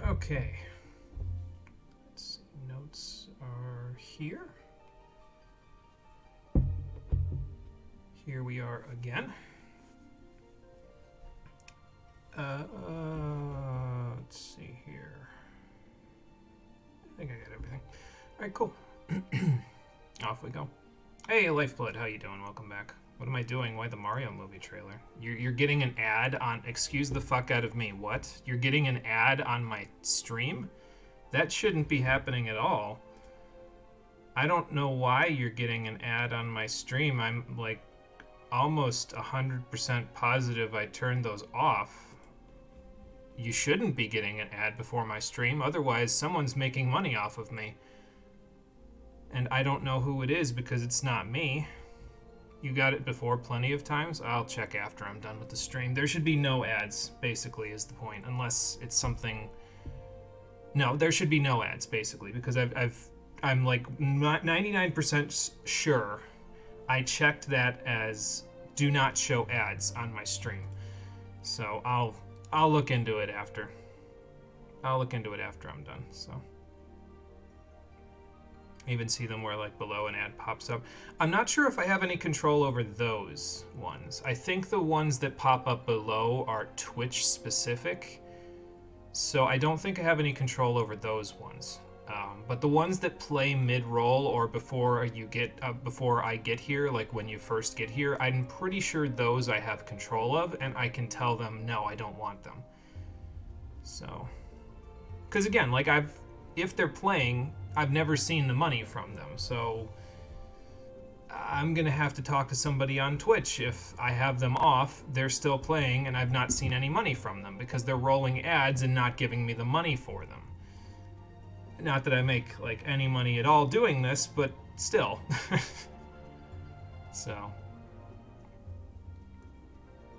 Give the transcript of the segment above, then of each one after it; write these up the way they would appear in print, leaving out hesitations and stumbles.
Okay. Let's see. Notes are here. Here we are again. Let's see here. I think I got everything. All right, cool. Off we go. Hey, Lifeblood, how you doing? Welcome back. What am I doing? Why the Mario movie trailer? You're getting an ad on... Excuse the fuck out of me. What? You're getting an ad on my stream? That shouldn't be happening at all. I don't know why you're getting an ad on my stream. I'm, like, almost 100% positive I turned those off. You shouldn't be getting an ad before my stream. Otherwise, someone's making money off of me. And I don't know who it is because it's not me. You got it before plenty of times. I'll check after I'm done with the stream. There should be no ads, basically, is the point. Unless it's something... No, there should be no ads, basically. Because I'm like 99% sure I checked that as do not show ads on my stream. So I'll look into it after. I'll look into it after I'm done, so... Even see them where like below an ad pops up. I'm not sure if I have any control over those ones. I think the ones that pop up below are Twitch specific. So I don't think I have any control over those ones. But the ones that play mid-roll or before I get here, like when you first get here, I'm pretty sure those I have control of, and I can tell them, no, I don't want them. So, because again, like if they're playing, I've never seen the money from them, so I'm gonna have to talk to somebody on Twitch. If I have them off, they're still playing, and I've not seen any money from them because they're rolling ads and not giving me the money for them. Not that I make like any money at all doing this, but still. So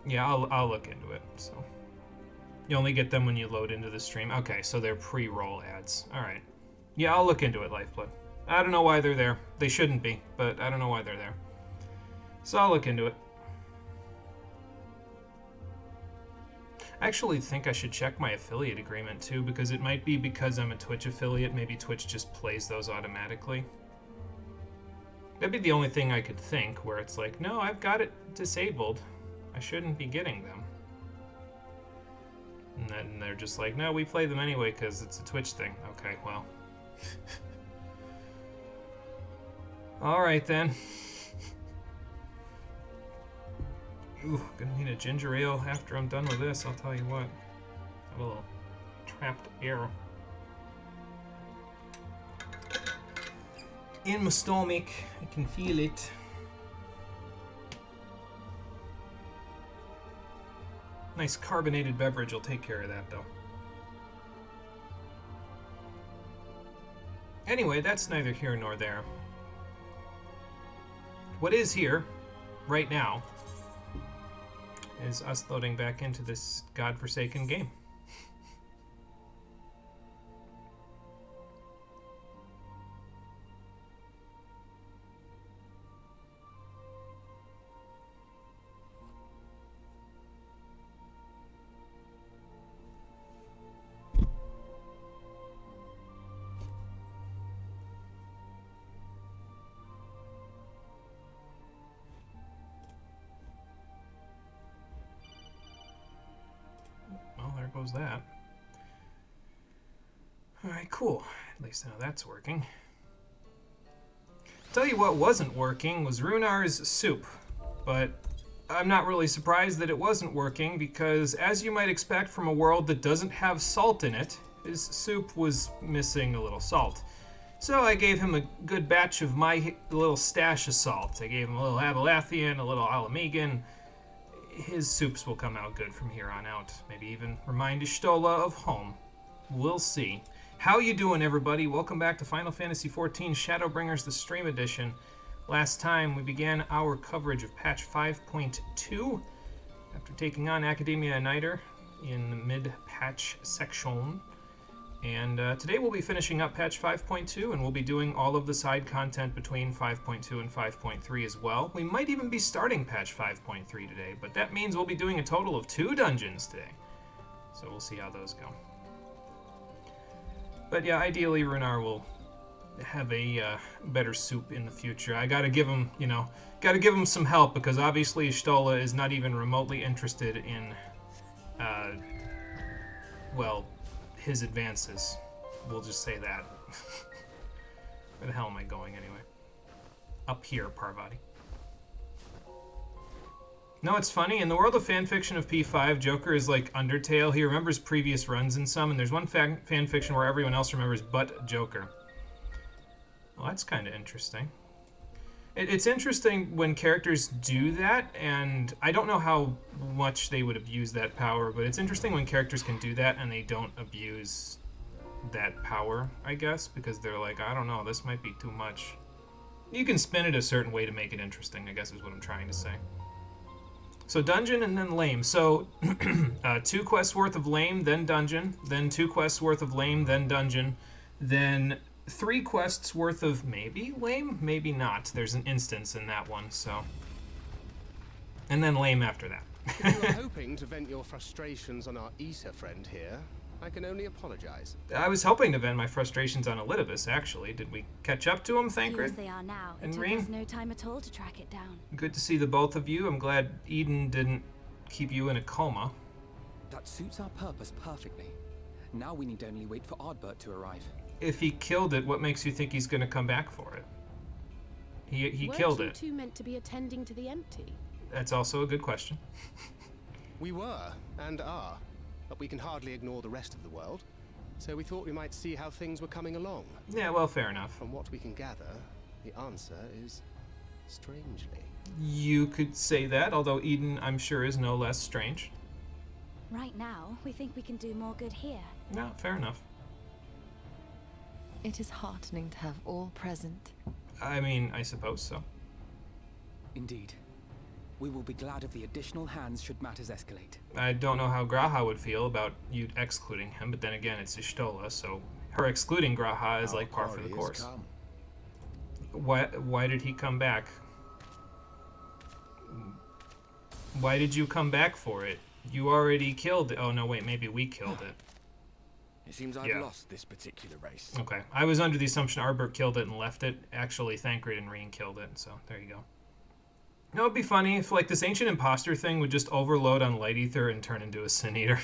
yeah, I'll look into it. So you only get them when you load into the stream. Okay, so they're pre-roll ads. All right. Yeah, I'll look into it, Lifeblood. I don't know why they're there. They shouldn't be, but I don't know why they're there. So I'll look into it. I actually think I should check my affiliate agreement too, because it might be because I'm a Twitch affiliate, maybe Twitch just plays those automatically. That'd be the only thing I could think, where it's like, no, I've got it disabled. I shouldn't be getting them. And then they're just like, no, we play them anyway because it's a Twitch thing. Okay, well. Alright then. Ooh, gonna need a ginger ale after I'm done with this, I'll tell you what. Got a little trapped air in my stomach. I can feel it. Nice carbonated beverage will take care of that, though. Anyway, that's neither here nor there. What is here, right now, is us loading back into this godforsaken game. Goes that. Alright, cool. At least now that's working. Tell you what wasn't working was Runar's soup, but I'm not really surprised that it wasn't working because, as you might expect from a world that doesn't have salt in it, his soup was missing a little salt. So I gave him a good batch of my little stash of salt. I gave him a little Abelathian, a little Alamegan. His soups will come out good from here on out. Maybe even remind Ishtola of home. We'll see. How you doing, everybody? Welcome back to Final Fantasy XIV Shadowbringers, the Stream Edition. Last time, we began our coverage of patch 5.2 after taking on Academia Uniter in the mid-patch section. And today we'll be finishing up patch 5.2, and we'll be doing all of the side content between 5.2 and 5.3 as well. We might even be starting patch 5.3 today, but that means we'll be doing a total of 2 dungeons today. So we'll see how those go. But yeah, ideally Runar will have a better soup in the future. I gotta give him, gotta give him some help, because obviously Stola is not even remotely interested in, well, his advances. We'll just say that. Where the hell am I going anyway? Up here, Parvati. No, it's funny. In the world of fanfiction of P5, Joker is like Undertale. He remembers previous runs in some, and there's one fanfiction where everyone else remembers but Joker. Well, that's kind of interesting. It's interesting when characters do that, and I don't know how much they would abuse that power, but it's interesting when characters can do that and they don't abuse that power, I guess, because they're like, I don't know, this might be too much. You can spin it a certain way to make it interesting, I guess is what I'm trying to say. So dungeon and then lame. So 2 quests worth of lame, then dungeon, then 2 quests worth of lame, then dungeon, then 3 quests worth of maybe lame, maybe not. There's an instance in that one, so. And then lame after that. If you were hoping to vent your frustrations on our Issa friend here, I can only apologize. I was hoping to vent my frustrations on Elidibus, actually. Did we catch up to him, Thancred? As they are now, and it took Reen? us no time at all to track it down. Good to see the both of you. I'm glad Eden didn't keep you in a coma. That suits our purpose perfectly. Now we need to only wait for Ardbert to arrive. If he killed it, what makes you think he's going to come back for it? He killed it. Weren't you two meant to be attending to the empty? That's also a good question. We were, and are, but we can hardly ignore the rest of the world. So we thought we might see how things were coming along. Yeah, well, fair enough. From what we can gather, the answer is strangely. You could say that, although Eden, I'm sure, is no less strange. Right now, we think we can do more good here. No, fair enough. It is heartening to have all present. I mean, I suppose so. Indeed. We will be glad of the additional hands should matters escalate. I don't know how Graha would feel about you excluding him, but then again, it's Ishtola, so her excluding Graha is like par for the course. Why did he come back? Why did you come back for it? You already killed it. Oh, no, wait, maybe we killed it. It seems I've lost this particular race. Okay. I was under the assumption Ardbert killed it and left it. Actually, Thancred and Reen killed it, so there you go. No, it'd be funny if, like, this ancient imposter thing would just overload on Light Ether and turn into a Sin Eater.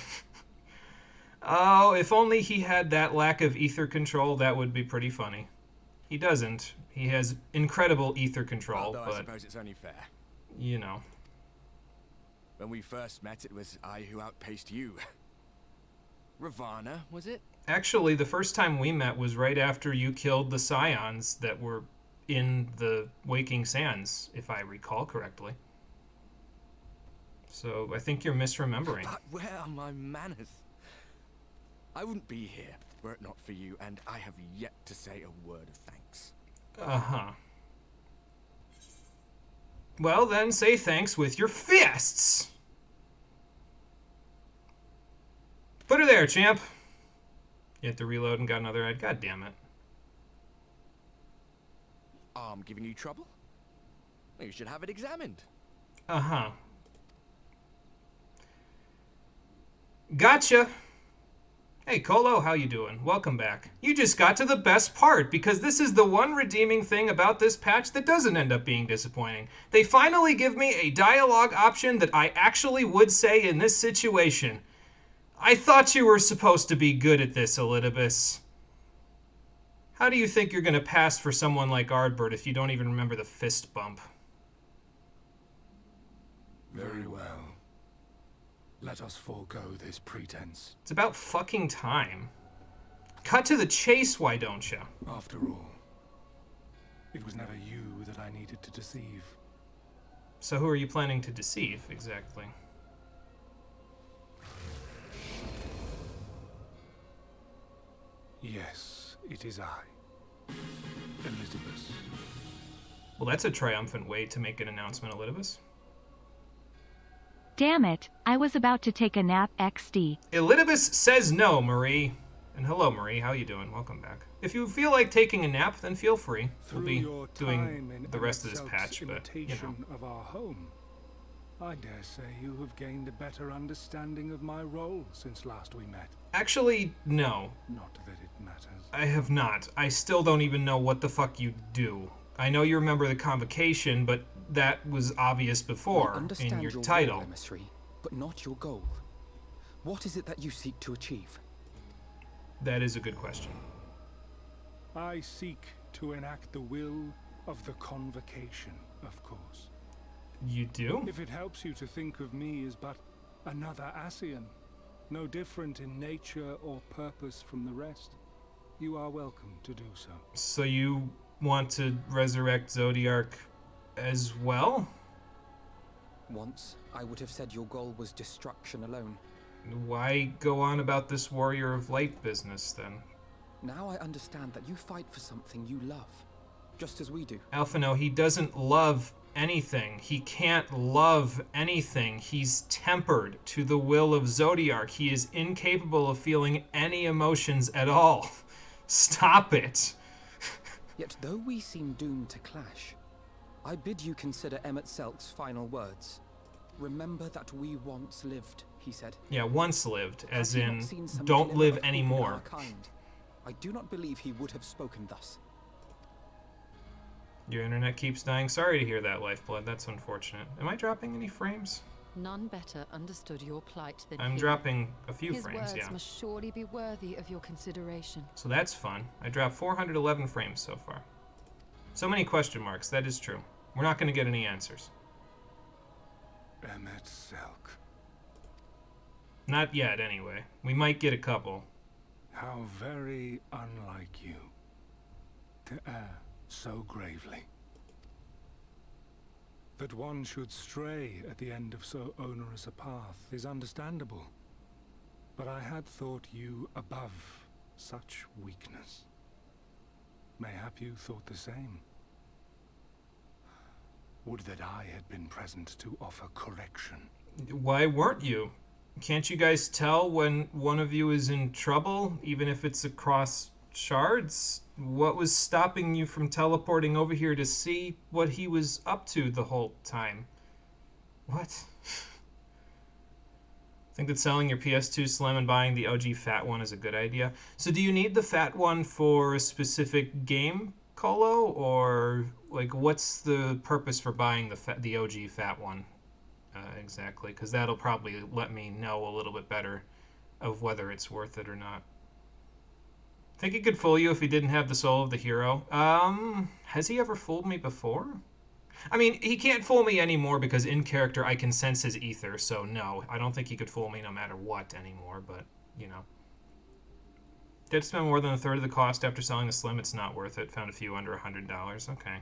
Oh, if only he had that lack of ether control, that would be pretty funny. He doesn't. He has incredible ether control, Although but, I suppose it's only fair. you know. When we first met, it was I who outpaced you. Ravana, was it? Actually, the first time we met was right after you killed the Scions that were in the Waking Sands, if I recall correctly. So I think you're misremembering. But where are my manners? I wouldn't be here were it not for you, and I have yet to say a word of thanks. Uh-huh. Well, then say thanks with your fists! Put her there, champ! You had to reload and got another ad. God damn it. Arm giving you trouble? You should have it examined. Uh-huh. Gotcha! Hey, Colo, how you doing? Welcome back. You just got to the best part, because this is the one redeeming thing about this patch that doesn't end up being disappointing. They finally give me a dialogue option that I actually would say in this situation. I thought you were supposed to be good at this, Elidibus. How do you think you're going to pass for someone like Ardbert if you don't even remember the fist bump? Very well. Let us forego this pretense. It's about fucking time. Cut to the chase, why don't you? After all, it was never you that I needed to deceive. So who are you planning to deceive, exactly? Yes, it is I, Elidibus. Well, that's a triumphant way to make an announcement, Elidibus. Damn it, I was about to take a nap, XD. Elidibus says no, Marie. And hello, Marie. How you doing? Welcome back. If you feel like taking a nap, then feel free. We'll be doing the rest of this patch, but, you know. Of our home, I dare say you have gained a better understanding of my role since last we met. Actually, no. Not that it matters. I have not. I still don't even know what the fuck you do. I know you remember the convocation, but that was obvious before in your title. Role, emissary, but not your goal. What is it that you seek to achieve? That is a good question. I seek to enact the will of the convocation, of course. You do? If it helps you to think of me as but another Ascian, no different in nature or purpose from the rest, you are welcome to do so. So you want to resurrect Zodiark as well? Once, I would have said your goal was destruction alone. Why go on about this Warrior of Light business, then? Now I understand that you fight for something you love, just as we do. Alphino, he doesn't love anything. He can't love anything. He's tempered to the will of Zodiark. He is incapable of feeling any emotions at all. Stop it. Yet though we seem doomed to clash, I bid you consider Emmett Selk's final words. Remember that we once lived, he said. Yeah, once lived, as Had he in, not seen some don't glimmer live of hope in anymore. our kind, I do not believe he would have spoken thus. Your internet keeps dying. Sorry to hear that, Lifeblood. That's unfortunate. Am I dropping any frames? None better understood your plight than I'm he. dropping a few His frames, words yeah. must surely be worthy of your consideration. So that's fun. I dropped 411 frames so far. So many question marks, that is true. We're not going to get any answers. Emmett Selk. Not yet, anyway. We might get a couple. How very unlike you to err so gravely. That one should stray at the end of so onerous a path is understandable. But I had thought you above such weakness. Mayhap you thought the same. Would that I had been present to offer correction. Why weren't you? Can't you guys tell when one of you is in trouble, even if it's across shards? What was stopping you from teleporting over here to see what he was up to the whole time? What? Think that selling your PS2 Slim and buying the OG fat one is a good idea? So do you need the fat one for a specific game, Colo? Or, like, what's the purpose for buying the OG fat one? Exactly, because that'll probably let me know a little bit better of whether it's worth it or not. Think he could fool you if he didn't have the soul of the hero? Has he ever fooled me before? I mean, he can't fool me anymore because in character I can sense his ether, so no, I don't think he could fool me no matter what anymore, but, you know. Did spend more than a third of the cost after selling the Slim, it's not worth it. Found a few under $100, okay.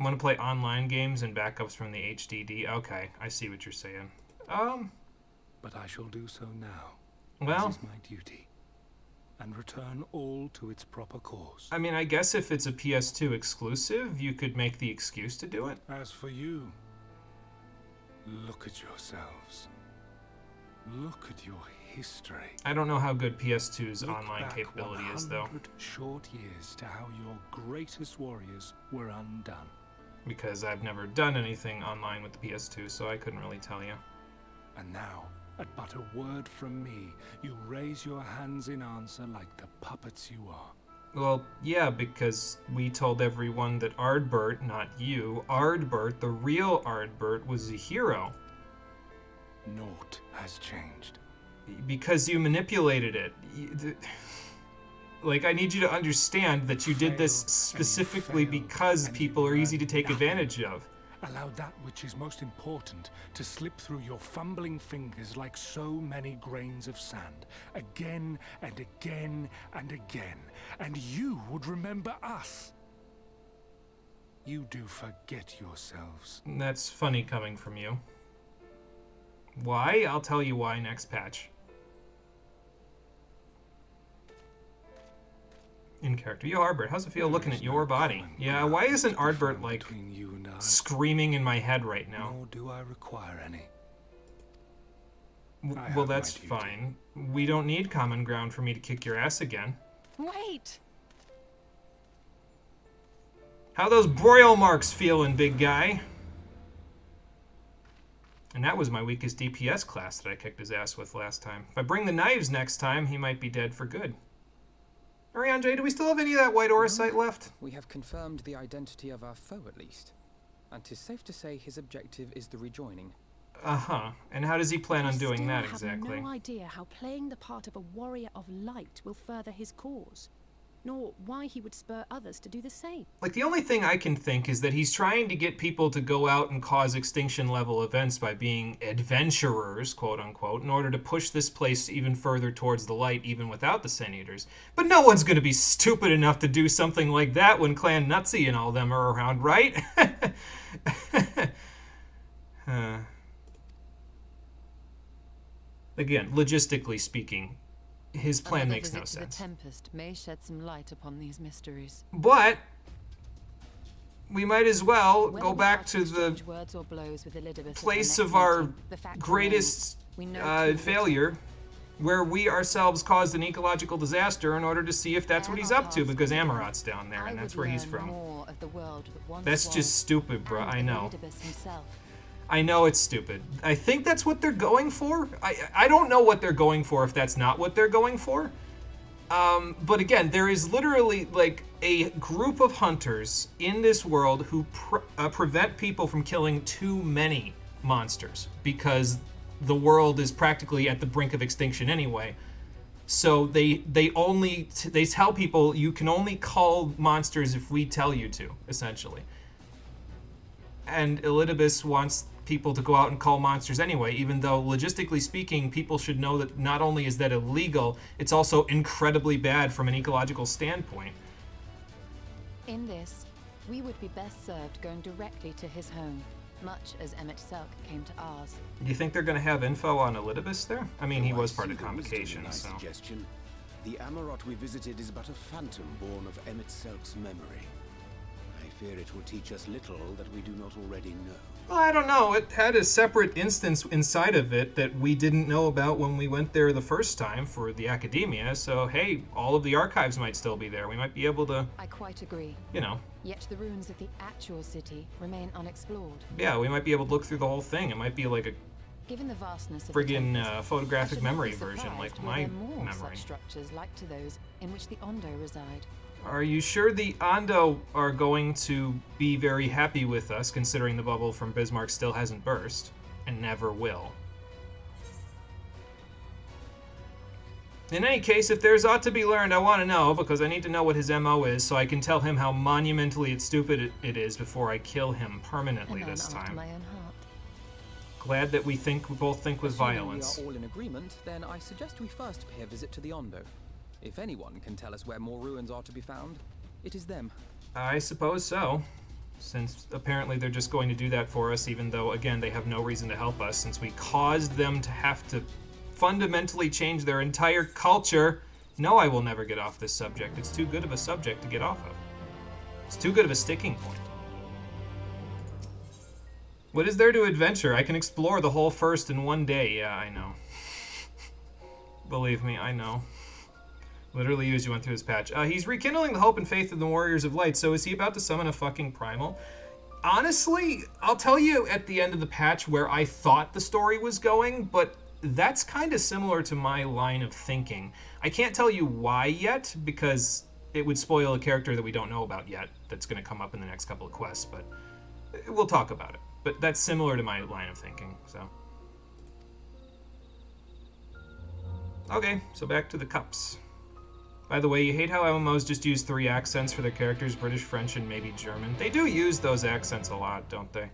Want to play online games and backups from the HDD? Okay, I see what you're saying. But I shall do so now. Well, this is my duty. And return all to its proper course. I mean, I guess if it's a PS2 exclusive, you could make the excuse to do it. As for you, look at yourselves. Look at your history. I don't know how good PS2's Look online back capability is, though. 100 short years to how your greatest warriors were undone. Because I've never done anything online with the PS2, so I couldn't really tell you. And now, at but a word from me, you raise your hands in answer like the puppets you are. Well, yeah, because we told everyone that Ardbert, not you, Ardbert, the real Ardbert, was a hero. Naught has changed. Because you manipulated it. Like, I need you to understand that you did this specifically because people are easy to take advantage of. Allow that which is most important to slip through your fumbling fingers like so many grains of sand, again and again and again, and you would remember us. You do forget yourselves. That's funny coming from you. Why? I'll tell you why next patch. In character. Yo, Ardbert, how's it feel looking at your body? Yeah, why isn't Ardbert, like, screaming in my head right now? Nor do I require any. Well, that's fine. We don't need common ground for me to kick your ass again. Wait! How those broil marks feeling, big guy? And that was my weakest DPS class that I kicked his ass with last time. If I bring the knives next time, he might be dead for good. Ariane, do we still have any of that white auracite left? We have confirmed the identity of our foe, at least. And 'tis safe to say his objective is the rejoining. Uh-huh. And how does he plan on doing that I exactly? have no idea how playing the part of a warrior of light will further his cause, nor why he would spur others to do the same. Like, the only thing I can think is that he's trying to get people to go out and cause extinction-level events by being adventurers, quote-unquote, in order to push this place even further towards the light, even without the Sin Eaters. But no one's going to be stupid enough to do something like that when Clan Nutsy and all them are around, right? Again, logistically speaking, his plan Another makes no visit to sense. The Tempest may shed some light upon these mysteries. But we might as well Whether go we back are to the exchange words or blows with Elizabeth at place our of next our meeting, the fact greatest remains, we know too little. failure, where we ourselves caused an ecological disaster in order to see if that's what he's up to, because Amarot's down there, I and that's would where he's learn from. more of the world that once That's was, just stupid, bruh. and I of know. Elidibus himself. I know it's stupid. I think that's what they're going for. I don't know what they're going for if that's not what they're going for. But again, there is literally like a group of hunters in this world who prevent people from killing too many monsters because the world is practically at the brink of extinction anyway. So they tell people you can only call monsters if we tell you to, essentially. And Elidibus wants people to go out and call monsters anyway, even though logistically speaking, people should know that not only is that illegal, it's also incredibly bad from an ecological standpoint. In this, we would be best served going directly to his home, much as Emmett Selk came to ours. You think they're going to have info on Elidibus there? I mean, he Oh, was I part see of the wisdom in Convocation, thy so... suggestion. The Amarot we visited is but a phantom born of Emmett Selk's memory. I fear it will teach us little that we do not already know. Well, I don't know. It had a separate instance inside of it that we didn't know about when we went there the first time for the Academia, so hey, all of the archives might still be there. We might be able to, I quite agree. you know... Yet the ruins of the actual city remain unexplored. Yeah, we might be able to look through the whole thing. It might be like a Given the vastness of the friggin' Tempest, I photographic should not memory be version, like surprised were my there more memory. such structures like to those in which the Ondo reside. Are you sure the Ondo are going to be very happy with us, considering the bubble from Bismarck still hasn't burst, and never will? In any case, if there's aught to be learned, I want to know, because I need to know what his MO is, so I can tell him how monumentally stupid it is before I kill him permanently A man this after time. my own heart. Glad that we both think with Assuming violence. we are all in agreement, then I suggest we first pay a visit to the Ondo. If anyone can tell us where more ruins are to be found, it is them. I suppose so, since apparently they're just going to do that for us, even though, again, they have no reason to help us, since we caused them to have to fundamentally change their entire culture. No, I will never get off this subject. It's too good of a subject to get off of. It's too good of a sticking point. What is there to adventure? I can explore the whole first in one day. Yeah, I know. Believe me, I know. Literally as you went through his patch. He's rekindling the hope and faith of the Warriors of Light, so is he about to summon a fucking primal? Honestly, I'll tell you at the end of the patch where I thought the story was going, but that's kind of similar to my line of thinking. I can't tell you why yet, because it would spoil a character that we don't know about yet that's going to come up in the next couple of quests, but we'll talk about it. But that's similar to my line of thinking, so. Okay, so back to the cups. By the way, you hate how MMOs just use 3 accents for their characters, British, French, and maybe German. They do use those accents a lot, don't they?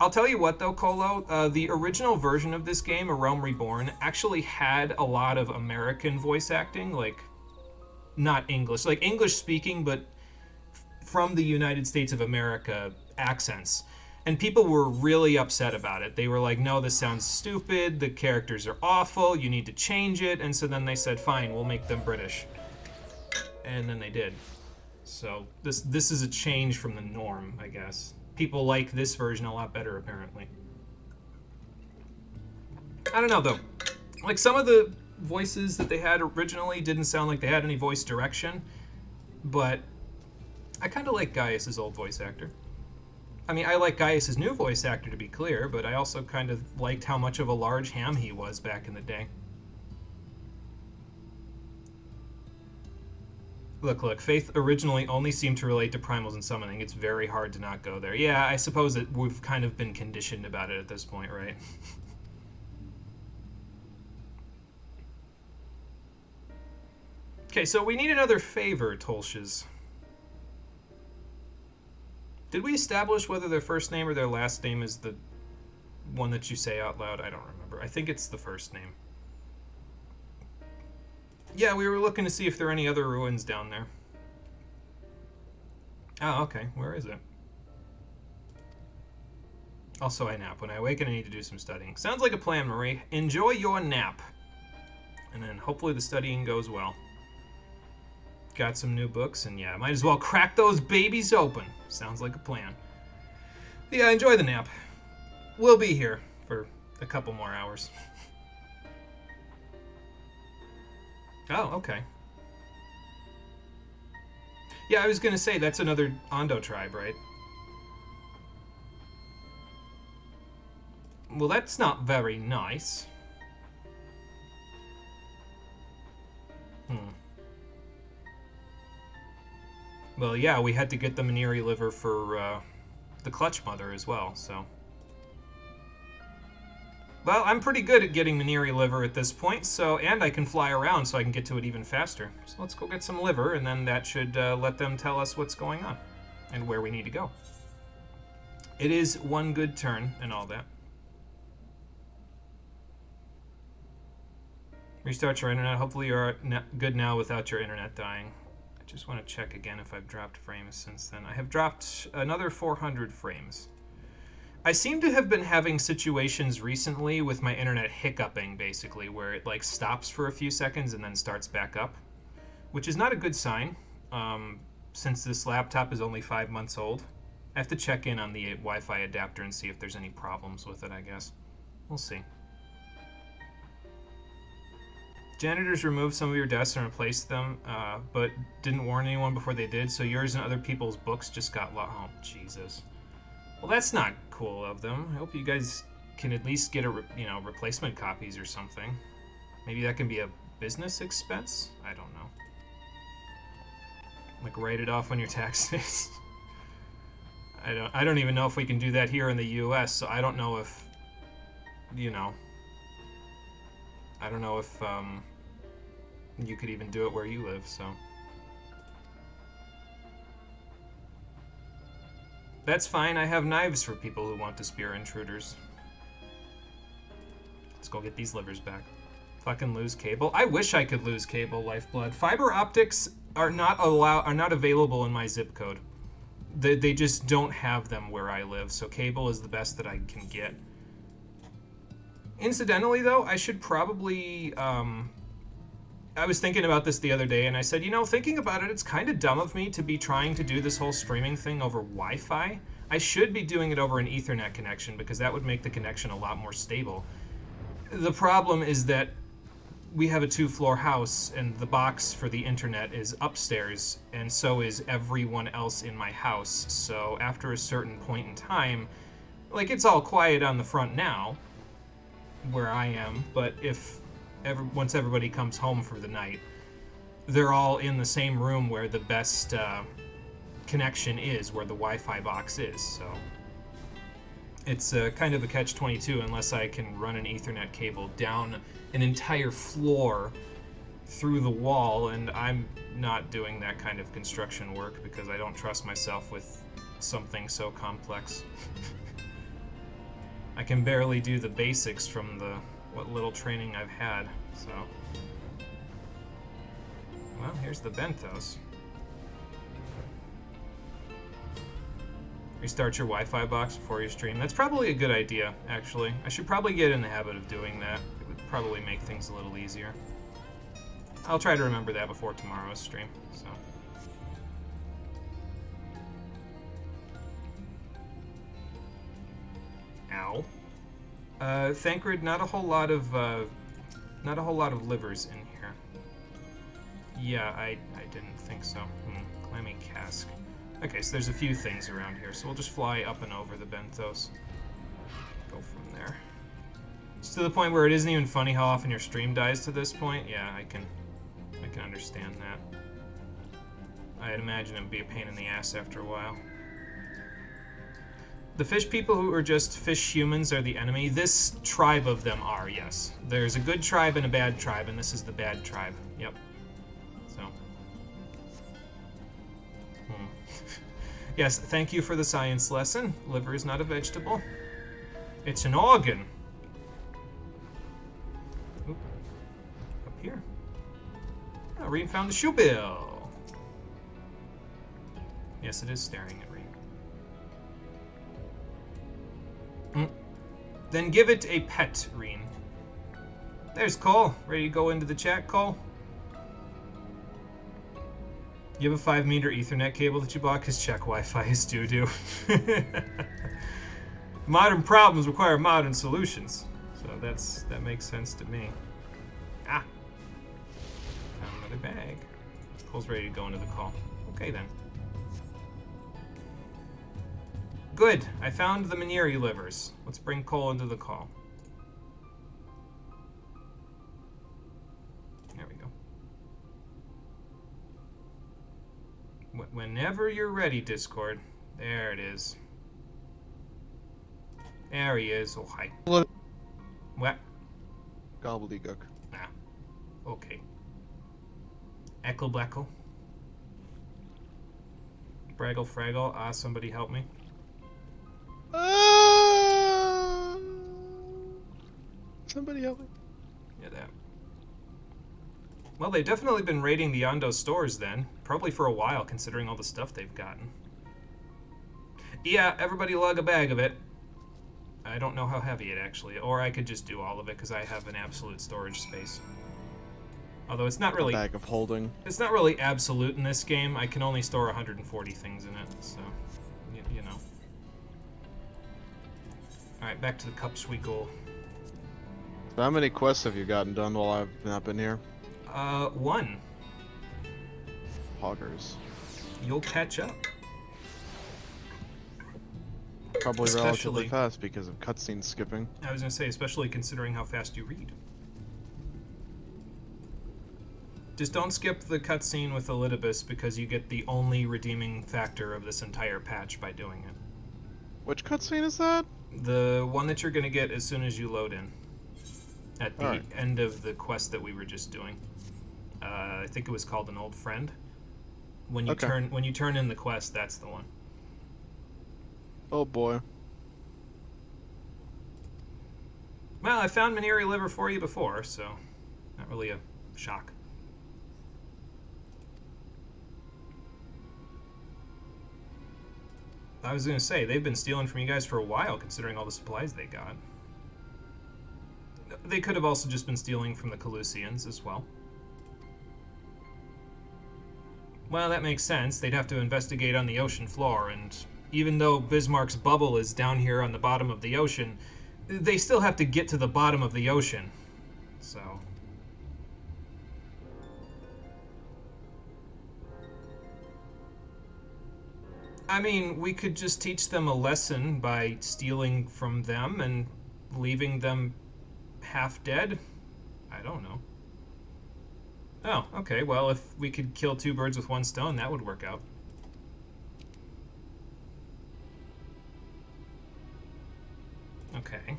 I'll tell you what though, Colo, the original version of this game, A Realm Reborn, actually had a lot of American voice acting, like, not English, like English speaking, but from the United States of America accents. And people were really upset about it. They were like, no, this sounds stupid, the characters are awful, you need to change it, and so then they said, fine, we'll make them British. And then they did. So this is a change from the norm, I guess. People like this version a lot better, apparently. I don't know, though. Like, some of the voices that they had originally didn't sound like they had any voice direction, but I kind of like Gaius' old voice actor. I mean, I like Gaius' new voice actor, to be clear, but I also kind of liked how much of a large ham he was back in the day. Look, Faith originally only seemed to relate to primals and summoning. It's very hard to not go there. Yeah, I suppose we've kind of been conditioned about it at this point, right? Okay, so we need another favor, Tolshes. Did we establish whether their first name or their last name is the one that you say out loud? I don't remember. I think it's the first name. Yeah, we were looking to see if there are any other ruins down there. Oh, okay. Where is it? Also, I nap. When I awaken, I need to do some studying. Sounds like a plan, Marie. Enjoy your nap. And then hopefully the studying goes well. Got some new books, and yeah, might as well crack those babies open. Sounds like a plan. Yeah, enjoy the nap. We'll be here for a couple more hours. Oh, okay. Yeah, I was gonna say, that's another Ondo tribe, right? Well, that's not very nice. Well, yeah, we had to get the Maniri liver for the Clutch Mother as well, so... Well, I'm pretty good at getting Maniri liver at this point, so, and I can fly around so I can get to it even faster. So let's go get some liver, and then that should let them tell us what's going on and where we need to go. It is one good turn and all that. Restart your internet. Hopefully you're good now without your internet dying. I just want to check again if I've dropped frames since then. I have dropped another 400 frames. I seem to have been having situations recently with my internet hiccuping, basically, where it like stops for a few seconds and then starts back up, which is not a good sign, since this laptop is only 5 months old. I have to check in on the Wi-Fi adapter and see if there's any problems with it, I guess. We'll see. Janitors removed some of your desks and replaced them, but didn't warn anyone before they did, so yours and other people's books just got lost. Oh, Jesus. Well, that's not cool of them. I hope you guys can at least get replacement copies or something. Maybe that can be a business expense? I don't know. Like, write it off on your taxes. I don't even know if we can do that here in the US, so I don't know if, I don't know if, you could even do it where you live, so. That's fine, I have knives for people who want to spear intruders. Let's go get these livers back. Fucking lose cable. I wish I could lose cable, Lifeblood. Fiber optics are not available in my zip code. They just don't have them where I live, so cable is the best that I can get. Incidentally, though, I should probably, I was thinking about this the other day, and I said, thinking about it, it's kind of dumb of me to be trying to do this whole streaming thing over Wi-Fi. I should be doing it over an Ethernet connection, because that would make the connection a lot more stable. The problem is that we have a 2-floor house, and the box for the internet is upstairs, and so is everyone else in my house. So after a certain point in time, like, it's all quiet on the front now, where I am, but once everybody comes home for the night, they're all in the same room where the best connection is, where the Wi-Fi box is, so it's kind of a catch-22 unless I can run an Ethernet cable down an entire floor through the wall, and I'm not doing that kind of construction work because I don't trust myself with something so complex. I can barely do the basics from what little training I've had, so. Well, here's the bentos. Restart your Wi-Fi box before you stream. That's probably a good idea, actually. I should probably get in the habit of doing that. It would probably make things a little easier. I'll try to remember that before tomorrow's stream, so. Ow. Thancred, not a whole lot of livers in here. Yeah, I didn't think so. Clammy cask. Okay, so there's a few things around here, so we'll just fly up and over the benthos. Go from there. It's to the point where it isn't even funny how often your stream dies to this point. Yeah, I can understand that. I'd imagine it would be a pain in the ass after a while. The fish people who are just fish humans are the enemy. This tribe of them are, yes. There's a good tribe and a bad tribe, and this is the bad tribe. Yep. So. Yes, thank you for the science lesson. Liver is not a vegetable. It's an organ. Oop. Up here. Oh, Reem found the shoe bill. Yes, it is staring at Reem. Then give it a pet, Reem. There's Cole. Ready to go into the chat, Cole? You have a 5-meter Ethernet cable that you bought? Because check Wi-Fi is doo-doo. Modern problems require modern solutions. So that makes sense to me. Ah. Found another bag. Cole's ready to go into the call. Okay, then. Good. I found the Maniri livers. Let's bring Cole into the call. There we go. Whenever you're ready, Discord. There it is. There he is. Oh, hi. What? Gobbledygook. Ah. Okay. Eckle Bleckle. Braggle Fraggle. Ah, somebody help me. Somebody help me. Yeah, that. Well, they've definitely been raiding the Yondo stores then. Probably for a while, considering all the stuff they've gotten. Yeah, everybody lug a bag of it. I don't know how heavy it actually, or I could just do all of it because I have an absolute storage space. Although it's not really... A bag of holding. It's not really absolute in this game. I can only store 140 things in it, so... You know. Alright, back to the cups we go. So how many quests have you gotten done while I've not been here? 1. Hoggers. You'll catch up. Probably relatively fast because of cutscene skipping. I was gonna say, especially considering how fast you read. Just don't skip the cutscene with Elidibus because you get the only redeeming factor of this entire patch by doing it. Which cutscene is that? The one that you're gonna get as soon as you load in. At the end of the quest that we were just doing. I think it was called An Old Friend. When you turn in the quest, that's the one. Oh boy. Well, I found Maniri liver for you before, so not really a shock. I was gonna say, they've been stealing from you guys for a while, considering all the supplies they got. They could have also just been stealing from the Calusians as well. Well, that makes sense. They'd have to investigate on the ocean floor, and even though Bismarck's bubble is down here on the bottom of the ocean, they still have to get to the bottom of the ocean. So... I mean, we could just teach them a lesson by stealing from them and leaving them half dead? I don't know. Oh, okay, well, if we could kill 2 birds with 1 stone, that would work out. Okay.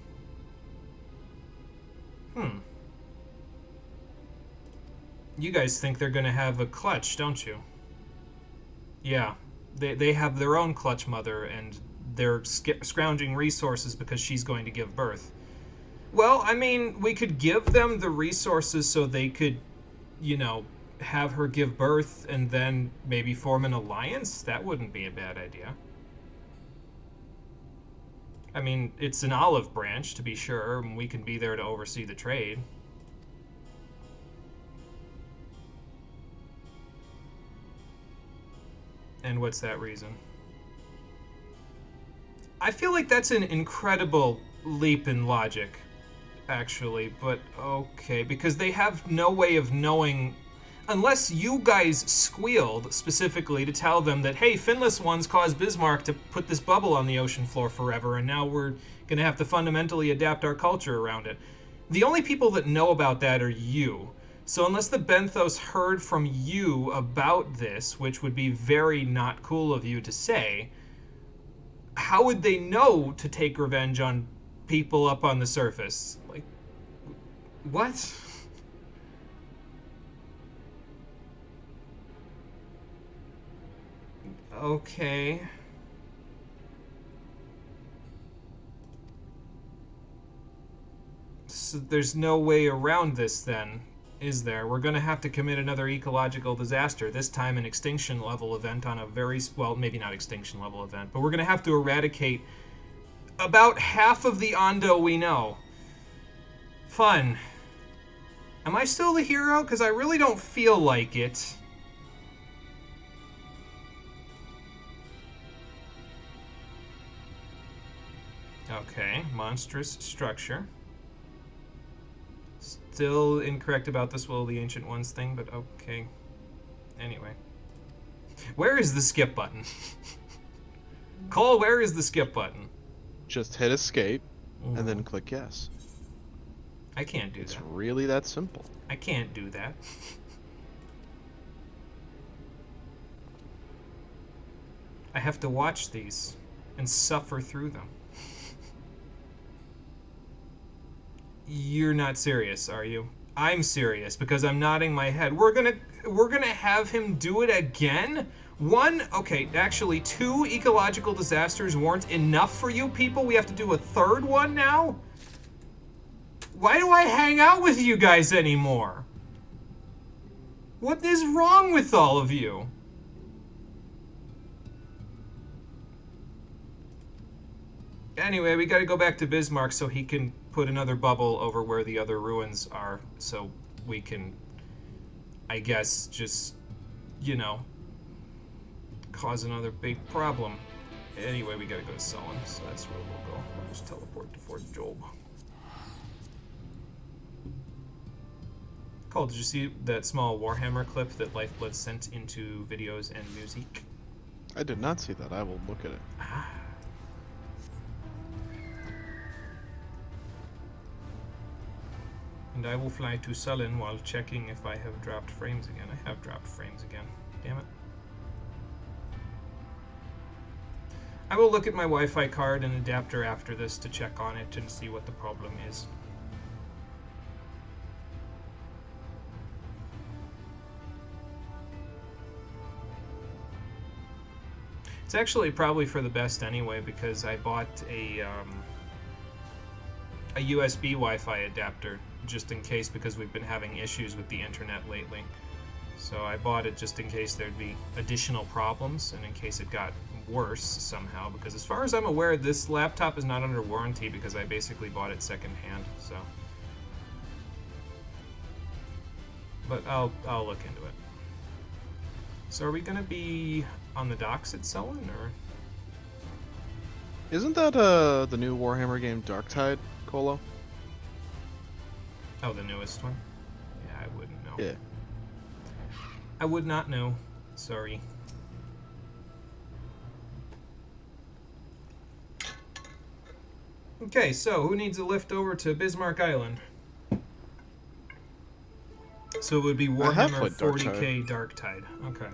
You guys think they're gonna have a clutch, don't you? Yeah. They have their own clutch mother, and they're scrounging resources because she's going to give birth. Well, I mean, we could give them the resources so they could, you know, have her give birth and then maybe form an alliance. That wouldn't be a bad idea. I mean, it's an olive branch, to be sure, and we can be there to oversee the trade. And what's that reason? I feel like that's an incredible leap in logic, actually, but okay, because they have no way of knowing... unless you guys squealed specifically to tell them that, hey, finless ones caused Bismarck to put this bubble on the ocean floor forever, and now we're going to have to fundamentally adapt our culture around it. The only people that know about that are you. So unless the Benthos heard from you about this, which would be very not cool of you to say, how would they know to take revenge on people up on the surface? Like, what? Okay. So there's no way around this then, is there? We're going to have to commit another ecological disaster, this time an extinction level event on a very, well, maybe not extinction level event, but we're going to have to eradicate about half of the Ondo we know. Fun. Am I still the hero? Because I really don't feel like it. Okay, monstrous structure. Still incorrect about this Will of the Ancient Ones thing, but okay. Anyway. Where is the skip button? Cole, where is the skip button? Just hit escape, and then click yes. I can't do that. It's really that simple. I can't do that. I have to watch these and suffer through them. You're not serious, are you? I'm serious because I'm nodding my head. We're gonna have him do it again? Actually 2 ecological disasters weren't enough for you people? We have to do a 3rd one now? Why do I hang out with you guys anymore? What is wrong with all of you? Anyway, we gotta go back to Bismarck so he can put another bubble over where the other ruins are, so we can, I guess, just, you know, cause another big problem. Anyway, we gotta go to Sullen, so that's where we'll go. We'll just teleport to Fort Job. Cole, did you see that small Warhammer clip that Lifeblood sent into videos and music? I did not see that. I will look at it. And I will fly to Sullen while checking if I have dropped frames again. I have dropped frames again. Damn it. I will look at my Wi-Fi card and adapter after this to check on it and see what the problem is. It's actually probably for the best anyway because I bought a USB Wi-Fi adapter just in case because we've been having issues with the internet lately. So I bought it just in case there'd be additional problems and in case it got worse somehow, because as far as I'm aware this laptop is not under warranty because I basically bought it secondhand, so. But I'll look into it. So are we gonna be on the docks at Sullen, or? Isn't that the new Warhammer game Darktide, Colo? Oh, the newest one? Yeah, I wouldn't know. Yeah. I would not know. Sorry. Okay, so who needs a lift over to Bismarck Island? So it would be Warhammer 40k Darktide. Okay.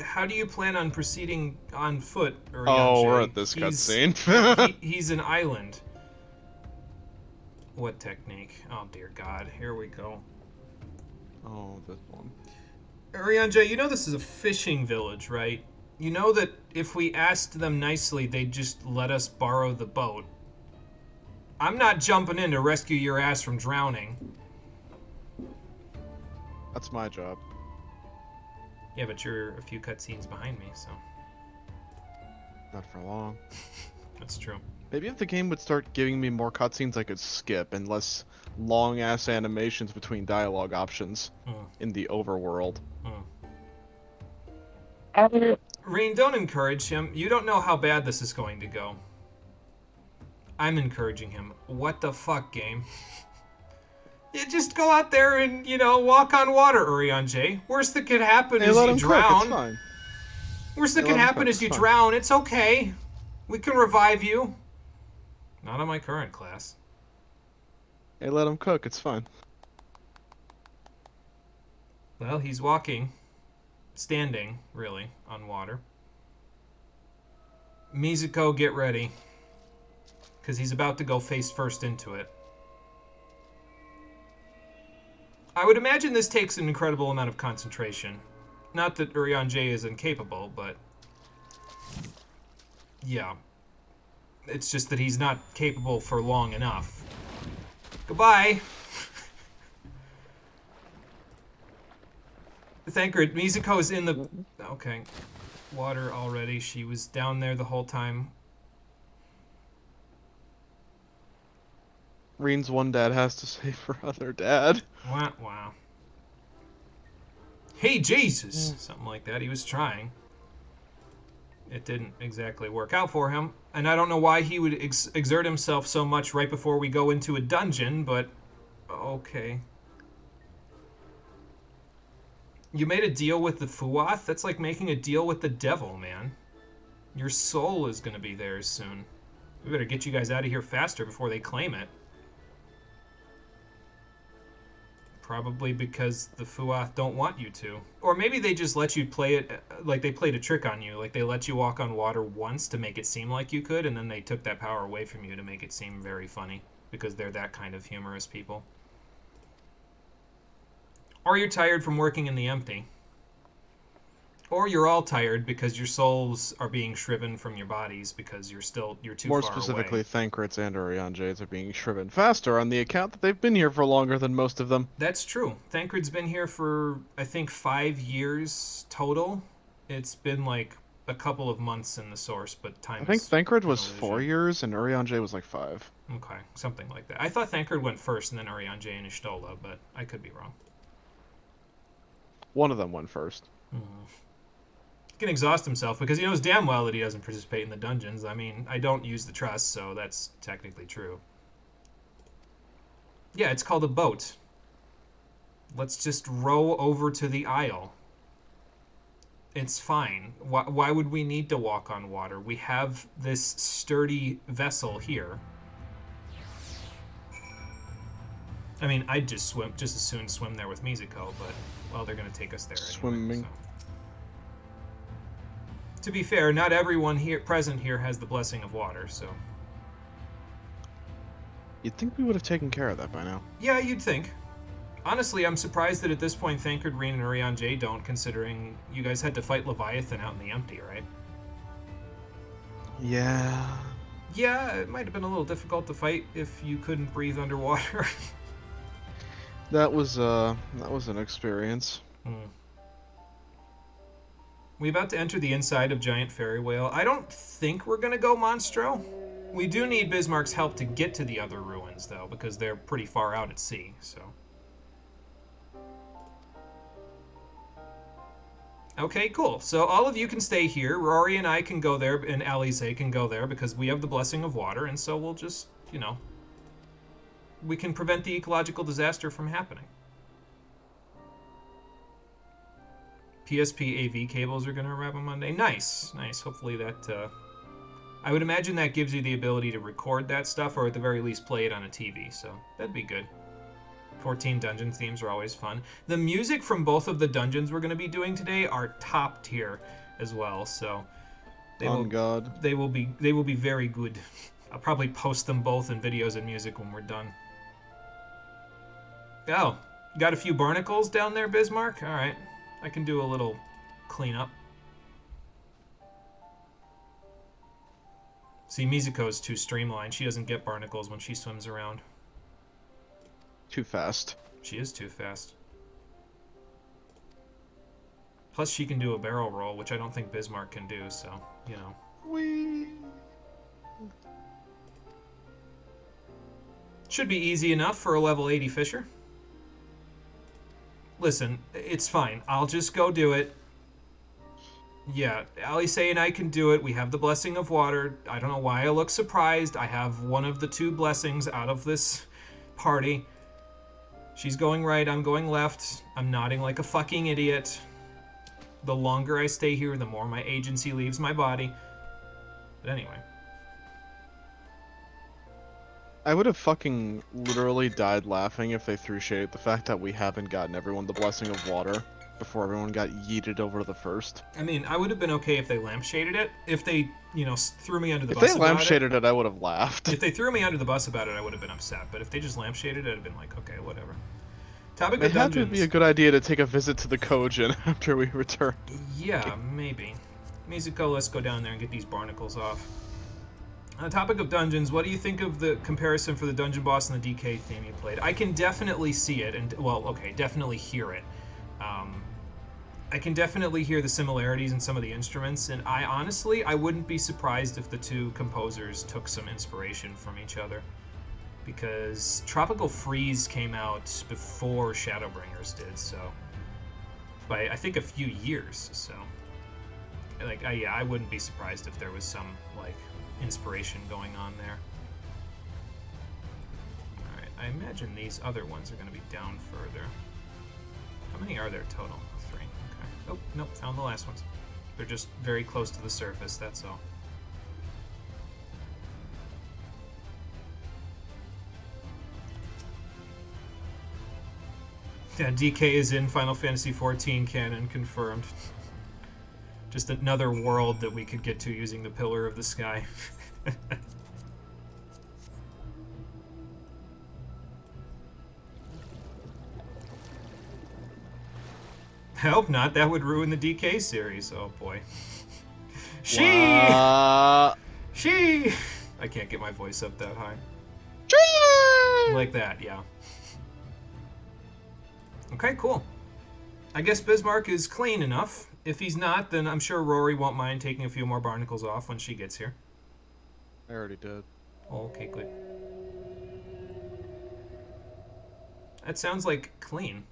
How do you plan on proceeding on foot? Oh, we're at this cutscene. He's an island. What technique? Oh dear God, here we go. Oh, this one. Ariane, you know this is a fishing village, right? You know that if we asked them nicely, they'd just let us borrow the boat. I'm not jumping in to rescue your ass from drowning. That's my job. Yeah, but you're a few cutscenes behind me, so. Not for long. That's true. Maybe if the game would start giving me more cutscenes I could skip and less long-ass animations between dialogue options in the overworld. Rain, don't encourage him. You don't know how bad this is going to go. I'm encouraging him. What the fuck, game? You just go out there and, walk on water, Urianger. Worst that could happen is let you him drown. cook, it's fine. Worst that could happen is you drown. It's okay. We can revive you. Not on my current class. Hey, let him cook, it's fine. Well, he's walking. Standing, really, on water. Mizuko, get ready. Because he's about to go face first into it. I would imagine this takes an incredible amount of concentration. Not that Urianger is incapable, but... yeah. It's just that he's not capable for long enough. Goodbye! Thancred, Mizuko's in the... okay. Water already. She was down there the whole time. Reen's one dad has to save her other dad. Wow. Hey, Jesus! Something like that. He was trying. It didn't exactly work out for him. And I don't know why he would exert himself so much right before we go into a dungeon, but... okay. You made a deal with the Fuath? That's like making a deal with the devil, man. Your soul is gonna be theirs soon. We better get you guys out of here faster before they claim it. Probably because the Fuath don't want you to. Or maybe they just let you play it, like they played a trick on you. Like they let you walk on water once to make it seem like you could, and then they took that power away from you to make it seem very funny. Because they're that kind of humorous people. Or you're tired from working in the empty. Or you're all tired because your souls are being shriven from your bodies because you're too far away. More specifically, Thancred's and Urianger's are being shriven faster on the account that they've been here for longer than most of them. That's true. Thancred's been here for, I think, 5 years total. It's been like a couple of months in the source, but time I think Thancred was 4 years and Urianger was like 5. Okay, something like that. I thought Thancred went first and then Urianger and Ishtola, but I could be wrong. One of them went first. He can exhaust himself because he knows damn well that he doesn't participate in the dungeons. I mean, I don't use the trust, so that's technically true. Yeah, it's called a boat. Let's just row over to the Isle. It's fine. Why would we need to walk on water? We have this sturdy vessel here. I mean, I'd just as soon swim there with Mizuko, but, well, they're going to take us there anyway. Swimming. So. To be fair, not everyone present here has the blessing of water, so... You'd think we would have taken care of that by now. Yeah, you'd think. Honestly, I'm surprised that at this point Thancred, Reen, and Urianger don't, considering you guys had to fight Leviathan out in the empty, right? Yeah. Yeah, it might have been a little difficult to fight if you couldn't breathe underwater. That was an experience. We about to enter the inside of Giant Fairy Whale. I don't think we're gonna go Monstro. We do need Bismarck's help to get to the other ruins, though, because they're pretty far out at sea, so... Okay, cool. So all of you can stay here. Rory and I can go there, and Alize can go there, because we have the blessing of water, and so we'll just, we can prevent the ecological disaster from happening. PSP AV cables are going to arrive on Monday. Nice. Hopefully that... I would imagine that gives you the ability to record that stuff, or at the very least play it on a TV, so that'd be good. 14 dungeon themes are always fun. The music from both of the dungeons we're going to be doing today are top tier as well, so... They will be very good. I'll probably post them both in videos and music when we're done. Oh, got a few barnacles down there, Bismarck? Alright. I can do a little cleanup. See, Mizuko's too streamlined. She doesn't get barnacles when she swims around. Too fast. She is too fast. Plus, she can do a barrel roll, which I don't think Bismarck can do, so, Whee! Should be easy enough for a level 80 fisher. Listen, it's fine. I'll just go do it. Yeah, Alice and I can do it. We have the blessing of water. I don't know why I look surprised. I have one of the 2 blessings out of this party. She's going right, I'm going left. I'm nodding like a fucking idiot. The longer I stay here, the more my agency leaves my body. But anyway. I would have fucking literally died laughing if they threw shade at the fact that we haven't gotten everyone the blessing of water before everyone got yeeted over to the first. I mean, I would have been okay if they lampshaded it. If they, you know, threw me under the If bus they about lampshaded it, I would have laughed. If they threw me under the bus about it, I would have been upset. But if they just lampshaded it, I'd have been like, okay, whatever. Topic It of had to dungeons. be a good idea to take a visit to the Kojin after we return. Yeah, maybe. Mizuko, let's go down there and get these barnacles off. On the topic of dungeons, what do you think of the comparison for the dungeon boss and the DK theme you played? I can definitely see it, and, well, okay, definitely hear it. I can definitely hear the similarities in some of the instruments, and I wouldn't be surprised if the two composers took some inspiration from each other. Because Tropical Freeze came out before Shadowbringers did, so... by, I think, a few years, so... like, yeah, I wouldn't be surprised if there was some, like, inspiration going on there. Alright, I imagine these other ones are going to be down further. How many are there total? 3. Okay. Oh, nope, found the last ones. They're just very close to the surface, that's all. Yeah, DK is in Final Fantasy XIV canon, confirmed. Just another world that we could get to using the Pillar of the Sky. I hope not. That would ruin the DK series. Oh boy. She! She! I can't get my voice up that high. Like that, yeah. Okay, cool. I guess Bismarck is clean enough. If he's not, then I'm sure Rory won't mind taking a few more barnacles off when she gets here. I already did. Okay, good. That sounds like clean.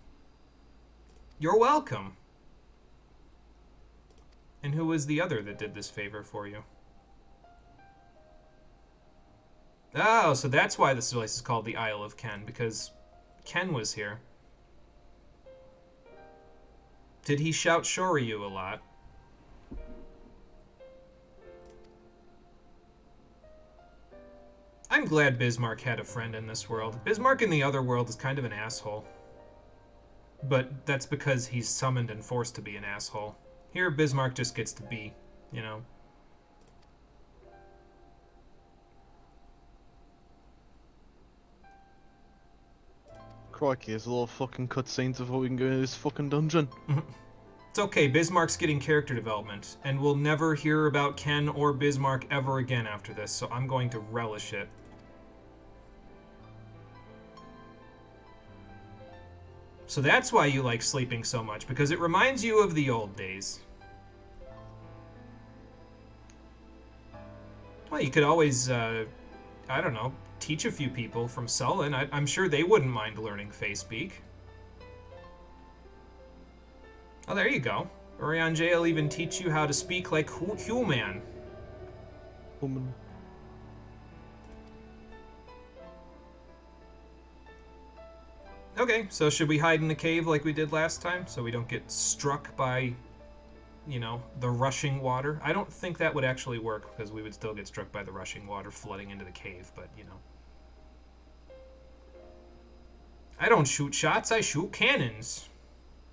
You're welcome. And who was the other that did this favor for you? Oh, so that's why this place is called the Isle of Ken, because Ken was here. Did he shout Shoryu a lot? I'm glad Bismarck had a friend in this world. Bismarck in the other world is kind of an asshole. But that's because he's summoned and forced to be an asshole. Here, Bismarck just gets to be, you know. Crikey, there's a little fucking cutscenes before we can go into this fucking dungeon. It's okay, Bismarck's getting character development, and we'll never hear about Ken or Bismarck ever again after this, so I'm going to relish it. So that's why you like sleeping so much, because it reminds you of the old days. Well, you could always, I don't know, teach a few people from Sullen. I'm sure they wouldn't mind learning Facepeak. Oh, there you go. Orion J will even teach you how to speak like human. Human. Okay, so should we hide in the cave like we did last time so we don't get struck by, you know, the rushing water? I don't think that would actually work because we would still get struck by the rushing water flooding into the cave, but, you know. I don't shoot shots, I shoot cannons.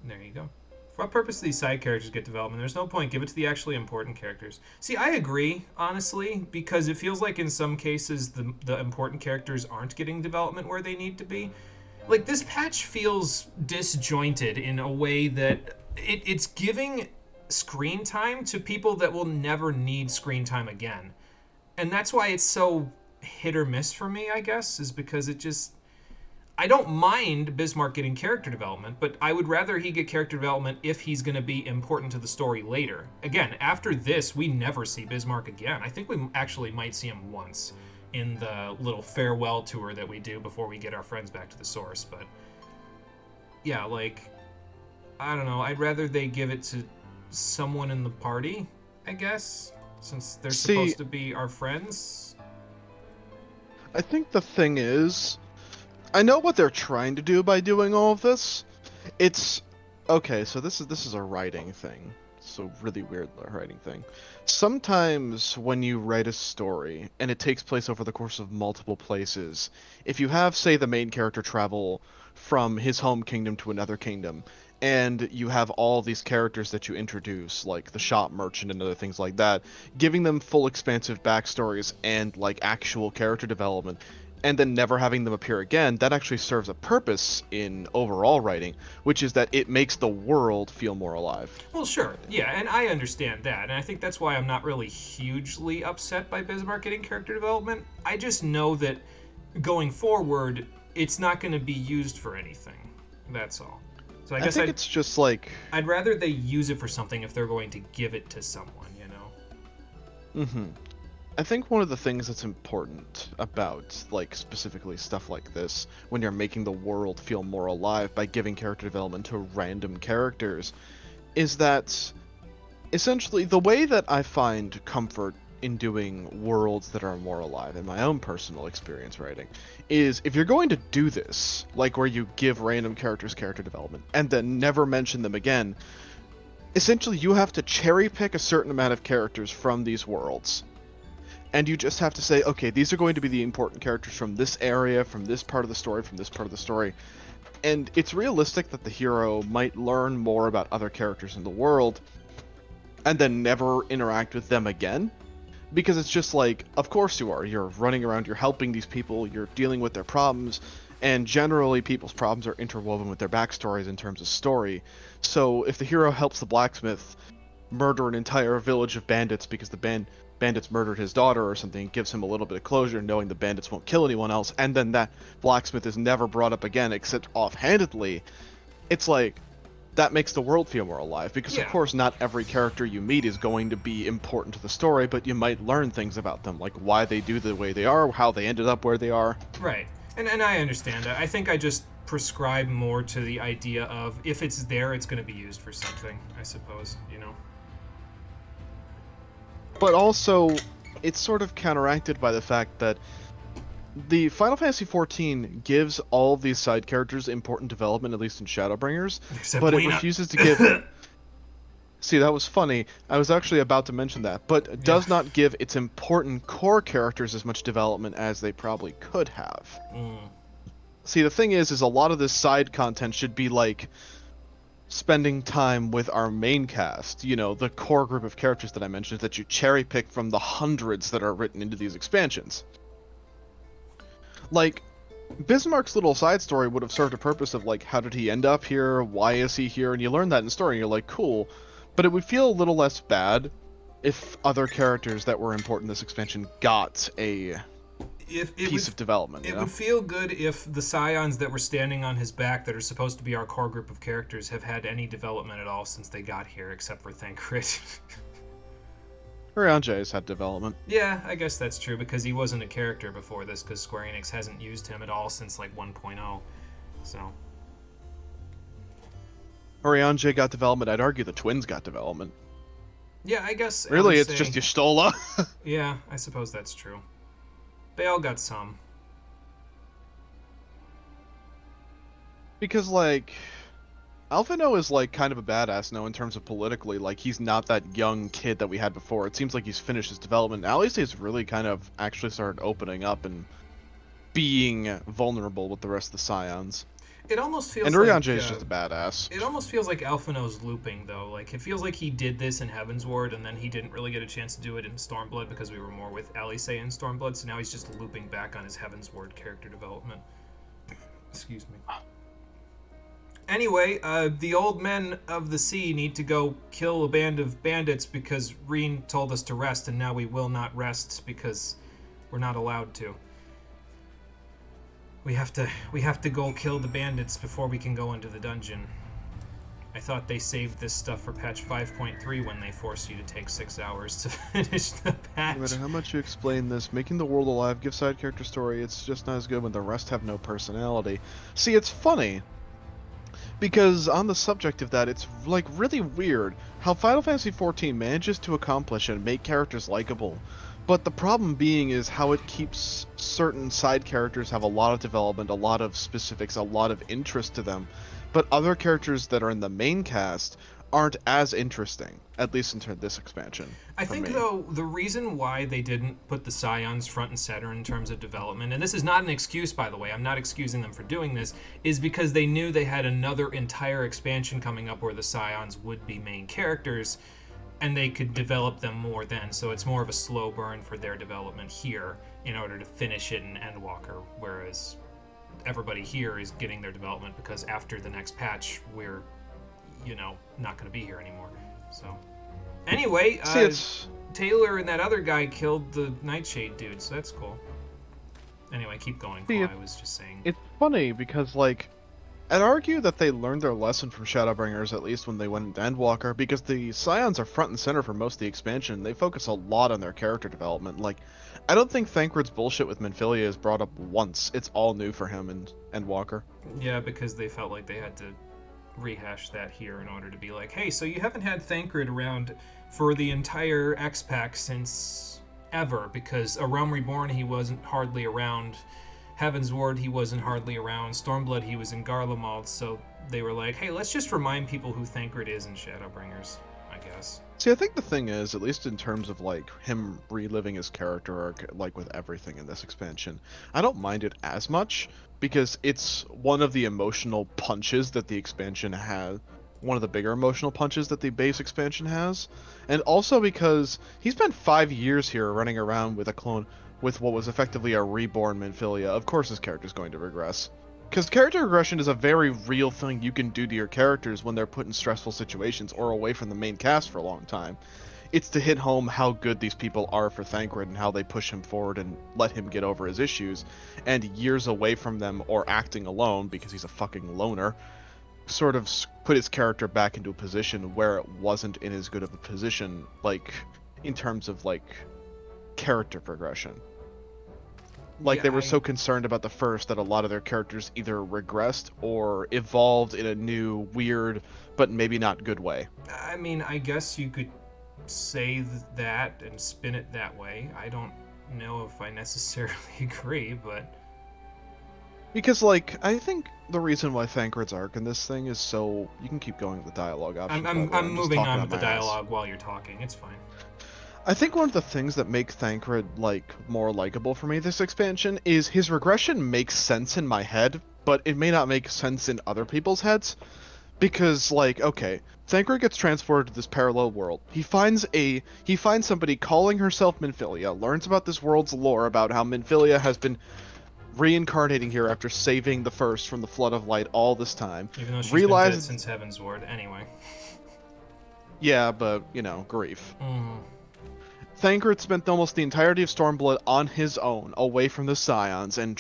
There you go. For what purpose do these side characters get development? There's no point. Give it to the actually important characters. See, I agree, honestly, because it feels like in some cases the important characters aren't getting development where they need to be. Like, this patch feels disjointed in a way that it's giving screen time to people that will never need screen time again. And that's why it's so hit or miss for me, I guess, is because it just... I don't mind Bismarck getting character development, but I would rather he get character development if he's going to be important to the story later. Again, after this, we never see Bismarck again. I think we actually might see him once in the little farewell tour that we do before we get our friends back to the source, but yeah, like, I don't know, I'd rather they give it to someone in the party, I guess, since they're supposed to be our friends. I think the thing is, I know what they're trying to do by doing all of this. It's okay, so this is a writing thing. So really weird writing thing. Sometimes when you write a story and it takes place over the course of multiple places, if you have, say, the main character travel from his home kingdom to another kingdom, and you have all these characters that you introduce, like the shop merchant and other things like that, giving them full expansive backstories and like actual character development, and then never having them appear again, that actually serves a purpose in overall writing, which is that it makes the world feel more alive. Well, sure, yeah, and I understand that, and I think that's why I'm not really hugely upset by Bismarck getting character development. I just know that going forward, it's not going to be used for anything. That's all. So I guess think it's just like... I'd rather they use it for something if they're going to give it to someone, you know? Mm-hmm. I think one of the things that's important about, like, specifically stuff like this, when you're making the world feel more alive by giving character development to random characters, is that, essentially, the way that I find comfort in doing worlds that are more alive, in my own personal experience writing, is if you're going to do this, like where you give random characters character development, and then never mention them again, essentially you have to cherry pick a certain amount of characters from these worlds. And you just have to say, okay, these are going to be the important characters from this area, from this part of the story, from this part of the story. And it's realistic that the hero might learn more about other characters in the world and then never interact with them again. Because it's just like, of course you are. You're running around, you're helping these people, you're dealing with their problems, and generally people's problems are interwoven with their backstories in terms of story. So if the hero helps the blacksmith murder an entire village of bandits because the bandits murdered his daughter or something, it gives him a little bit of closure knowing the bandits won't kill anyone else, and then that blacksmith is never brought up again except offhandedly, it's like, that makes the world feel more alive, because of course not every character you meet is going to be important to the story, but you might learn things about them, like why they do the way they are, how they ended up where they are. Right, and I understand that. I think I just prescribe more to the idea of, if it's there, it's going to be used for something, I suppose, you know? But also, it's sort of counteracted by the fact that the Final Fantasy XIV gives all of these side characters important development, at least in Shadowbringers, but it refuses to give... See, that was funny. I was actually about to mention that, but does not give its important core characters as much development as they probably could have. See, the thing is a lot of this side content should be like spending time with our main cast, you know, the core group of characters that I mentioned that you cherry pick from the hundreds that are written into these expansions. Like, Bismarck's little side story would have served a purpose of, like, how did he end up here, why is he here, and you learn that in the story, and you're like, cool. But it would feel a little less bad if other characters that were important in this expansion got a piece of development. It would feel good if the scions that were standing on his back that are supposed to be our core group of characters have had any development at all since they got here, except for Thancred. Urianger's had development. Yeah, I guess that's true, because he wasn't a character before this, because Square Enix hasn't used him at all since, like, 1.0, so... Urianger got development. I'd argue the twins got development. Yeah, I guess... Really, it's just Y'shtola? Yeah, I suppose that's true. They all got some. Because, like... Alphino is, like, kind of a badass now in terms of politically. Like, he's not that young kid that we had before. It seems like he's finished his development. Alice's really kind of actually started opening up and being vulnerable with the rest of the Scions. It almost feels and Urianger is just a badass. It almost feels like Alphino's looping, though. Like, it feels like he did this in Heavensward, and then he didn't really get a chance to do it in Stormblood because we were more with Alice in Stormblood, so now he's just looping back on his Heavensward character development. Excuse me. Anyway, the old men of the sea need to go kill a band of bandits because Reen told us to rest, and now we will not rest because we're not allowed to. We have to go kill the bandits before we can go into the dungeon. I thought they saved this stuff for patch 5.3 when they forced you to take 6 hours to finish the patch. No matter how much you explain this, making the world alive, give side character story, it's just not as good when the rest have no personality. See, it's funny, because on the subject of that, it's like really weird how Final Fantasy XIV manages to accomplish and make characters likable, But the problem being is how it keeps certain side characters have a lot of development, a lot of specifics, a lot of interest to them, but other characters that are in the main cast aren't as interesting, at least in this expansion. I for think, me. though, the reason why they didn't put the Scions front and center in terms of development, and this is not an excuse, by the way, I'm not excusing them for doing this, is because they knew they had another entire expansion coming up where the Scions would be main characters, and they could develop them more then. So it's more of a slow burn for their development here in order to finish it in Endwalker, whereas everybody here is getting their development because after the next patch, we're, not going to be here anymore. So, anyway, Taylor and that other guy killed the Nightshade dude, so that's cool. Anyway, keep going. I was just saying. It's funny because, I'd argue that they learned their lesson from Shadowbringers, at least when they went into Endwalker, because the Scions are front and center for most of the expansion. They focus a lot on their character development. I don't think Thancred's bullshit with Minfilia is brought up once. It's all new for him in Endwalker. Yeah, because they felt like they had to rehash that here in order to be like, hey, so you haven't had Thancred around for the entire X-Pack since ever, because A Realm Reborn he wasn't hardly around, Heaven's Ward he wasn't hardly around, Stormblood he was in Garlemald, so they were like, hey, let's just remind people who Thancred is in Shadowbringers, I guess. See, I think the thing is, at least in terms of him reliving his character arc, with everything in this expansion, I don't mind it as much because it's one of the emotional punches that the expansion has, one of the bigger emotional punches that the base expansion has, and also because he spent 5 years here running around with a clone, with what was effectively a reborn Minfilia. Of course his character's going to regress. Because character regression is a very real thing you can do to your characters when they're put in stressful situations or away from the main cast for a long time. It's to hit home how good these people are for Thancred and how they push him forward and let him get over his issues, and years away from them or acting alone, because he's a fucking loner, sort of put his character back into a position where it wasn't in as good of a position, in terms of, character progression. They were so concerned about the first that a lot of their characters either regressed or evolved in a new, weird, but maybe not good way. I mean, I guess you could say that and spin it that way. I don't know if I necessarily agree, but... Because, I think the reason why Thancred's arc in this thing is so... You can keep going with the dialogue option. I'm moving on with the dialogue while you're talking. It's fine. I think one of the things that make Thancred, more likable for me this expansion is his regression makes sense in my head, but it may not make sense in other people's heads. Because, okay, Thancred gets transported to this parallel world. He finds somebody calling herself Minfilia, learns about this world's lore, about how Minfilia has been reincarnating here after saving the First from the Flood of Light all this time. Even though she's been dead since Heaven's Ward, anyway. Yeah, but, grief. Mm-hmm. Thancred spent almost the entirety of Stormblood on his own, away from the Scions, and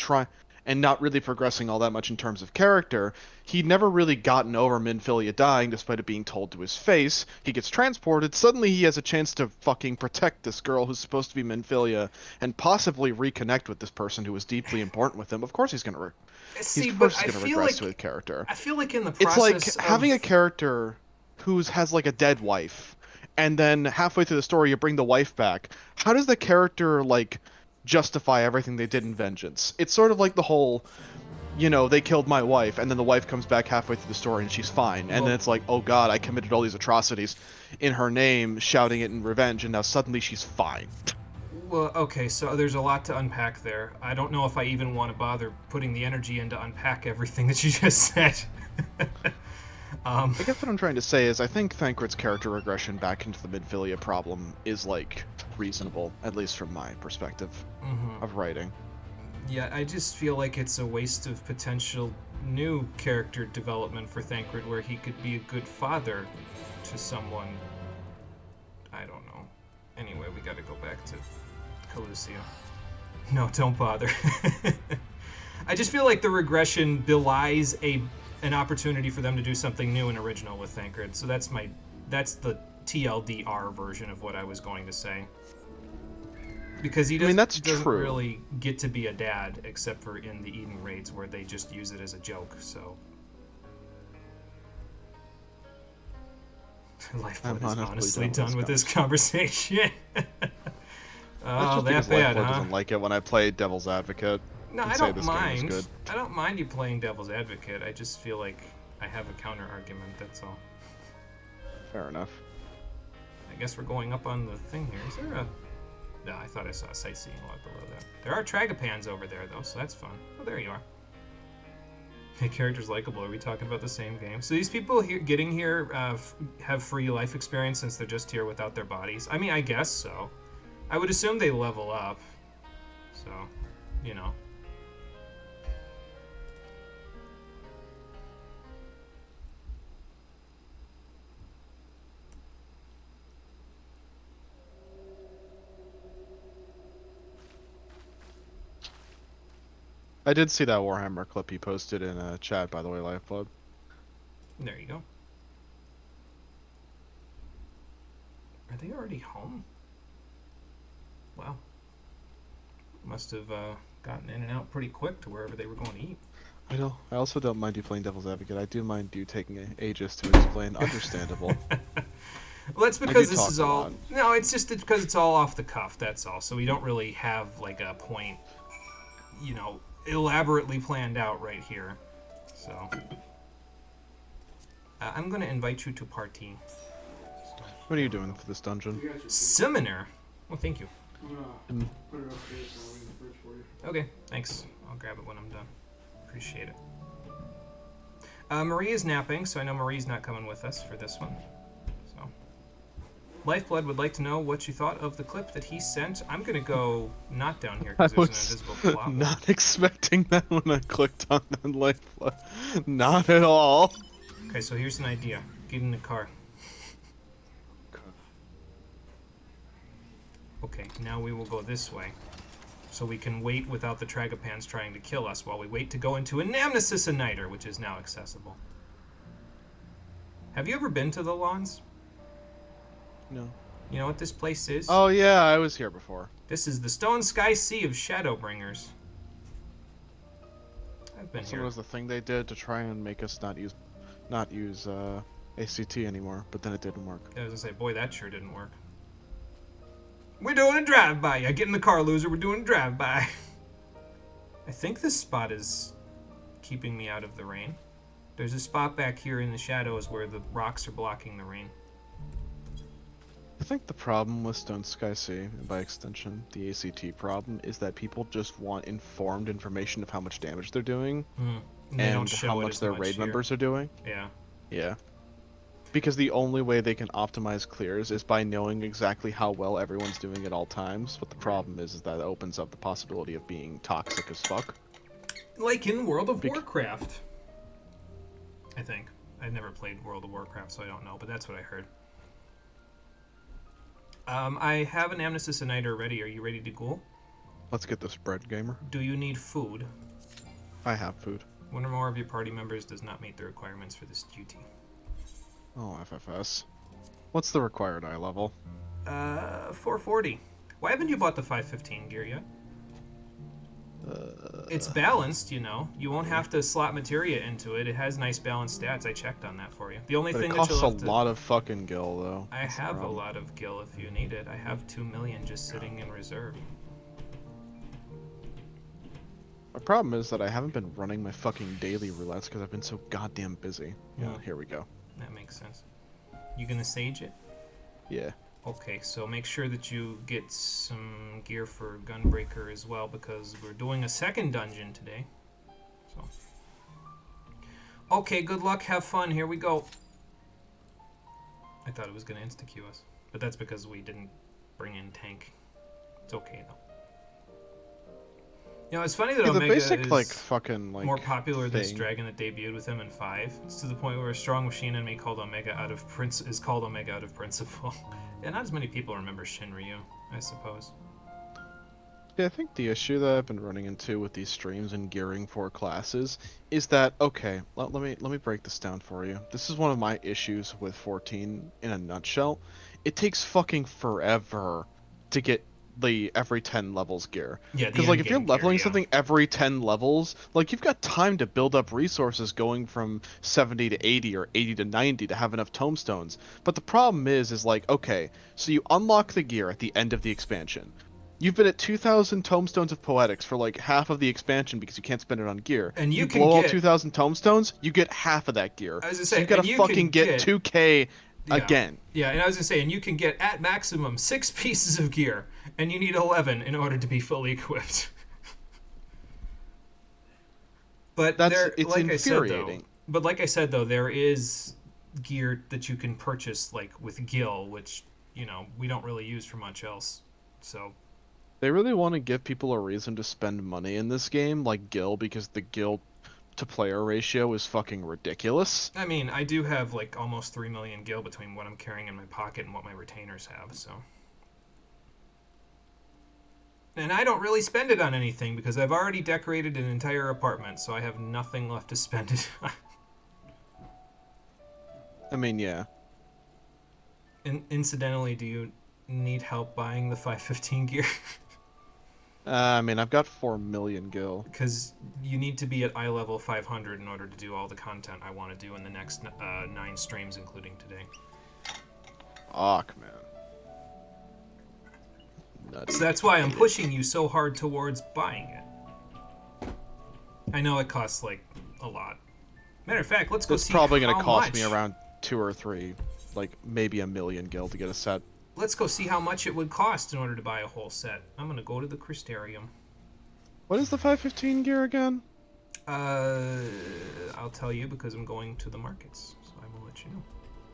not really progressing all that much in terms of character. He'd never really gotten over Minfilia dying, despite it being told to his face. He gets transported, suddenly he has a chance to fucking protect this girl who's supposed to be Minfilia, and possibly reconnect with this person who was deeply important with him. Of course he's gonna regress to his character. I feel like in the process it's like having a character who has a dead wife, and then halfway through the story you bring the wife back. How does the character justify everything they did in Vengeance? It's sort of like the whole, they killed my wife, and then the wife comes back halfway through the story and she's fine, and then it's like, oh god, I committed all these atrocities in her name, shouting it in revenge, and now suddenly she's fine. Well, okay, so there's a lot to unpack there. I don't know if I even want to bother putting the energy in to unpack everything that you just said. I guess what I'm trying to say is I think Thancred's character regression back into the Minfilia problem is, reasonable, at least from my perspective of writing. Yeah, I just feel like it's a waste of potential new character development for Thancred where he could be a good father to someone. I don't know. Anyway, we gotta go back to Calusia. No, don't bother. I just feel like the regression belies an opportunity for them to do something new and original with Thancred. So that's the TLDR version of what I was going to say. Because he doesn't really get to be a dad, except for in the Eden raids where they just use it as a joke, so... Lifeblood is honestly done with this conversation. That's Oh, just that because bad, Lifeblood huh? doesn't like it when I play Devil's Advocate. No, And I say don't this game is mind. good. I don't mind you playing devil's advocate. I just feel like I have a counter argument, that's all. Fair enough. I guess we're going up on the thing here. Is there a... No, I thought I saw sightseeing log below that. There are Tragopans over there, though, so that's fun. Oh, there you are. The character's likable. Are we talking about the same game? So these people here, getting here have free life experience since they're just here without their bodies? I mean, I guess so. I would assume they level up. So, you know. I did see that Warhammer clip you posted in chat, by the way, Lifeblood. There you go. Are they already home? Wow. Must have gotten in and out pretty quick to wherever they were going to eat. I also don't mind you playing Devil's Advocate. I do mind you taking ages to explain. Understandable. Well, that's because this talk is a all... lot. No, it's just because it's all off the cuff, that's all. So we don't really have, like, a point, you know, elaborately planned out right here. So... I'm going to invite you to party. What are you doing for this dungeon? Summoner? Well, thank you. Okay, thanks. I'll grab it when I'm done. Appreciate it. Marie is napping, so I know Marie's not coming with us for this one. So, Lifeblood would like to know what you thought of the clip that he sent. I'm gonna go not down here because there's an invisible blob. Not expecting that when I clicked on that Lifeblood. Not at all. Okay, so here's an idea. Get in the car. Okay, now we will go this way. So we can wait without the Tragopans trying to kill us while we wait to go into Anamnesis a Niter, which is now accessible. Have you ever been to the Lawns? No. You know what this place is? Oh yeah, I was here before. This is the Stone Sky Sea of Shadowbringers. I've been So here. was the thing they did to try and make us not use ACT anymore, but then it didn't work. I was gonna say, boy, that sure didn't work. We're doing a drive-by. Yeah, get in the car, loser. We're doing a drive-by. I think this spot is keeping me out of the rain. There's a spot back here in the shadows where the rocks are blocking the rain. I think the problem with Stone Sky Sea, and by extension the ACT problem, is that people just want informed information of how much damage they're doing, And they don't show how it much as their much raid here. members are doing. Yeah. Yeah. Because the only way they can optimize clears is by knowing exactly how well everyone's doing at all times. But the problem is that it opens up the possibility of being toxic as fuck. Like in World of Warcraft. I think. I've never played World of Warcraft, so I don't know, but that's what I heard. I have an Amnesis and Niter ready. Are you ready to go? Let's get this bread, gamer. Do you need food? I have food. One or more of your party members does not meet the requirements for this duty. Oh, FFS. What's the required eye level? 440. Why haven't you bought the 515 gear yet? It's balanced, you know. You won't have to slot materia into it. It has nice balanced stats. I checked on that for you. The only But thing it that costs you'll a have to... lot of fucking gil, though. I have a lot of gil if you need it. I have 2 million just sitting in reserve. My problem is that I haven't been running my fucking daily roulettes because I've been so goddamn busy. Yeah, here we go. That makes sense. You gonna sage it? Yeah. Okay, so make sure that you get some gear for Gunbreaker as well, because we're doing a second dungeon today. So, okay, good luck, have fun, here we go. I thought it was gonna insta-queue us, but that's because we didn't bring in tank. It's okay though. You know, it's funny that Yeah, the Omega basic, is like, fucking, like, more popular than this thing. dragon that debuted with him in 5. It's to the point where a strong machine enemy called Omega out of is called Omega out of principle. Yeah, not as many people remember Shinryu, I suppose. Yeah, I think the issue that I've been running into with these streams and gearing for classes is that, okay, let me break this down for you. This is one of my issues with 14 in a nutshell. It takes fucking forever to get the every 10 levels gear. Yeah, because like if you're leveling something every 10 levels, like you've got time to build up resources going from 70 to 80 or 80 to 90 to have enough tomestones. But the problem is like, okay, so you unlock the gear at the end of the expansion. You've been at 2,000 tomestones of poetics for like half of the expansion because you can't spend it on gear. And you can blow all get 2,000 tomestones, you get half of that gear. I was gonna So say, you gotta and you fucking can get 2K again. Yeah, and I was gonna say, and you can get at maximum 6 pieces of gear, and you need 11 in order to be fully equipped. But It's infuriating. But like I said though, there is gear that you can purchase like with Gil, which we don't really use for much else. So they really want to give people a reason to spend money in this game, like Gil, because the Gil to player ratio is fucking ridiculous. I mean, I do have like almost 3 million Gil between what I'm carrying in my pocket and what my retainers have, so. And I don't really spend it on anything because I've already decorated an entire apartment, so I have nothing left to spend it on. I mean, yeah. Incidentally, do you need help buying the 515 gear? I mean, I've got 4 million Gil. Because you need to be at eye level 500 in order to do all the content I want to do in the next 9 streams, including today. Fuck, man. Nutty. So that's why I'm pushing you so hard towards buying it. I know it costs, like, a lot. Matter of fact, let's go see how much. It's probably going to cost me around 2 or 3, like, maybe 1 million Gil to get a set. Let's go see how much it would cost in order to buy a whole set. I'm going to go to the Crystarium. What is the 515 gear again? I'll tell you because I'm going to the markets, so I will let you know.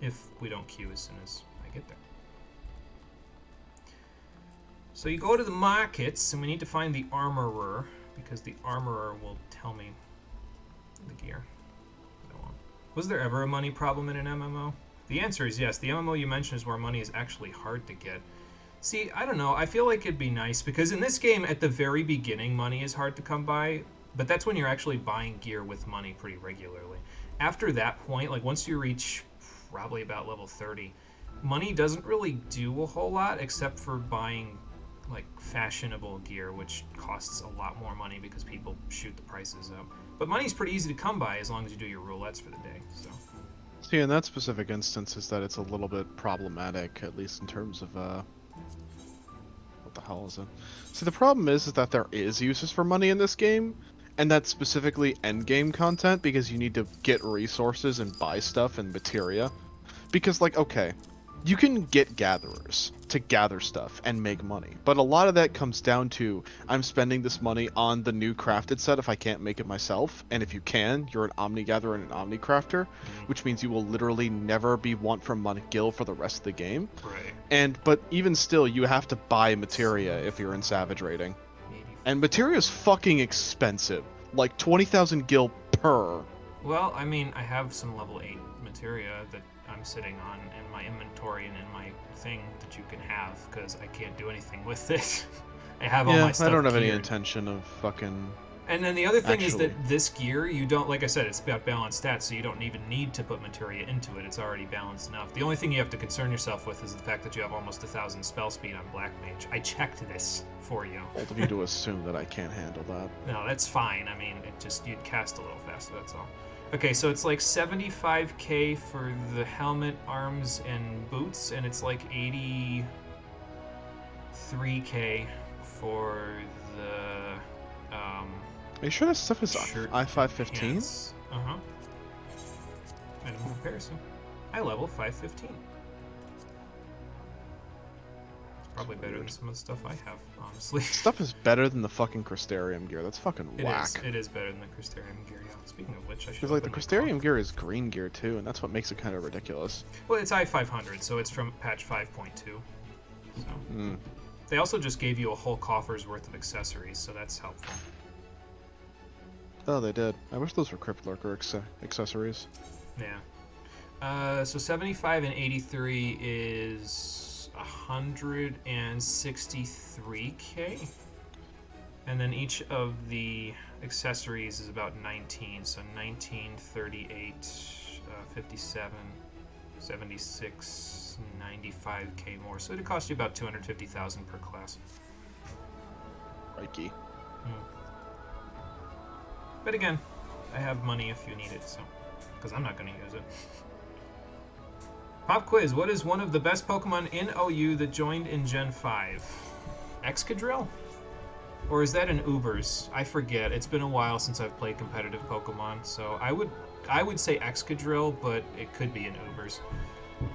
If we don't queue as soon as I get there. So you go to the markets, and we need to find the armorer, because the armorer will tell me the gear that I want. Was there ever a money problem in an MMO? The answer is yes. The MMO you mentioned is where money is actually hard to get. See, I don't know. I feel like it'd be nice, because in this game, at the very beginning, money is hard to come by, but that's when you're actually buying gear with money pretty regularly. After that point, like once you reach probably about level 30, money doesn't really do a whole lot except for buying like fashionable gear, which costs a lot more money because people shoot the prices up. But money's pretty easy to come by as long as you do your roulettes for the day. So. See, in that specific instance, is that it's a little bit problematic, at least in terms of what the hell is it? See, the problem is that there is uses for money in this game, and that's specifically endgame content because you need to get resources and buy stuff and materia. Because, like, okay, you can get gatherers to gather stuff and make money, but a lot of that comes down to I'm spending this money on the new crafted set if I can't make it myself, and if you can, you're an Omni Gatherer and an Omni Crafter, which means you will literally never be want from money Gil for the rest of the game. Right. But even still, you have to buy materia if you're in Savage Raiding, and materia is fucking expensive, like 20,000 Gil per. Well, I mean, I have some level 8 materia that I'm sitting on in my inventory and in my thing that you can have, because I can't do anything with it. I have all my stuff I don't have geared. any intention of fucking... And then the other thing is that this gear, you don't, like I said, it's got balanced stats, so you don't even need to put materia into it. It's already balanced enough. The only thing you have to concern yourself with is the fact that you have almost 1,000 spell speed on Black Mage. I checked this for you. Bold of you to assume that I can't handle that. No, that's fine. I mean, it just, you'd cast a little faster, that's all. Okay, so it's like 75k for the helmet, arms, and boots, and it's like 83k for the, Are you sure that stuff is I-515? Uh-huh. Item comparison. I level 515. It's probably better than some of the stuff I have, honestly. Stuff is better than the fucking Crystarium gear. That's fucking whack. It is better than the Crystarium gear, yeah. Speaking of which, I should... Because, like, the Crystarium gear is green gear, too, and that's what makes it kind of ridiculous. Well, it's I-500, so it's from patch 5.2. So. They also just gave you a whole coffer's worth of accessories, so that's helpful. Oh, they did. I wish those were Crypt Lurker accessories. Yeah. So 75 and 83 is 163k. And then each of the accessories is about 19. So 19, 38, 57, 76, 95k more. So it'd cost you about 250,000 per class. Crikey. But again, I have money if you need it, so, because I'm not going to use it. Pop quiz, what is one of the best Pokemon in OU that joined in Gen 5? Excadrill? Or is that an Ubers? I forget. It's been a while since I've played competitive Pokemon, so I would say Excadrill, but it could be an Ubers.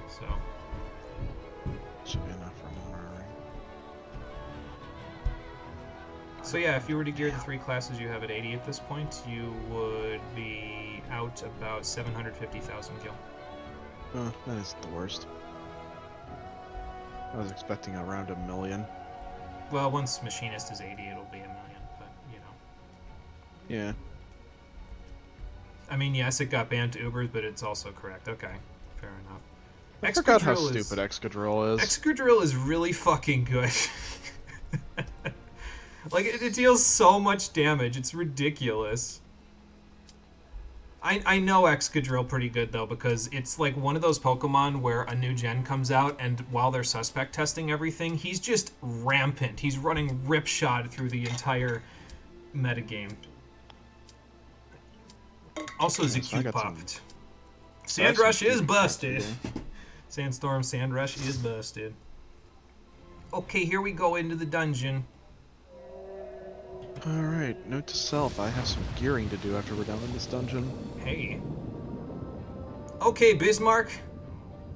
So Should be enough for Monterey. So yeah, if you were to gear the 3 classes you have at 80 at this point, you would be out about 750,000 gil. Oh, that is the worst. I was expecting around 1 million. Well, once Machinist is 80, it'll be 1 million, but, you know. Yeah. I mean, yes, it got banned to Ubers, but it's also correct. Okay, fair enough. I forgot how stupid Excadrill is. Excadrill is really fucking good. Like, it deals so much damage. It's ridiculous. I know Excadrill pretty good, though, because it's like one of those Pokemon where a new gen comes out, and while they're suspect testing everything, he's just rampant. He's running ripshod through the entire metagame. Also, Zakute popped. Sandrush is busted. Sandstorm, Sandrush is busted. Okay, here we go into the dungeon. Alright, note to self, I have some gearing to do after we're done in this dungeon. Hey. Okay, Bismarck.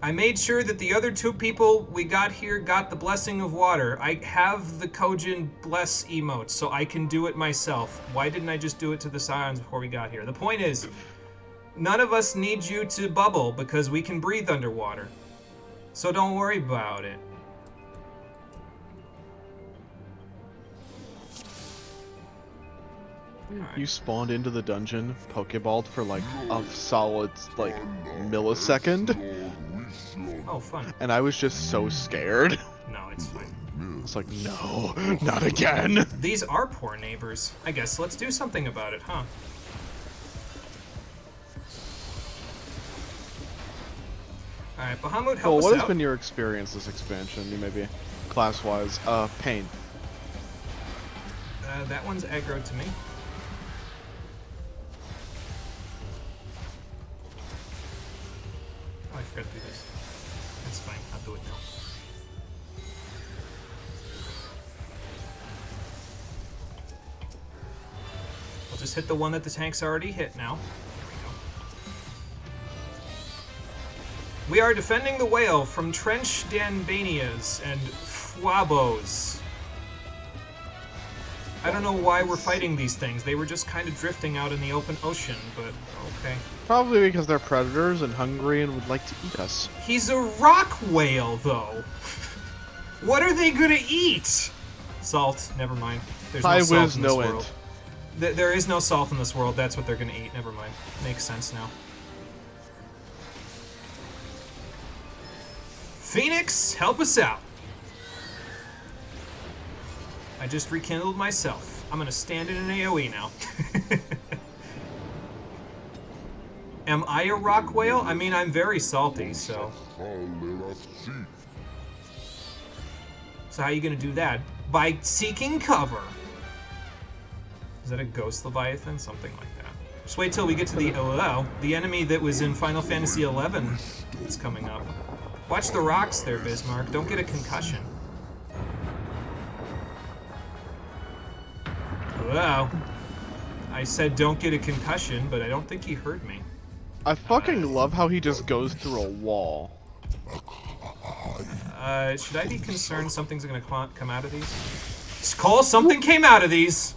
I made sure that the other 2 people we got here got the Blessing of Water. I have the Kojin Bless emote, so I can do it myself. Why didn't I just do it to the Scions before we got here? The point is, none of us need you to bubble because we can breathe underwater. So don't worry about it. You spawned into the dungeon, Pokeballed for like a solid like millisecond. Oh, fun. And I was just so scared. No, it's fine. It's like, no, not again. These are poor neighbors. I guess let's do something about it, huh? Alright, Bahamut, help us out. What has been your experience this expansion? You maybe class-wise. Pain. That one's aggro to me. Oh, I forgot to do this. That's fine. I'll do it now. I'll just hit the one that the tank's already hit now. There we go. We are defending the whale from Trench Danbanias and Fwabos. I don't know why we're fighting these things. They were just kind of drifting out in the open ocean, but okay. Probably because they're predators and hungry and would like to eat us. He's a rock whale, though. What are they gonna eat? Salt. Never mind. There's no salt in this world. There is no salt in this world. That's what they're gonna eat. Never mind. Makes sense now. Phoenix, help us out. I just rekindled myself. I'm gonna stand in an AoE now. Am I a rock whale? I mean, I'm very salty, so... So how are you gonna do that? By seeking cover. Is that a ghost Leviathan? Something like that. Just wait till we get to the enemy that was in Final Fantasy XI. It's coming up. Watch the rocks there, Bismarck. Don't get a concussion. Wow. I said don't get a concussion, but I don't think he heard me. I fucking love how he just goes through a wall. Should I be concerned something's gonna come out of these? Cole, something came out of these!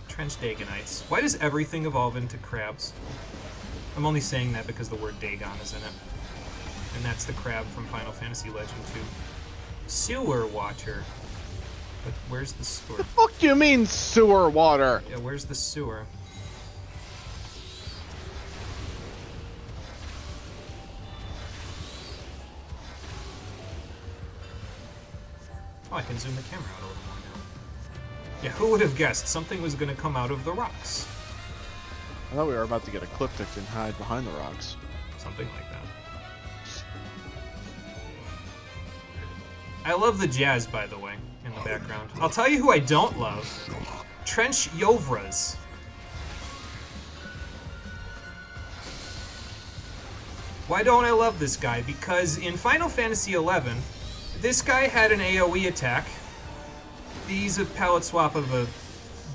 Trench Dagonites. Why does everything evolve into crabs? I'm only saying that because the word Dagon is in it. And that's the crab from Final Fantasy Legend 2. Sewer water. But where's the sewer? The fuck do you mean sewer water? Yeah, where's the sewer? Oh, I can zoom the camera out a little more now. Yeah, who would have guessed something was gonna come out of the rocks? I thought we were about to get ecliptic and hide behind the rocks. Something like that. I love the jazz, by the way, in the background. I'll tell you who I don't love. Trench Yovras. Why don't I love this guy? Because in Final Fantasy XI, This guy had an AoE attack. He's a palette swap of a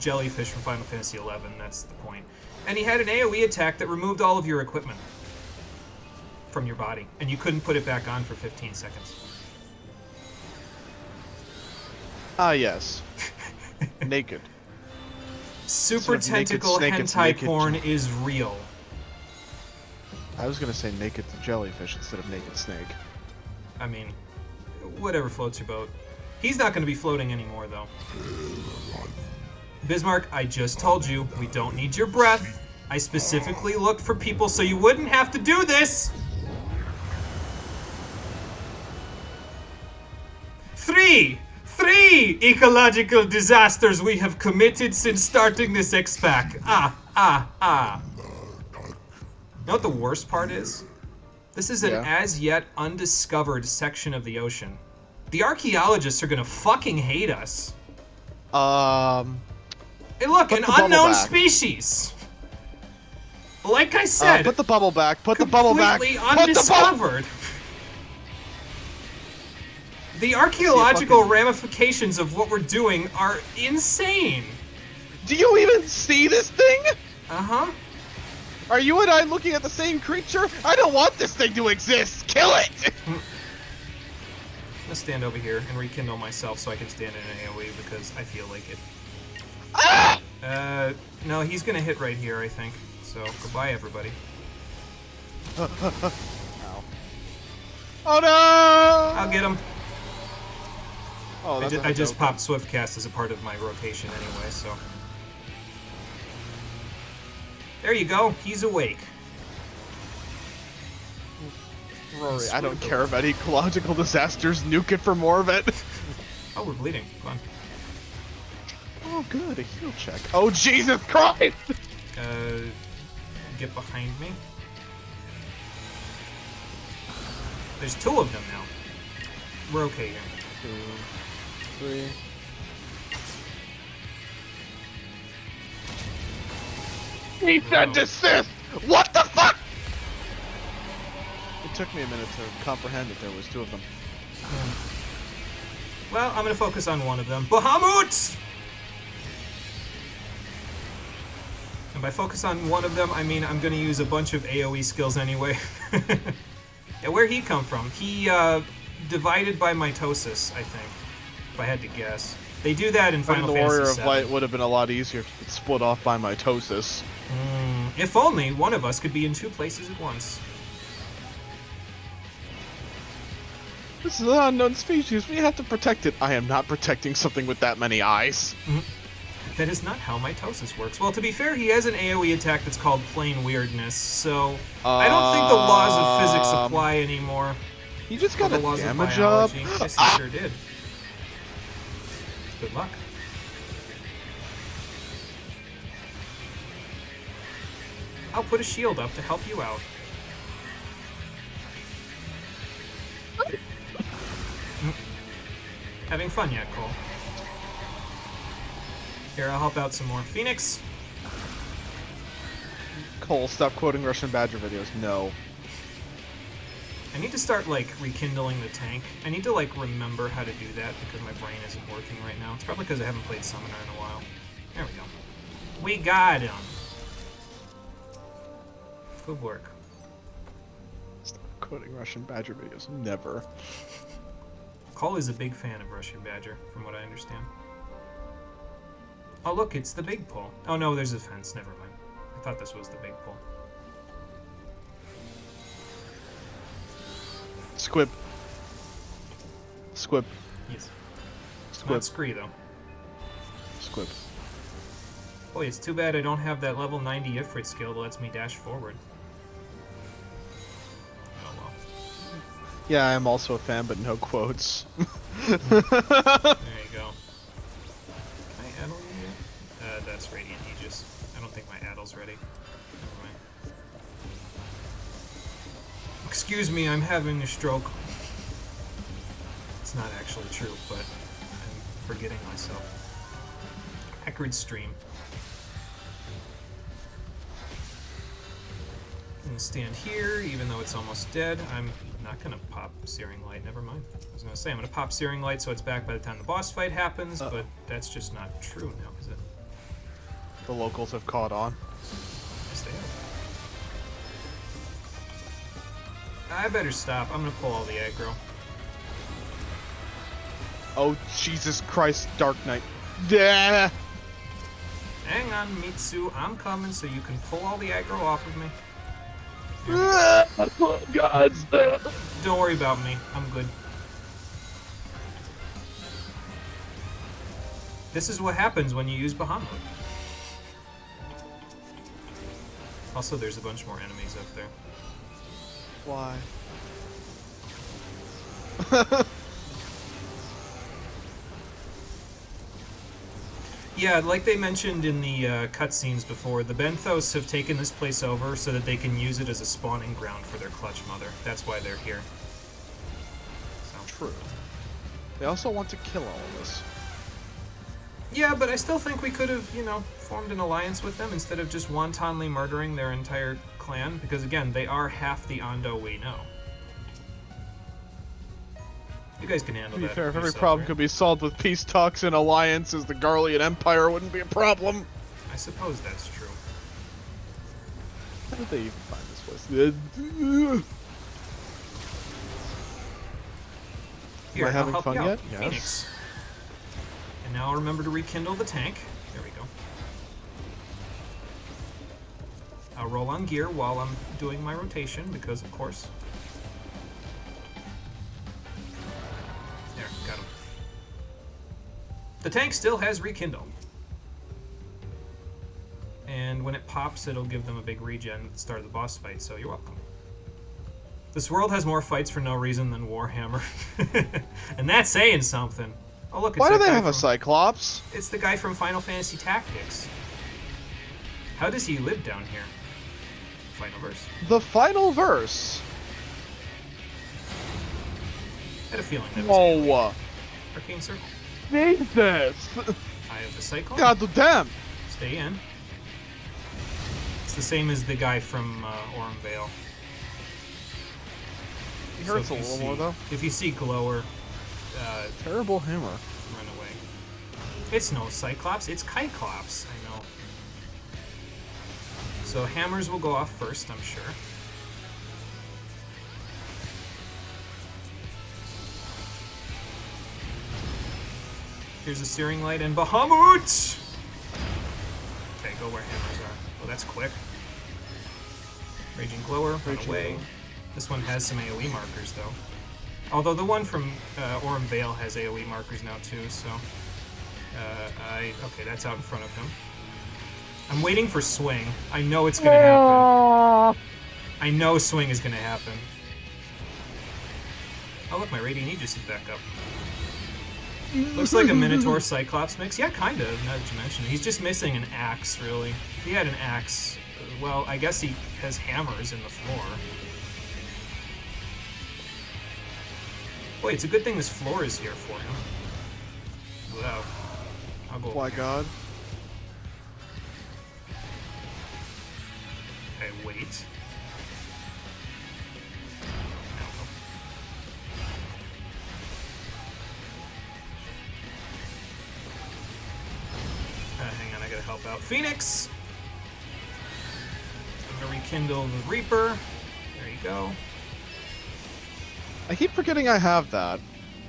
jellyfish from Final Fantasy XI, that's the point. And he had an AoE attack that removed all of your equipment from your body, and you couldn't put it back on for 15 seconds. Ah, yes. Naked. Super Instead of naked tentacle snake, it's hentai naked porn is real. I was gonna say naked jellyfish instead of naked snake. I mean, whatever floats your boat. He's not going to be floating anymore, though. Bismarck, I just told you, we don't need your breath. I specifically looked for people so you wouldn't have to do this. 3 ecological disasters we have committed since starting this expac. You know what the worst part is? This is an as yet undiscovered section of the ocean. The archaeologists are gonna fucking hate us. Hey look, an unknown species! Like I said, put the bubble back, put the bubble back! Completely undiscovered! The archaeological ramifications of what we're doing are insane! Do you even see this thing? Uh-huh. Are you and I looking at the same creature? I don't want this thing to exist! Kill it! I'm gonna stand over here and rekindle myself so I can stand in an AoE because I feel like it. Ah! No, he's gonna hit right here, I think. So, goodbye, everybody. Ow. Oh no! I'll get him. Oh, I just popped Swiftcast as a part of my rotation anyway, so. There you go. He's awake. Rory, I don't care about ecological disasters. Nuke it for more of it. Oh, we're bleeding. Fun. Oh, good. A heal check. Oh, Jesus Christ! Get behind me. There's 2 of them now. We're okay here. 2, 3. He said desist! What the fuck?! It took me a minute to comprehend that there was 2 of them. Well, I'm gonna focus on one of them. Bahamut! And by focus on one of them, I mean I'm gonna use a bunch of AoE skills anyway. Yeah, where'd he come from? He, divided by mitosis, I think. If I had to guess. They do that in Final Fantasy VII. The Warrior of Light would have been a lot easier if it split off by mitosis. If only one of us could be in 2 places at once. This is an unknown species. We have to protect it. I am not protecting something with that many eyes. That is not how mitosis works. Well, to be fair, he has an AoE attack that's called Plain Weirdness, so I don't think the laws of physics apply anymore. He just got a damage up. up. Yes, he sure did. Good luck. I'll put a shield up to help you out. Having fun yet, Cole? Here, I'll help out some more. Phoenix! Cole, stop quoting Russian Badger videos. No. I need to start, like, rekindling the tank. I need to, like, remember how to do that because my brain isn't working right now. It's probably because I haven't played Summoner in a while. There we go. We got him! Good work. Stop quoting Russian Badger videos. Never. Cole is a big fan of Russian Badger, from what I understand. Oh, look, it's the big pull. Oh, no, there's a fence. Never mind. I thought this was the big pull. Squib. Squib. Yes. Squib. Not Scree, though. Squib. Boy, it's too bad I don't have that level 90 Ifrit skill that lets me dash forward. Oh, well. Yeah, I'm also a fan, but no quotes. There you go. Can I addle you yet? That's Radiant Aegis. I don't think my addle's ready. Never mind. Excuse me, I'm having a stroke. It's not actually true, but I'm forgetting myself. Accurate stream. I'm gonna stand here, even though it's almost dead. I'm not gonna pop Searing Light, never mind. I was gonna say, I'm gonna pop Searing Light so it's back by the time the boss fight happens, but that's just not true now, is it? The locals have caught on. Yes, they have. I better stop. I'm gonna pull all the aggro. Oh, Jesus Christ, Dark Knight. Yeah. Hang on, Mitsu. I'm coming so you can pull all the aggro off of me. Oh, God. Don't worry about me. I'm good. This is what happens when you use Bahamut. Also, there's a bunch more enemies up there. Why? Yeah, like they mentioned in the cutscenes before, the Benthos have taken this place over so that they can use it as a spawning ground for their Clutch Mother. That's why they're here. So. True. They also want to kill all of us. Yeah, but I still think we could have, you know, formed an alliance with them instead of just wantonly murdering their entire clan, because again, they are half the Ando we know. You guys can handle that. To be fair, if every yourself, problem right? could be solved with peace talks and alliances, the Garlean Empire wouldn't be a problem. I suppose that's true. How did they even find this place? Here, Am I I'll having help fun you out, yet? Yes. Phoenix. And now I'll remember to rekindle the tank. There we go. I'll roll on gear while I'm doing my rotation, because of course. There, got him. The tank still has rekindle. And when it pops, it'll give them a big regen at the start of the boss fight, so you're welcome. This world has more fights for no reason than Warhammer. And that's saying something. Oh look, it's Why do that they guy have a Cyclops? It's the guy from Final Fantasy Tactics. How does he live down here? Final verse. The final verse. I had a feeling that was Whoa. Arcane Circle. Jesus. Eye of the Cyclone. God damn. Stay in. It's the same as the guy from Orem Vale. He hurts So a if you little see- more though. If you see Glower, Terrible hammer. run away. It's no Cyclops, it's Kyclops, I know. So hammers will go off first, I'm sure. Here's a Searing Light and Bahamut! Okay, go where hammers are. Oh, that's quick. Raging Glower, run Raging away. Glower. This one has some AoE markers, though. Although the one from Orem Vale has AoE markers now, too, so... okay, that's out in front of him. I'm waiting for Swing. I know it's gonna happen. I know Swing is gonna happen. Oh look, my Radiant Aegis is back up. Looks like a Minotaur Cyclops mix. Yeah, kind of, now that you mention it. He's just missing an axe, really. If he had an axe, well, I guess he has hammers in the floor. Boy, it's a good thing this floor is here for him. Wow. I'll go. My God. Okay, wait. Hang on, I gotta help out Phoenix! I'm gonna rekindle the Reaper. There you go. I keep forgetting I have that.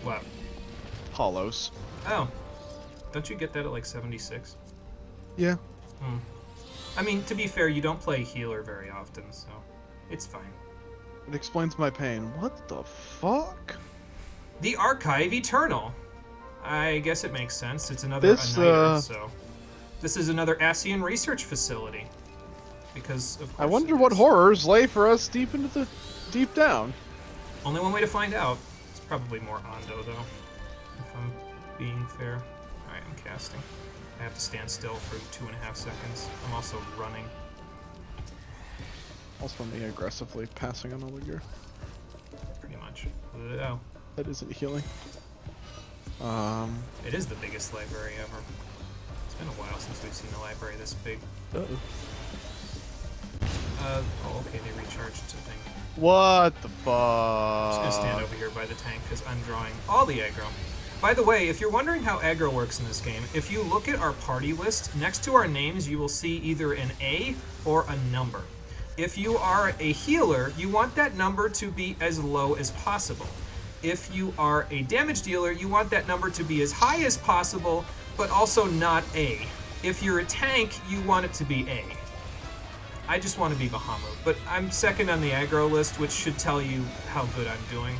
What? Hollows. Oh. Don't you get that at like 76? Yeah. Hmm. I mean, to be fair, you don't play healer very often, so it's fine. It explains my pain. What the fuck? The Archive Eternal. I guess it makes sense. It's another This, Annider, so... This is another Ascian research facility. Because, of course, I wonder what horrors lay for us deep into the... deep down. Only one way to find out. It's probably more Ando, though, if I'm being fair. Alright, I'm casting. I have to stand still for 2.5 seconds. I'm also running. Also me aggressively passing on all the gear. Pretty much. Oh. That isn't healing. It is the biggest library ever. It's been a while since we've seen a library this big. Uh-oh. Oh, okay, they recharged the thing. What the I'm fuck? just gonna stand over here by the tank because I'm drawing all the aggro. By the way, if you're wondering how aggro works in this game, if you look at our party list, next to our names you will see either an A or a number. If you are a healer, you want that number to be as low as possible. If you are a damage dealer, you want that number to be as high as possible, but also not A. If you're a tank, you want it to be A. I just want to be Bahamut, but I'm second on the aggro list, which should tell you how good I'm doing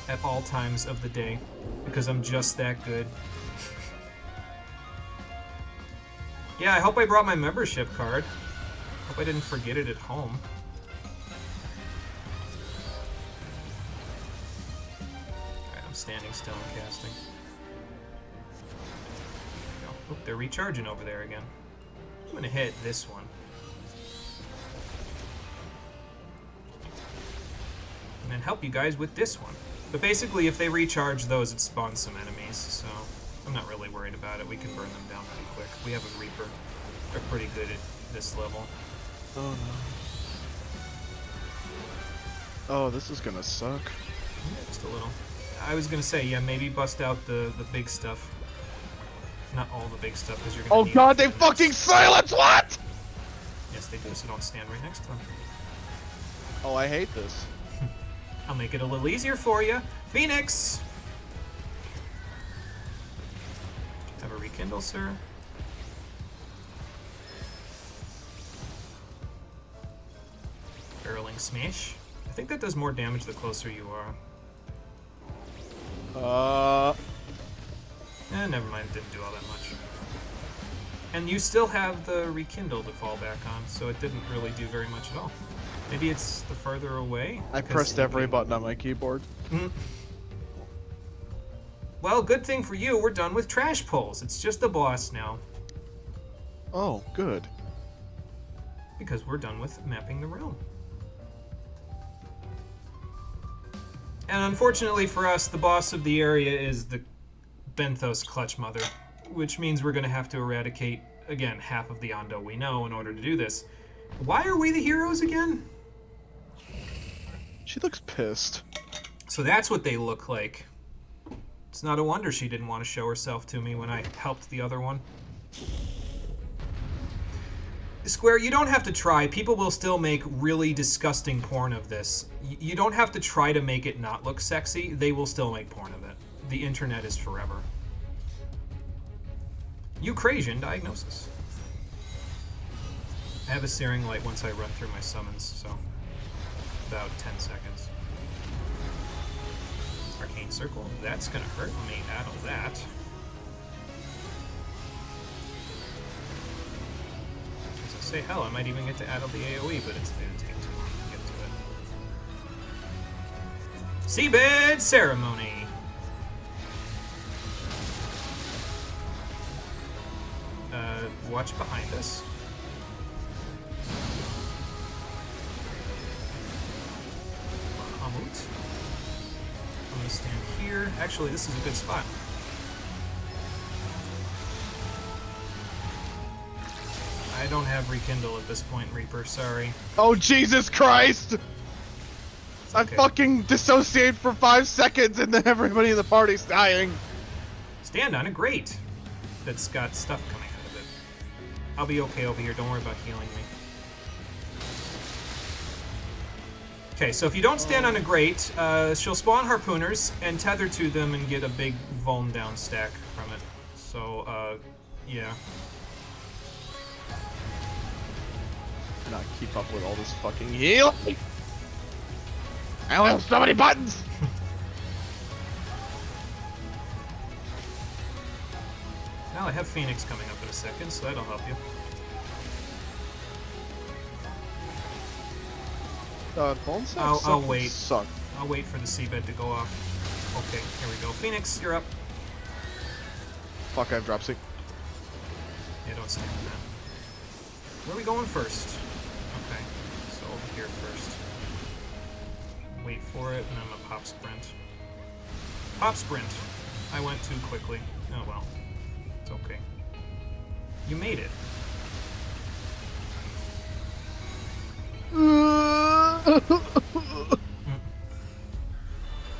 at all times of the day, because I'm just that good. Yeah, I hope I brought my membership card. Hope I didn't forget it at home. Alright, I'm standing still and casting. There we go. Oop, they're recharging over there again. I'm gonna hit this one. And then help you guys with this one. But basically, if they recharge those, it spawns some enemies, so I'm not really worried about it. We can burn them down pretty quick. We have a Reaper. They're pretty good at this level. Oh no. Oh, this is gonna suck. Yeah, just a little. I was gonna say, yeah, maybe bust out the big stuff. Not all the big stuff, because you're gonna need god, it they for the fucking next... silence what?! Yes, they do, so don't stand right next to them. Oh, I hate this. I'll make it a little easier for you. Phoenix! Have a rekindle, sir. Barreling smash. I think that does more damage the closer you are. Never mind, it didn't do all that much. And you still have the rekindle to fall back on, so it didn't really do very much at all. Maybe it's the further away? I pressed every button on my keyboard. Well, good thing for you, we're done with trash pulls. It's just a boss now. Oh, good. Because we're done with mapping the realm. And unfortunately for us, the boss of the area is the Benthos Clutch Mother, which means we're going to have to eradicate, again, half of the Ondo we know in order to do this. Why are we the heroes again? She looks pissed. So that's what they look like. It's not a wonder she didn't want to show herself to me when I helped the other one. Square, you don't have to try. People will still make really disgusting porn of this. You don't have to try to make it not look sexy. They will still make porn of it. The internet is forever. Eucrasian diagnosis. I have a searing light once I run through my summons, so about 10 seconds. Arcane Circle. That's gonna hurt. Let me addle that. Say hell, I might even get to add the AoE, but it's gonna take too long to get to it. Seabed Ceremony! Watch behind us. Bahamut. I'm gonna stand here. Actually, this is a good spot. I don't have Rekindle at this point, Reaper, sorry. Oh, Jesus Christ! Okay. I fucking dissociate for 5 seconds and then everybody in the party's dying. Stand on a grate that's got stuff coming out of it. I'll be okay over here, don't worry about healing me. Okay, so if you don't stand on a grate, she'll spawn harpooners and tether to them and get a big vuln down stack from it. So, yeah. Not keep up with all this fucking heal. I only have so many buttons. Now I have Phoenix coming up in a second, so that'll help you. Bone I'll wait. Suck. I'll wait for the seabed to go off. Okay, here we go. Phoenix, you're up. Fuck, I have dropsy. Yeah, don't stand in that. Where are we going first? Okay, so over here first. Wait for it, and I'm gonna pop sprint. Pop sprint! I went too quickly. Oh well. It's okay. You made it.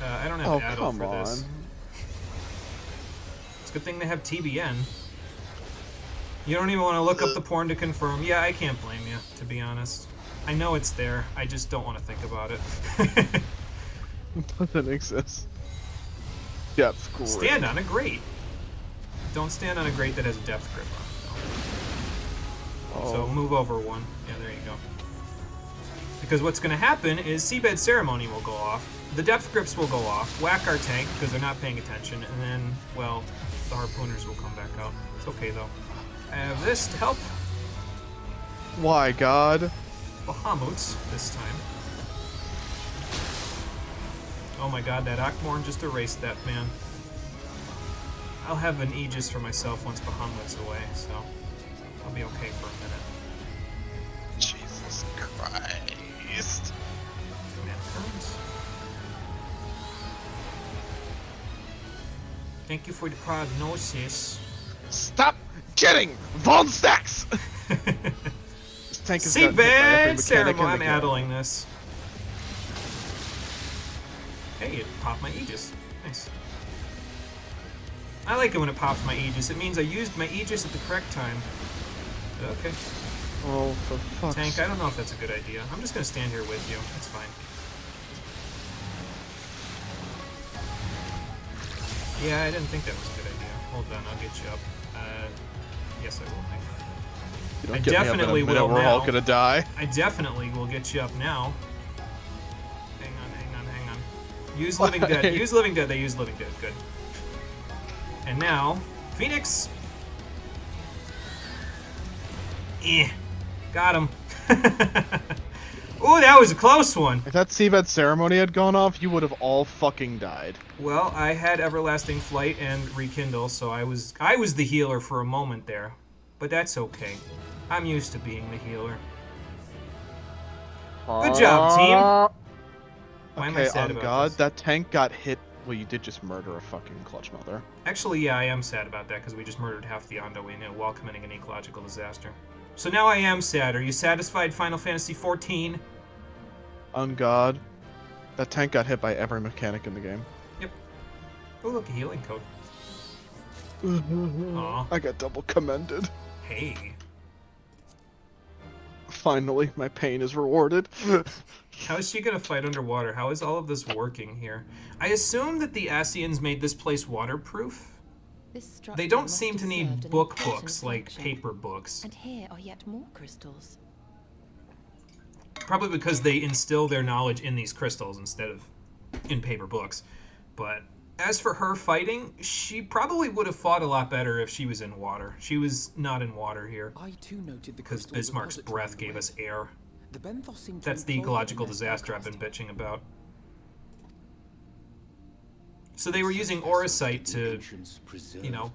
I don't have Adult come for this. on. It's a good thing they have TBN. You don't even want to look up the porn to confirm. Yeah, I can't blame you, to be honest. I know it's there. I just don't want to think about it. It doesn't exist. Depth grip. Stand on a grate. Don't stand on a grate that has a depth grip on it. No. So move over one. Yeah, there you go. Because what's going to happen is Seabed Ceremony will go off. The depth grips will go off. Whack our tank because they're not paying attention. And then, well, the harpooners will come back out. It's okay, though. I have this to help. Why, God? Bahamut's this time. Oh my god, that Akmorn just erased that, man. I'll have an Aegis for myself once Bahamut's away, so I'll be okay for a minute. Jesus Christ. Thank you for the prognosis. Stop getting Von Stacks! Seabed Ceremony. I'm addling this. Hey, it popped my Aegis. Nice. I like it when it pops my Aegis. It means I used my Aegis at the correct time. Okay. Oh, for fuck's Tank, I don't know if that's a good idea. I'm just gonna stand here with you. That's fine. Yeah, I didn't think that was a good idea. Hold on, I'll get you up. Yes, I will. Hang on. You don't I get definitely me up in a minute, will we're now. all gonna die. I definitely will get you up now. Hang on, hang on, hang on. Use Living Dead. Use Living Dead. They use Living Dead. Good. And now, Phoenix. Got him. Ooh, that was a close one. If that Seabed Ceremony had gone off, you would have all fucking died. Well, I had Everlasting Flight and Rekindle, so I was the healer for a moment there. But that's okay. I'm used to being the healer. Good job, team. Why am I sad about God, this? that tank got hit. Well, you did just murder a fucking Clutch Mother. Actually, yeah, I am sad about that because we just murdered half the Ondo we knew while committing an ecological disaster. So now I am sad. Are you satisfied, Final Fantasy XIV? On God, that tank got hit by every mechanic in the game. Yep. Oh, look, a healing code. Aw. I got double commended. Hey. Finally, my pain is rewarded. How is she gonna fight underwater? How is all of this working here? I assume that the Asians made this place waterproof. They don't seem to need books like paper books. And here are yet more crystals. Probably because they instill their knowledge in these crystals instead of in paper books. But as for her fighting, she probably would have fought a lot better if she was in water. She was not in water here. I too noted the because Bismarck's breath gave us air. The Benthos seemed That's the ecological disaster I've been bitching about. So they were using Auracite to, you know,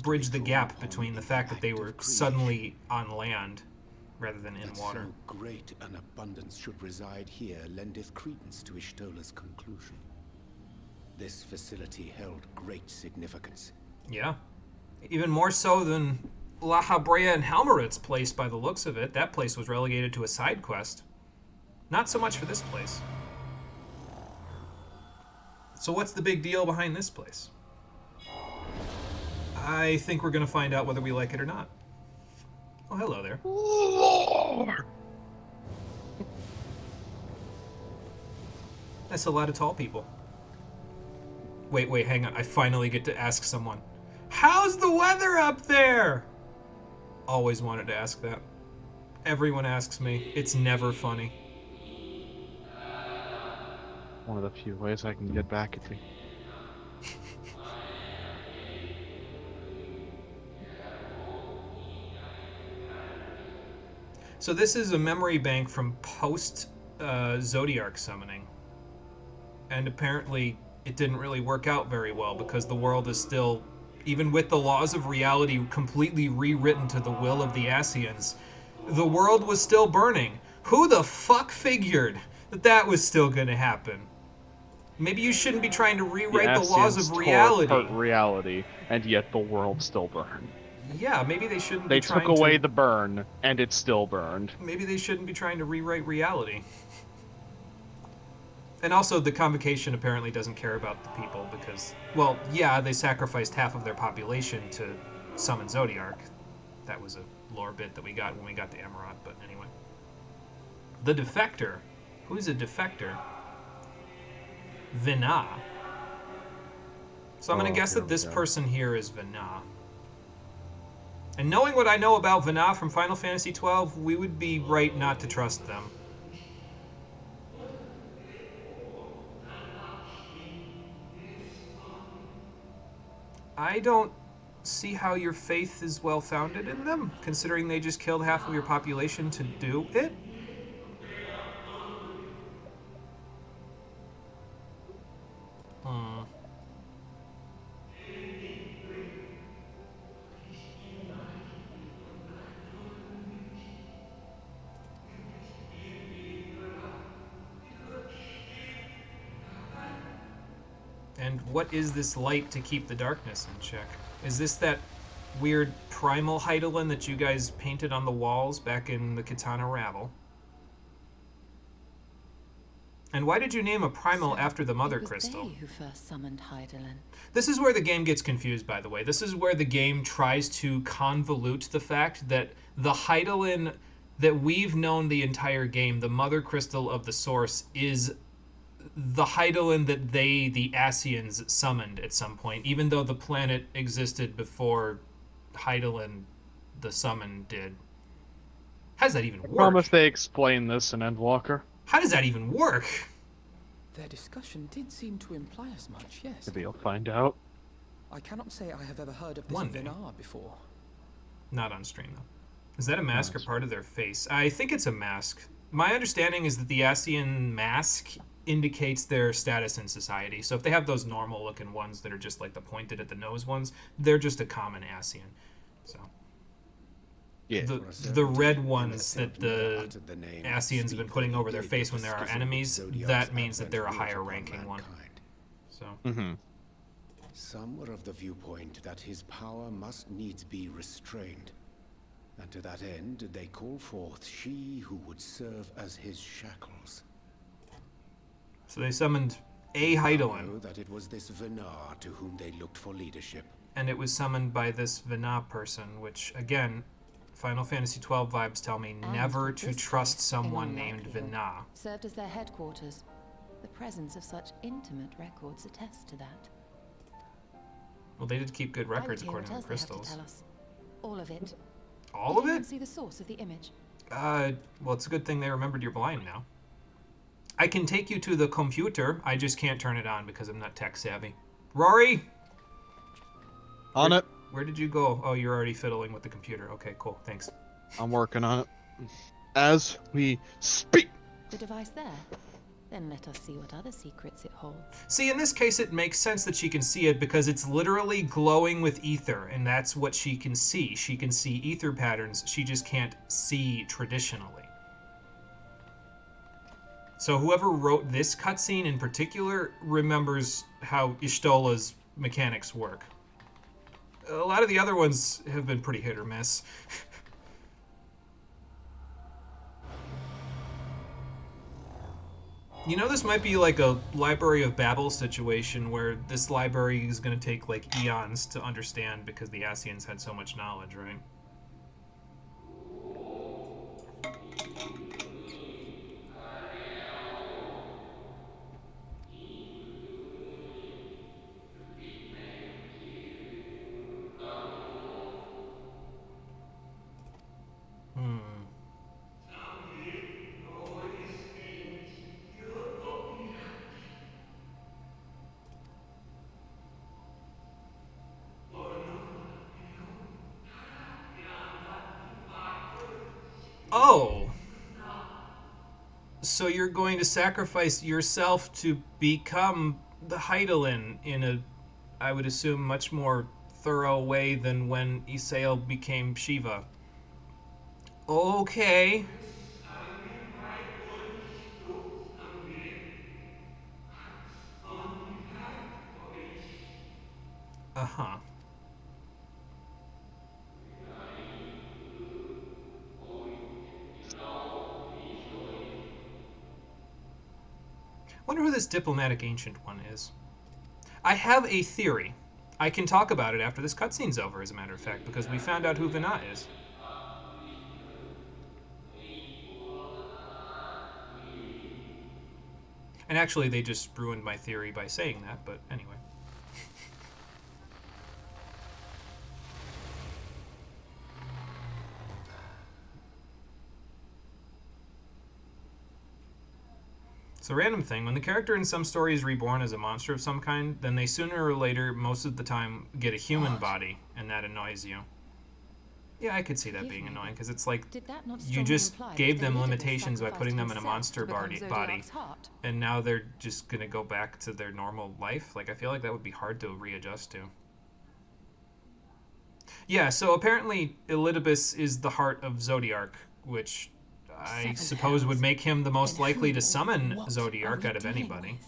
bridge the gap between the fact that they were suddenly on land rather than in water. So great an abundance should reside here lendeth credence to Ishtola's conclusion. This facility held great significance. Yeah. Even more so than La Habrea and Halmerit's place by the looks of it. That place was relegated to a side quest. Not so much for this place. So what's the big deal behind this place? I think we're going to find out whether we like it or not. Oh, hello there. Lord. That's a lot of tall people. Wait, hang on. I finally get to ask someone. How's the weather up there? Always wanted to ask that. Everyone asks me. It's never funny. One of the few ways I can get back at you. So this is a memory bank from post Zodiark summoning. And apparently it didn't really work out very well because the world is still, even with the laws of reality completely rewritten to the will of the Asians, the world was still burning. Who the fuck figured that that was still going to happen? Maybe you shouldn't be trying to rewrite the laws of reality. Reality, and yet the world still burned. Yeah, maybe they shouldn't They be took trying away to... the burn, and it still burned. Maybe they shouldn't be trying to rewrite reality. And also, the Convocation apparently doesn't care about the people because, well, yeah, they sacrificed half of their population to summon Zodiark. That was a lore bit that we got when we got the Emerald, but anyway. The Defector. Who's a Defector? Vina. So I'm going to guess that this person here is Vina. And knowing what I know about Vina from Final Fantasy XII, we would be right not to trust them. I don't see how your faith is well founded in them, considering they just killed half of your population to do it. And what is this light to keep the darkness in check? Is this that weird primal Heidelin that you guys painted on the walls back in the Katana Rabble? And why did you name a primal after the Mother Crystal? It was they who first summoned Heidelin. This is where the game gets confused, by the way. This is where the game tries to convolute the fact that the Heidelin that we've known the entire game, the Mother Crystal of the Source, is the Heidelin that they, the Asians, summoned at some point, even though the planet existed before Heidelin, the summon, did. How does that even work? I promise they explain this in Endwalker. How does that even work? Their discussion did seem to imply as much, yes. Maybe you'll find out. I cannot say I have ever heard of this Vinar before. Not on stream, though. Is that a mask or part of their face? I think it's a mask. My understanding is that the Asian mask indicates their status in society. So if they have those normal looking ones that are just like the pointed at the nose ones, they're just a common Asian. So yeah, the red ones that the Asians have been putting over their face when there are enemies, that means that they're a higher ranking one. So some were of the viewpoint that his power must needs be restrained. And to that end, they call forth she who would serve as his shackles. So they summoned a Heidelin. That it was this Vinar to whom they looked for leadership. And it was summoned by this Vina person, which, again, Final Fantasy XII vibes tell me never to trust someone named Vina. Served as their headquarters. The presence of such intimate records attests to that. Well, they did keep good records according to the crystals. Tell us. All of it. All of it? See the source of the image. Well, it's a good thing they remembered you're blind now. I can take you to the computer. I just can't turn it on because I'm not tech savvy. Rory? On it. Where did you go? Oh, you're already fiddling with the computer. Okay, cool. Thanks. I'm working on it. As we speak. The device there? Then let us see what other secrets it holds. See, in this case, it makes sense that she can see it because it's literally glowing with ether, and that's what she can see. She can see ether patterns. She just can't see traditionally. So whoever wrote this cutscene in particular remembers how Ishtola's mechanics work. A lot of the other ones have been pretty hit or miss. You know, this might be like a Library of Babel situation where this library is going to take like eons to understand because the Asians had so much knowledge, right? Oh. So you're going to sacrifice yourself to become the Heidelin in a, I would assume, much more thorough way than when Isael became Shiva. Okay. Uh-huh. Wonder who this diplomatic ancient one is. I have a theory. I can talk about it after this cutscene's over, as a matter of fact, because we found out who Vina is. And actually, they just ruined my theory by saying that, but anyway. It's a random thing. When the character in some story is reborn as a monster of some kind, then they sooner or later, most of the time, get a human body, and that annoys you. Yeah, I could see that being annoying, because it's like, you just gave them limitations by putting them in a monster body, and now they're just going to go back to their normal life. Like, I feel like that would be hard to readjust to. Yeah, so apparently Elidibus is the heart of Zodiark, which I suppose would make him the most likely to summon Zodiark out of anybody.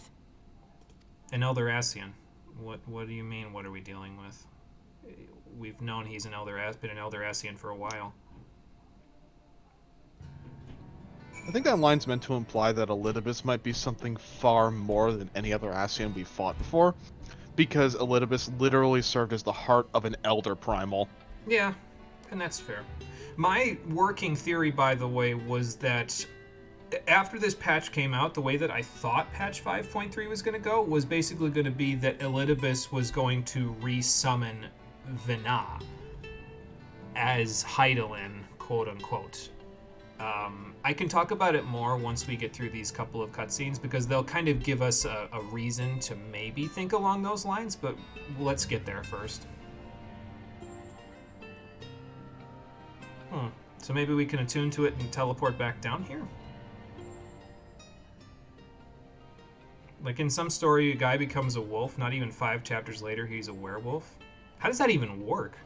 An Elderasian. What do you mean, what are we dealing with? We've known he's been an Elderasian for a while. I think that line's meant to imply that Elidibus might be something far more than any other Asian we've fought before, because Elidibus literally served as the heart of an Elder Primal. Yeah, and that's fair. My working theory, by the way, was that after this patch came out, the way that I thought patch 5.3 was going to go was basically going to be that Elidibus was going to resummon Vina as Hydaelyn, quote-unquote. I can talk about it more once we get through these couple of cutscenes, because they'll kind of give us a reason to maybe think along those lines, but let's get there first. So maybe we can attune to it and teleport back down here? Like in some story, a guy becomes a wolf, not even 5 chapters later he's a werewolf. How does that even work?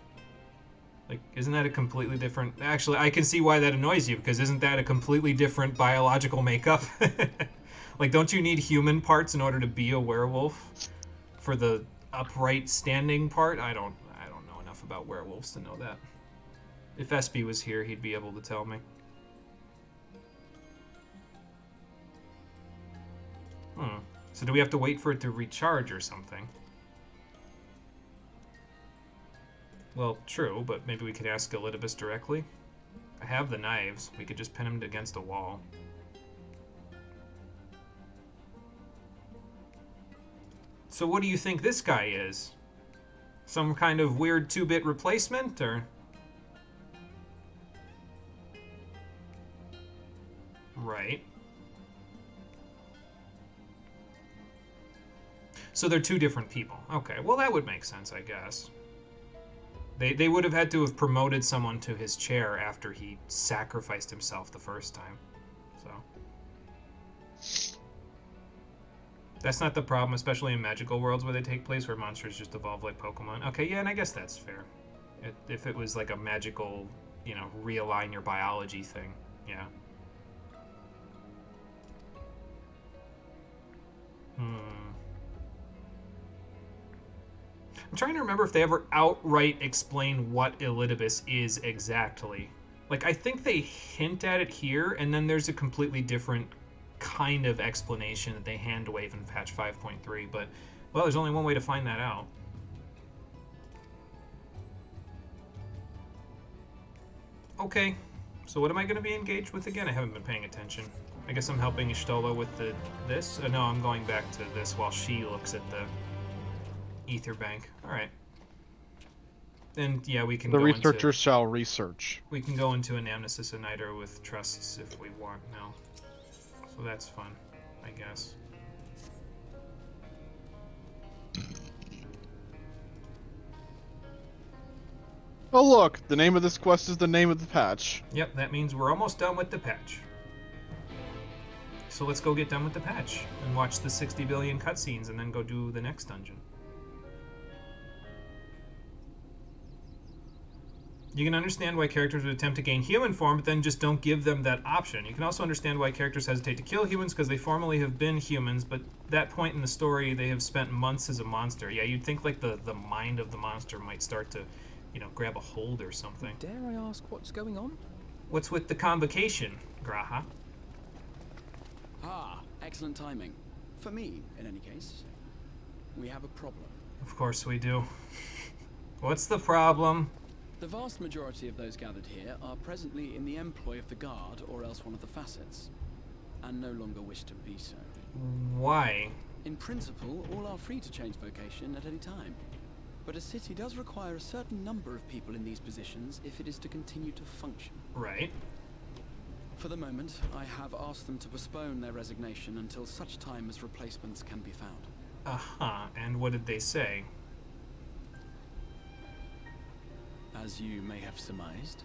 Like, isn't that a completely different... Actually, I can see why that annoys you, because isn't that a completely different biological makeup? Like, don't you need human parts in order to be a werewolf? For the upright standing part? I don't know enough about werewolves to know that. If Espy was here, he'd be able to tell me. So do we have to wait for it to recharge or something? Well, true, but maybe we could ask Elidibus directly. I have the knives. We could just pin him against a wall. So what do you think this guy is? Some kind of weird 2-bit replacement, or...? Right. So they're 2 different people. Okay, well that would make sense, I guess. They would have had to have promoted someone to his chair after he sacrificed himself the first time. So. That's not the problem, especially in magical worlds where they take place, where monsters just evolve like Pokemon. Okay, yeah, and I guess that's fair. If it was like a magical, you know, realign your biology thing, yeah. I'm trying to remember if they ever outright explain what Elidibus is exactly. Like, I think they hint at it here, and then there's a completely different kind of explanation that they hand-wave in patch 5.3, but, well, there's only one way to find that out. Okay, so what am I going to be engaged with again? I haven't been paying attention. I guess I'm helping Y'shtola with this? No, I'm going back to this while she looks at the ether bank. Alright. And yeah, we can The researchers shall research. We can go into Anamnesis and Niter with trusts if we want now. So that's fun, I guess. Oh look, the name of this quest is the name of the patch. Yep, that means we're almost done with the patch. So let's go get done with the patch and watch the 60 billion cutscenes and then go do the next dungeon. You can understand why characters would attempt to gain human form, but then just don't give them that option. You can also understand why characters hesitate to kill humans because they formerly have been humans, but at that point in the story, they have spent months as a monster. Yeah, you'd think like the mind of the monster might start to, you know, grab a hold or something. Dare I ask what's going on? What's with the convocation, Graha? Ah, excellent timing. For me, in any case, we have a problem. Of course we do. What's the problem? The vast majority of those gathered here are presently in the employ of the Guard or else one of the facets, and no longer wish to be so. Why? In principle, all are free to change vocation at any time. But a city does require a certain number of people in these positions if it is to continue to function. Right. For the moment, I have asked them to postpone their resignation until such time as replacements can be found. Uh-huh. And what did they say? As you may have surmised,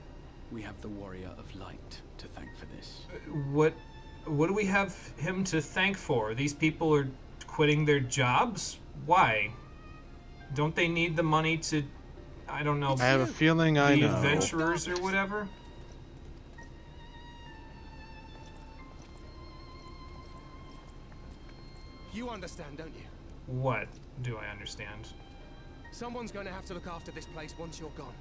we have the Warrior of Light to thank for this. What do we have him to thank for? These people are quitting their jobs? Why? Don't they need the money to, I don't know, I have a feeling I know. Adventurers or whatever? You understand, don't you? What do I understand? Someone's going to have to look after this place once you're gone.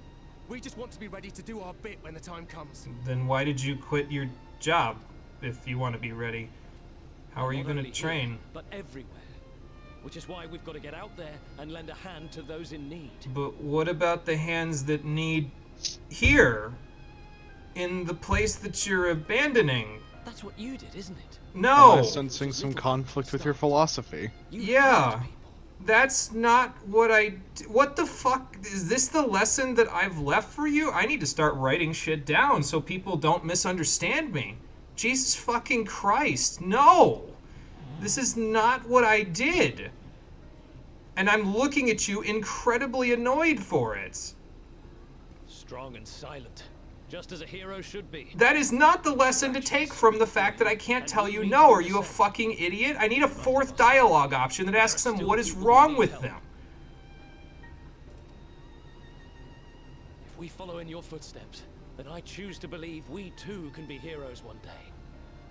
We just want to be ready to do our bit when the time comes. Then why did you quit your job if you want to be ready? How are you going to train? Here, but everywhere. Which is why we've got to get out there and lend a hand to those in need. But what about the hands that need here? In the place that you're abandoning? That's what you did, isn't it? No! Am I sensing some conflict with your philosophy? Yeah. That's not what what the fuck? Is this the lesson that I've left for you? I need to start writing shit down so people don't misunderstand me. Jesus fucking Christ. No! This is not what I did. And I'm looking at you incredibly annoyed for it. Strong and silent. Just as a hero should be. That is not the lesson to take from the fact that I can't tell you no. Are you a fucking idiot? I need a fourth dialogue option that asks them what is wrong with them. If we follow in your footsteps, then I choose to believe we too can be heroes one day.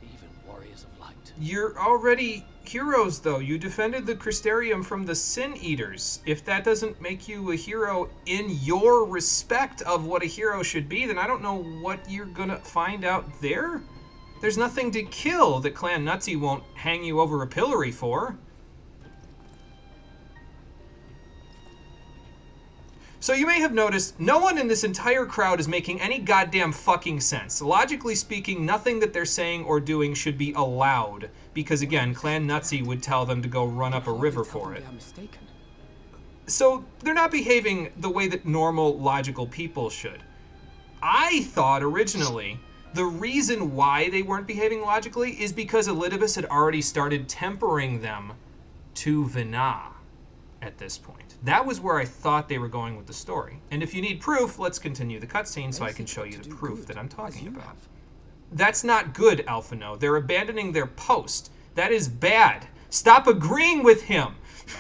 Even warriors of light. You're already heroes, though. You defended the Crystarium from the Sin Eaters. If that doesn't make you a hero in your respect of what a hero should be, then I don't know what you're gonna find out there. There's nothing to kill that Clan Nutsy won't hang you over a pillory for. So you may have noticed, no one in this entire crowd is making any goddamn fucking sense. Logically speaking, nothing that they're saying or doing should be allowed. Because again, Clan Nutsy would tell them to go run up a river for it. So they're not behaving the way that normal, logical people should. I thought originally the reason why they weren't behaving logically is because Elidibus had already started tempering them to Vina at this point. That was where I thought they were going with the story. And if you need proof, let's continue the cutscene so I can show you the proof that I'm talking about. That's not good, Alphino. They're abandoning their post. That is bad. Stop agreeing with him.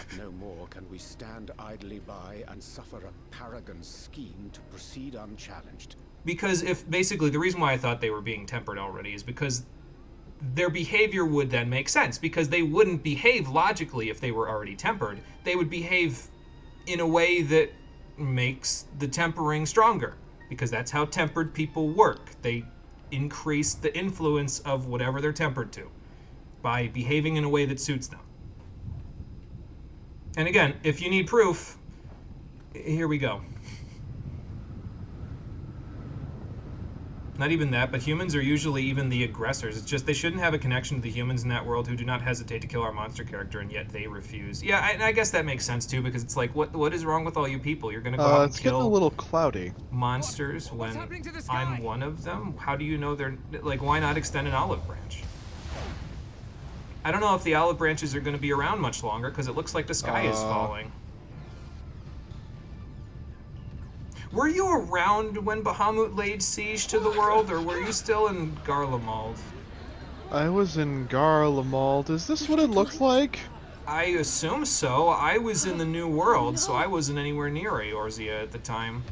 But no more can we stand idly by and suffer a paragon's scheme to proceed unchallenged. Because if basically the reason why I thought they were being tempered already is because their behavior would then make sense. Because they wouldn't behave logically if they were already tempered. They would behave in a way that makes the tempering stronger. Because that's how tempered people work. They increase the influence of whatever they're tempered to by behaving in a way that suits them. And again, if you need proof, here we go. Not even that, but humans are usually even the aggressors. It's just they shouldn't have a connection to the humans in that world who do not hesitate to kill our monster character, and yet they refuse. Yeah, and I guess that makes sense too, because it's like, what is wrong with all you people? You're gonna go out and it's kill getting a little cloudy. Monsters when I'm one of them? How do you know they're like? Why not extend an olive branch? I don't know if the olive branches are going to be around much longer because it looks like the sky is falling. Were you around when Bahamut laid siege to the world, or were you still in Garlemald? I was in Garlemald. Is this what it looks like? I assume so. I was in the New World, so I wasn't anywhere near Eorzea at the time.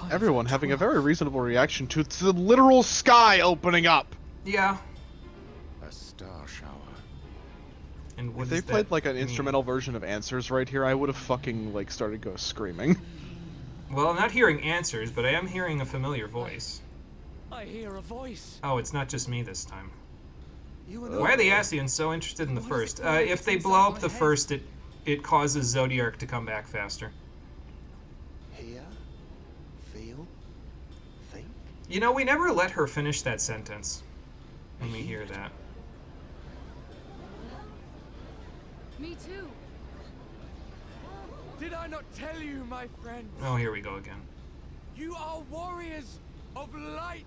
Everyone having a very reasonable reaction to the literal sky opening up. Yeah. A star shower. And what if they played like an instrumental version of Answers right here, I would have fucking like started screaming. Well, I'm not hearing answers, but I am hearing a familiar voice. I hear a voice. Oh, it's not just me this time. You Why are the Ascians so interested in the first? If they blow up the first, it causes Zodiark to come back faster. Hear, feel, think. You know, we never let her finish that sentence when we hear that. Me too. Did I not tell you, my friend? Oh, here we go again. You are warriors of light.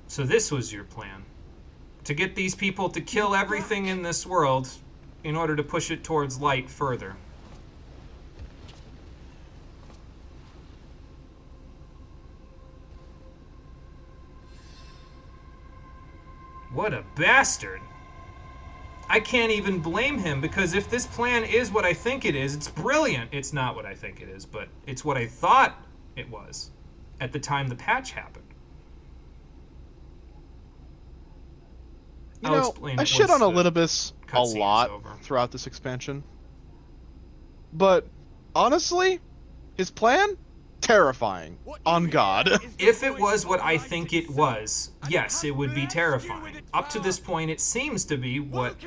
So this was your plan. To get these people to kill everything in this world in order to push it towards light further. What a bastard. I can't even blame him, because if this plan is what I think it is, it's brilliant. It's not what I think it is, but it's what I thought it was at the time the patch happened. You know, I shit on Elidibus a lot throughout this expansion. But, honestly, his plan? Terrifying. On God. If it was what I think it was, yes, it would be terrifying. Up to this point, it seems to be what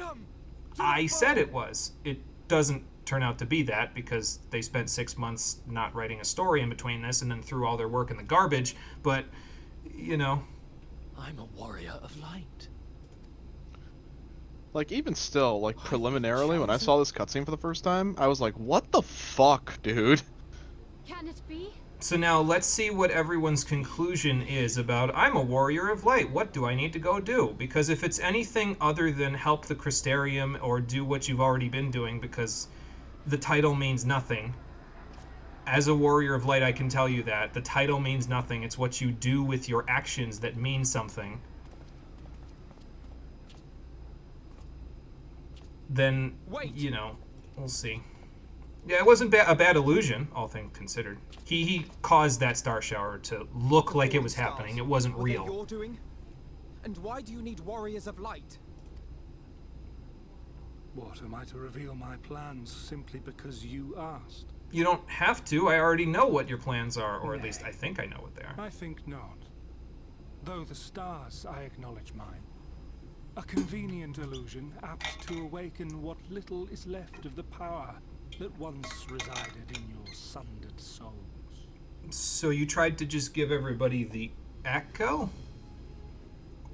I said it was. It doesn't turn out to be that, because they spent 6 months not writing a story in between this and then threw all their work in the garbage, but, you know. I'm a warrior of light. Like, even still, like, preliminarily, when I saw this cutscene for the first time, I was like, what the fuck, dude? Can it be? So now, let's see what everyone's conclusion is about, I'm a warrior of light, what do I need to go do? Because if it's anything other than help the Crystarium or do what you've already been doing, because the title means nothing. As a warrior of light, I can tell you that. The title means nothing. It's what you do with your actions that mean something. Then, you know, we'll see. Yeah, it wasn't a bad illusion, all things considered. He caused that star shower to look like it was happening. It wasn't real. You're doing? And why do you need warriors of light? What, am I to reveal my plans simply because you asked? You don't have to. I already know what your plans are, or at least I think I know what they are. I think not. Though the stars, I acknowledge mine. A convenient illusion, apt to awaken what little is left of the power that once resided in your sundered souls. So you tried to just give everybody the echo?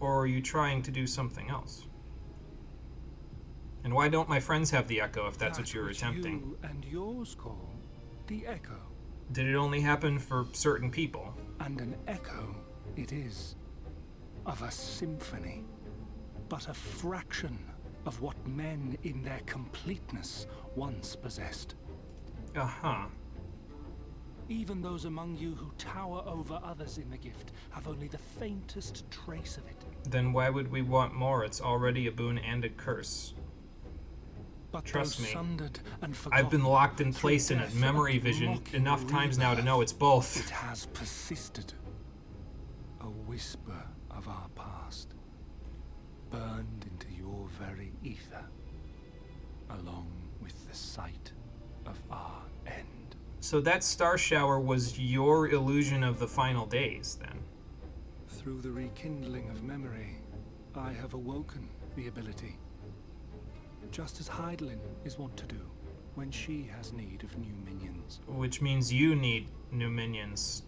Or are you trying to do something else? And why don't my friends have the echo if that's what you're attempting? You and yours call the echo. Did it only happen for certain people? And an echo it is, of a symphony, but a fraction of what men in their completeness once possessed. Uh-huh. Even those among you who tower over others in the gift have only the faintest trace of it. Then why would we want more? It's already a boon and a curse. But trust me, sundered and I've been locked in place in a memory vision enough times now to know it's both. It has persisted. A whisper of our past, burned into your very ether, along with the sight of our end. So that star shower was your illusion of the final days, then? Through the rekindling of memory, I have awoken the ability. Just as Heidelin is wont to do when she has need of new minions. Which means you need new minions.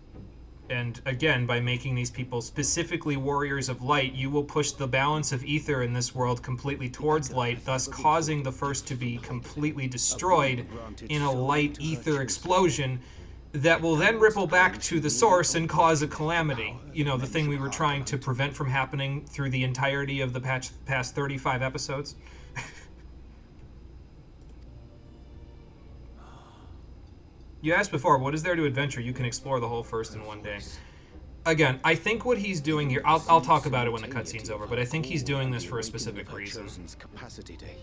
And again, by making these people specifically warriors of light, you will push the balance of ether in this world completely towards light, thus causing the first to be completely destroyed in a light ether explosion that will then ripple back to the source and cause a calamity. You know, the thing we were trying to prevent from happening through the entirety of the past 35 episodes. You asked before, what is there to adventure? You can explore the whole first in one day. Again, I think what he's doing here, I'll talk about it when the cutscene's over, but I think he's doing this for a specific reason.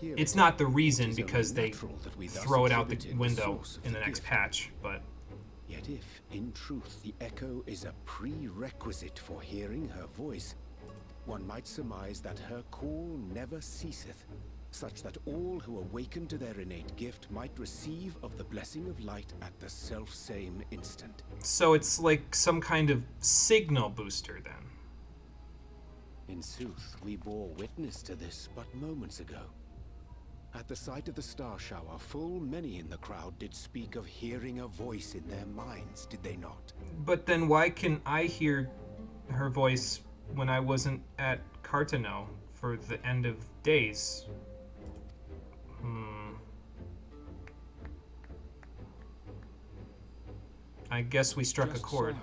It's not the reason because they throw it out the window in the next patch, but... Yet if, in truth, the echo is a prerequisite for hearing her voice, one might surmise that her call never ceaseth, such that all who awaken to their innate gift might receive of the blessing of light at the self-same instant. So it's like some kind of signal booster, then. In sooth, we bore witness to this but moments ago. At the sight of the star shower, full many in the crowd did speak of hearing a voice in their minds, did they not? But then why can I hear her voice when I wasn't at Cartano for the end of days? I guess we struck a chord. So.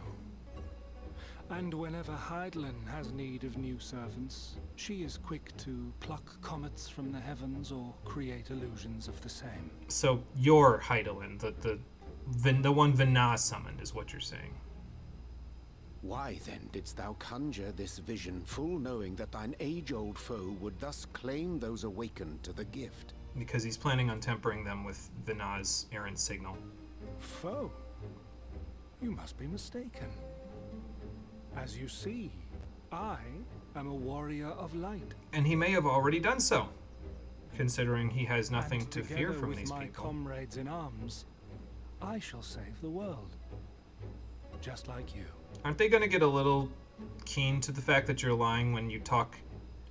And whenever Hydaelyn has need of new servants, she is quick to pluck comets from the heavens or create illusions of the same. So you're Hydaelyn, the one Vina summoned, is what you're saying. Why then didst thou conjure this vision, full knowing that thine age-old foe would thus claim those awakened to the gift? Because he's planning on tempering them with Vina's errant signal. Foe? You must be mistaken. As you see, I am a warrior of light. And he may have already done so, considering he has nothing and to fear from with these my people. Comrades in arms, I shall save the world. Just like you. Aren't they going to get a little keen to the fact that you're lying when you talk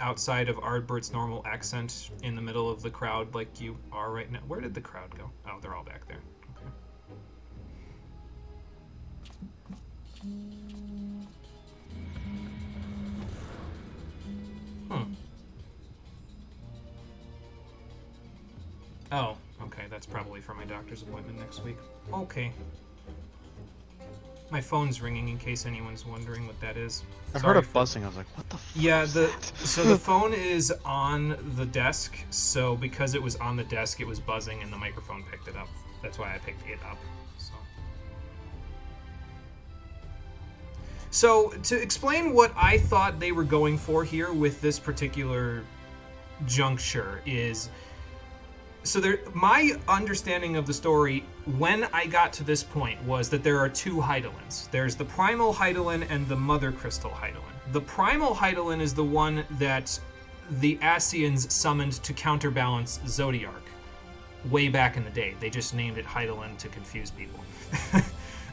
outside of Ardbert's normal accent in the middle of the crowd like you are right now? Where did the crowd go? Oh, they're all back there. Okay. Oh, okay, that's probably for my doctor's appointment next week. Okay. My phone's ringing in case anyone's wondering what that is. I heard a buzzing. I was like, what the fuck? Yeah, so the phone is on the desk, so because it was on the desk, it was buzzing and the microphone picked it up. That's why I picked it up. So to explain what I thought they were going for here with this particular juncture is, so my understanding of the story when I got to this point was that there are two Hydaelyns. There's the Primal Hydaelyn and the Mother Crystal Hydaelyn. The Primal Hydaelyn is the one that the Ascians summoned to counterbalance Zodiark way back in the day. They just named it Hydaelyn to confuse people.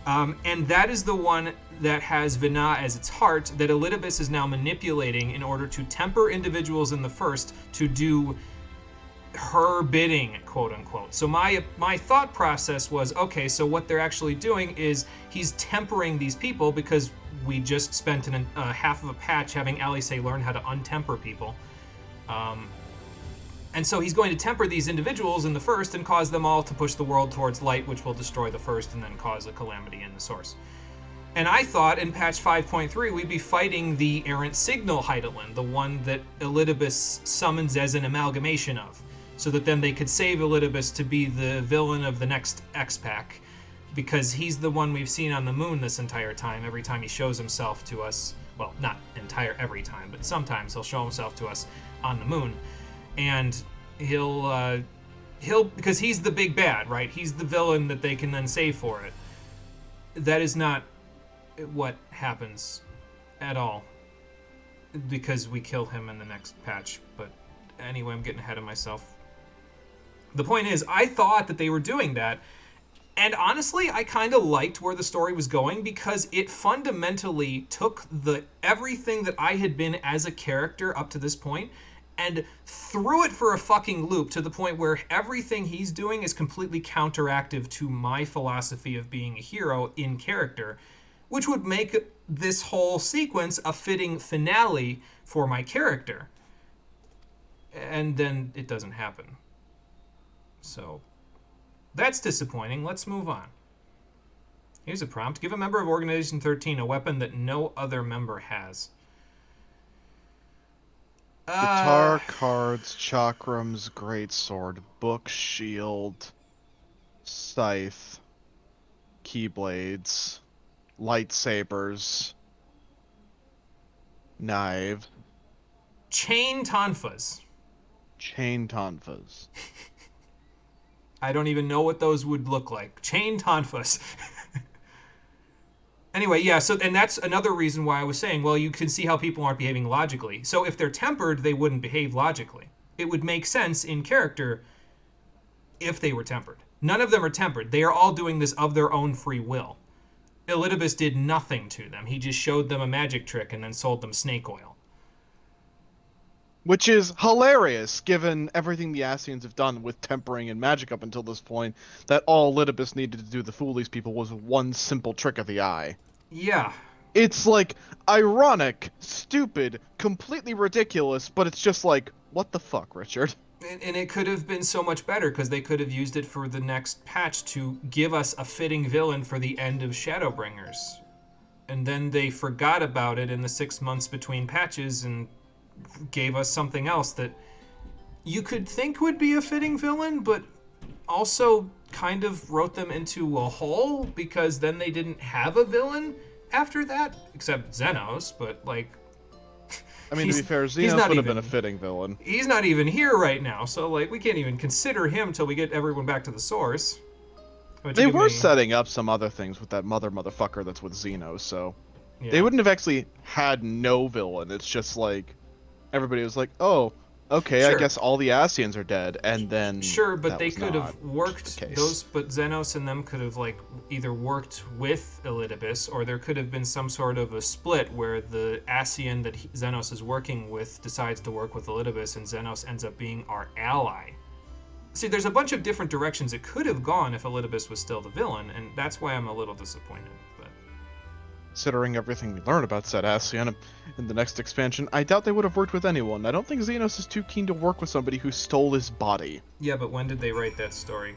And that is the one that has Vina as its heart that Elidibus is now manipulating in order to temper individuals in the first to do her bidding, quote unquote. So my thought process was, okay, so what they're actually doing is he's tempering these people because we just spent half of a patch having Alice learn how to untemper people. And so he's going to temper these individuals in the first and cause them all to push the world towards light, which will destroy the first and then cause a calamity in the source. And I thought in patch 5.3 we'd be fighting the errant signal Hydaelyn, the one that Elidibus summons as an amalgamation of, so that then they could save Elidibus to be the villain of the next X-Pack, because he's the one we've seen on the moon this entire time. Every time he shows himself to us, well, not every time, but sometimes he'll show himself to us on the moon. And he'll because he's the big bad, right? He's the villain that they can then save for it. That is not what happens at all, because we kill him in the next patch. But anyway, I'm getting ahead of myself. The point is, I thought that they were doing that, and honestly, I kind of liked where the story was going because it fundamentally took everything that I had been as a character up to this point and threw it for a fucking loop to the point where everything he's doing is completely counteractive to my philosophy of being a hero in character, which would make this whole sequence a fitting finale for my character. And then it doesn't happen. So that's disappointing. Let's move on. Here's a prompt. Give a member of Organization 13 a weapon that no other member has. Guitar, cards, chakrams, greatsword, book, shield, scythe, keyblades, lightsabers, knife. Chain tonfas. Chain tonfas. I don't even know what those would look like. Chain tonfas. Anyway, yeah, so, and that's another reason why I was saying, well, you can see how people aren't behaving logically. So if they're tempered, they wouldn't behave logically. It would make sense in character if they were tempered. None of them are tempered. They are all doing this of their own free will. Elidibus did nothing to them. He just showed them a magic trick and then sold them snake oil. Which is hilarious, given everything the Ascians have done with tempering and magic up until this point, that all Elidibus needed to do to fool these people was one simple trick of the eye. Yeah. It's, like, ironic, stupid, completely ridiculous, but it's just like, what the fuck, Richard? And it could have been so much better, because they could have used it for the next patch to give us a fitting villain for the end of Shadowbringers. And then they forgot about it in the 6 months between patches and gave us something else that you could think would be a fitting villain, but also kind of wrote them into a hole, because then they didn't have a villain after that, except Xenos, but, like... I mean, to be fair, Xenos would have been a fitting villain. He's not even here right now, so, like, we can't even consider him till we get everyone back to the source. They were setting up some other things with that motherfucker that's with Xenos, so... Yeah. They wouldn't have actually had no villain. It's just, like... Everybody was like, oh, okay, sure. I guess all the Ascians are dead, and then... Sure, but they could have worked those, but Xenos and them could have, like, either worked with Elidibus, or there could have been some sort of a split where the Ascian that Xenos is working with decides to work with Elidibus, and Xenos ends up being our ally. See, there's a bunch of different directions it could have gone if Elidibus was still the villain, and that's why I'm a little disappointed. But considering everything we learn about said Ascian in the next expansion, I doubt they would have worked with anyone. I don't think Xenos is too keen to work with somebody who stole his body. Yeah, but when did they write that story?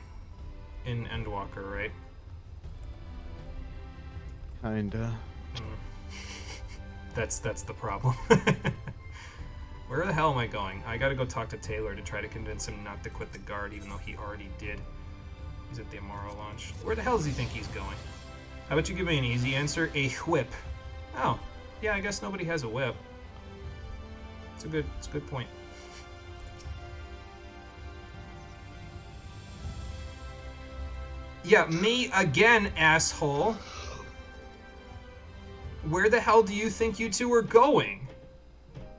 In Endwalker, right? Kinda. That's the problem. Where the hell am I going? I gotta go talk to Taylor to try to convince him not to quit the Guard, even though he already did. He's at the Amaro launch. Where the hell does he think he's going? How about you give me an easy answer? A whip. Oh, yeah, I guess nobody has a whip. It's a good point. Yeah, me again, asshole. Where the hell do you think you two are going?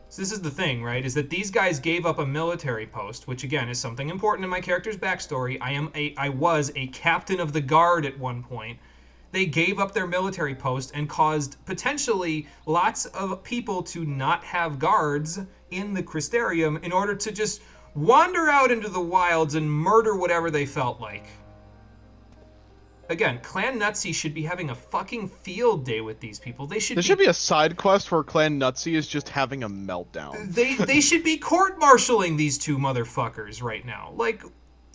So this is the thing, right? Is that these guys gave up a military post, which again is something important in my character's backstory. I was a captain of the Guard at one point. They gave up their military post and caused potentially lots of people to not have guards in the Crystarium in order to just wander out into the wilds and murder whatever they felt like. Again, Clan Nutsy should be having a fucking field day with these people. There should be a side quest where Clan Nutsy is just having a meltdown. They should be court-martialing these two motherfuckers right now. Like,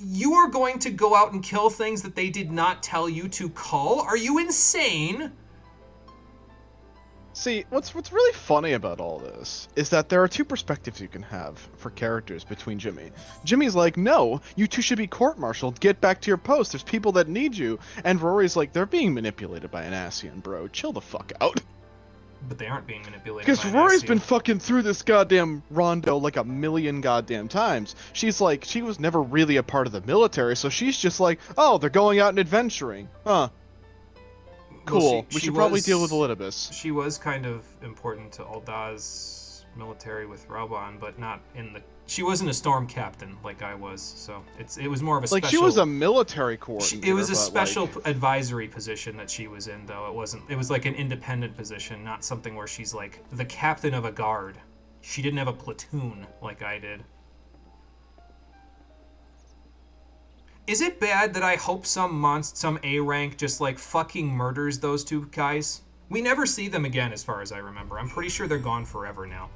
you are going to go out and kill things that they did not tell you to cull? Are you insane? See, what's really funny about all this is that there are two perspectives you can have for characters between Jimmy. Jimmy's like, no, you two should be court-martialed, get back to your post, there's people that need you. And Rory's like, they're being manipulated by an Ascian, bro, chill the fuck out. But they aren't being manipulated because by an Rory's Ascian. been fucking through this goddamn rondo like a million goddamn times. She's like, she was never really a part of the military, so she's just like, oh, they're going out and adventuring. Huh. Cool. Well, we should probably deal with Elidibus. She was kind of important to Aldaz's military with Rauban, but not in the... She wasn't a storm captain like I was, so it was more of a special... Like, she was a military coordinator. It was a special advisory position that she was in, though. It was like an independent position, not something where she's like the captain of a guard. She didn't have a platoon like I did. Is it bad that I hope some A rank just like fucking murders those two guys? We never see them again as far as I remember. I'm pretty sure they're gone forever now.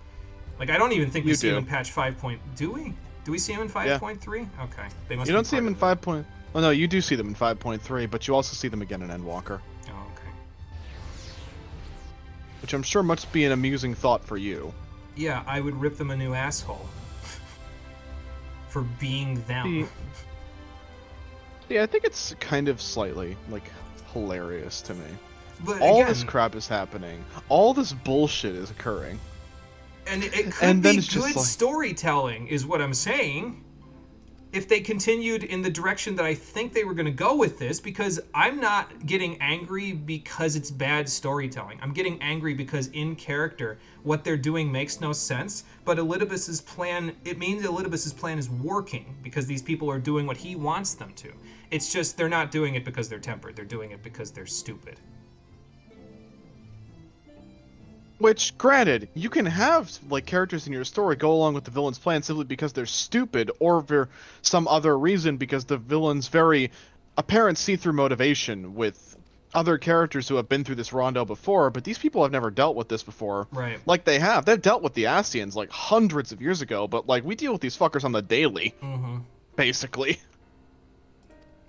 Like, I don't even think we see them in patch 5. Do we? Do we see them in 5.3? Yeah. Okay. They must. You don't see them in 5. Oh no, you do see them in 5.3, but you also see them again in Endwalker. Oh, okay. Which I'm sure must be an amusing thought for you. Yeah, I would rip them a new asshole. For being them. Yeah, I think it's kind of slightly, like, hilarious to me. But all again, this crap is happening. All this bullshit is occurring. And it could be good storytelling, is what I'm saying. if they continued in the direction that I think they were going to go with this, because I'm not getting angry because it's bad storytelling. I'm getting angry because in character, what they're doing makes no sense, but Elidibus's plan, it means Elidibus's plan is working because these people are doing what he wants them to. It's just they're not doing it because they're tempered. They're doing it because they're stupid. Which, granted, you can have like characters in your story go along with the villain's plan simply because they're stupid, or for some other reason because the villain's very apparent see-through motivation with other characters who have been through this rondo before, but these people have never dealt with this before. Right. Like they have. They've dealt with the Ascians like hundreds of years ago, but like we deal with these fuckers on the daily. Mm-hmm. Basically.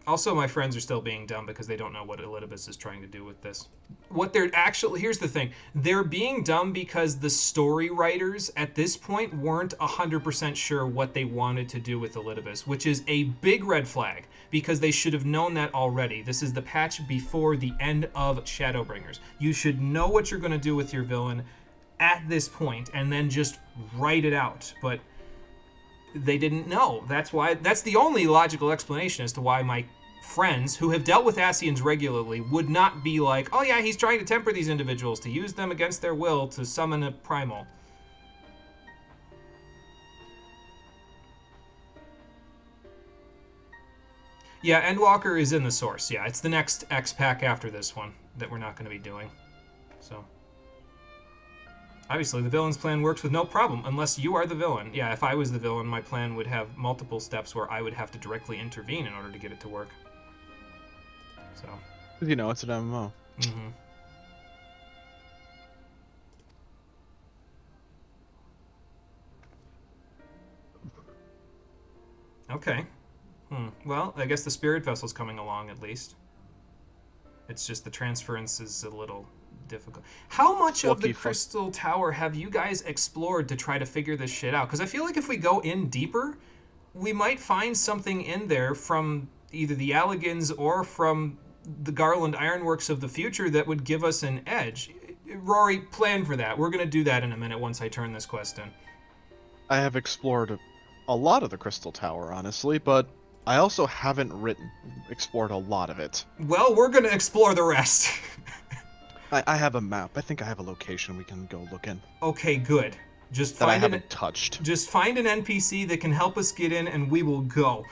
Also, my friends are still being dumb because they don't know what Elidibus is trying to do with this. What they're actually... Here's the thing. They're being dumb because the story writers at this point weren't 100% sure what they wanted to do with Elidibus, which is a big red flag because they should have known that already. This is the patch before the end of Shadowbringers. You should know what you're going to do with your villain at this point and then just write it out. But they didn't know. That's the only logical explanation as to why my friends who have dealt with Ascians regularly would not be like, oh yeah, he's trying to temper these individuals to use them against their will to summon a primal. Yeah, Endwalker is in the source. Yeah, it's the next X pack after this one that we're not going to be doing. So obviously, the villain's plan works with no problem, unless you are the villain. Yeah, if I was the villain, my plan would have multiple steps where I would have to directly intervene in order to get it to work. So. You know, it's an MMO. Mm-hmm. Okay. Well, I guess the spirit vessel's coming along at least. It's just the transference is a little difficult. How much of the Crystal Tower have you guys explored to try to figure this shit out? Because I feel like if we go in deeper, we might find something in there from either the Alligans or from the Garland Ironworks of the future that would give us an edge. Rory, plan for that. We're going to do that in a minute once I turn this quest in. I have explored a lot of the Crystal Tower, honestly, but I also haven't explored a lot of it. Well, we're going to explore the rest. I have a map. I think I have a location we can go look in. Okay, good. Just that I haven't touched. Just find an NPC that can help us get in, and we will go.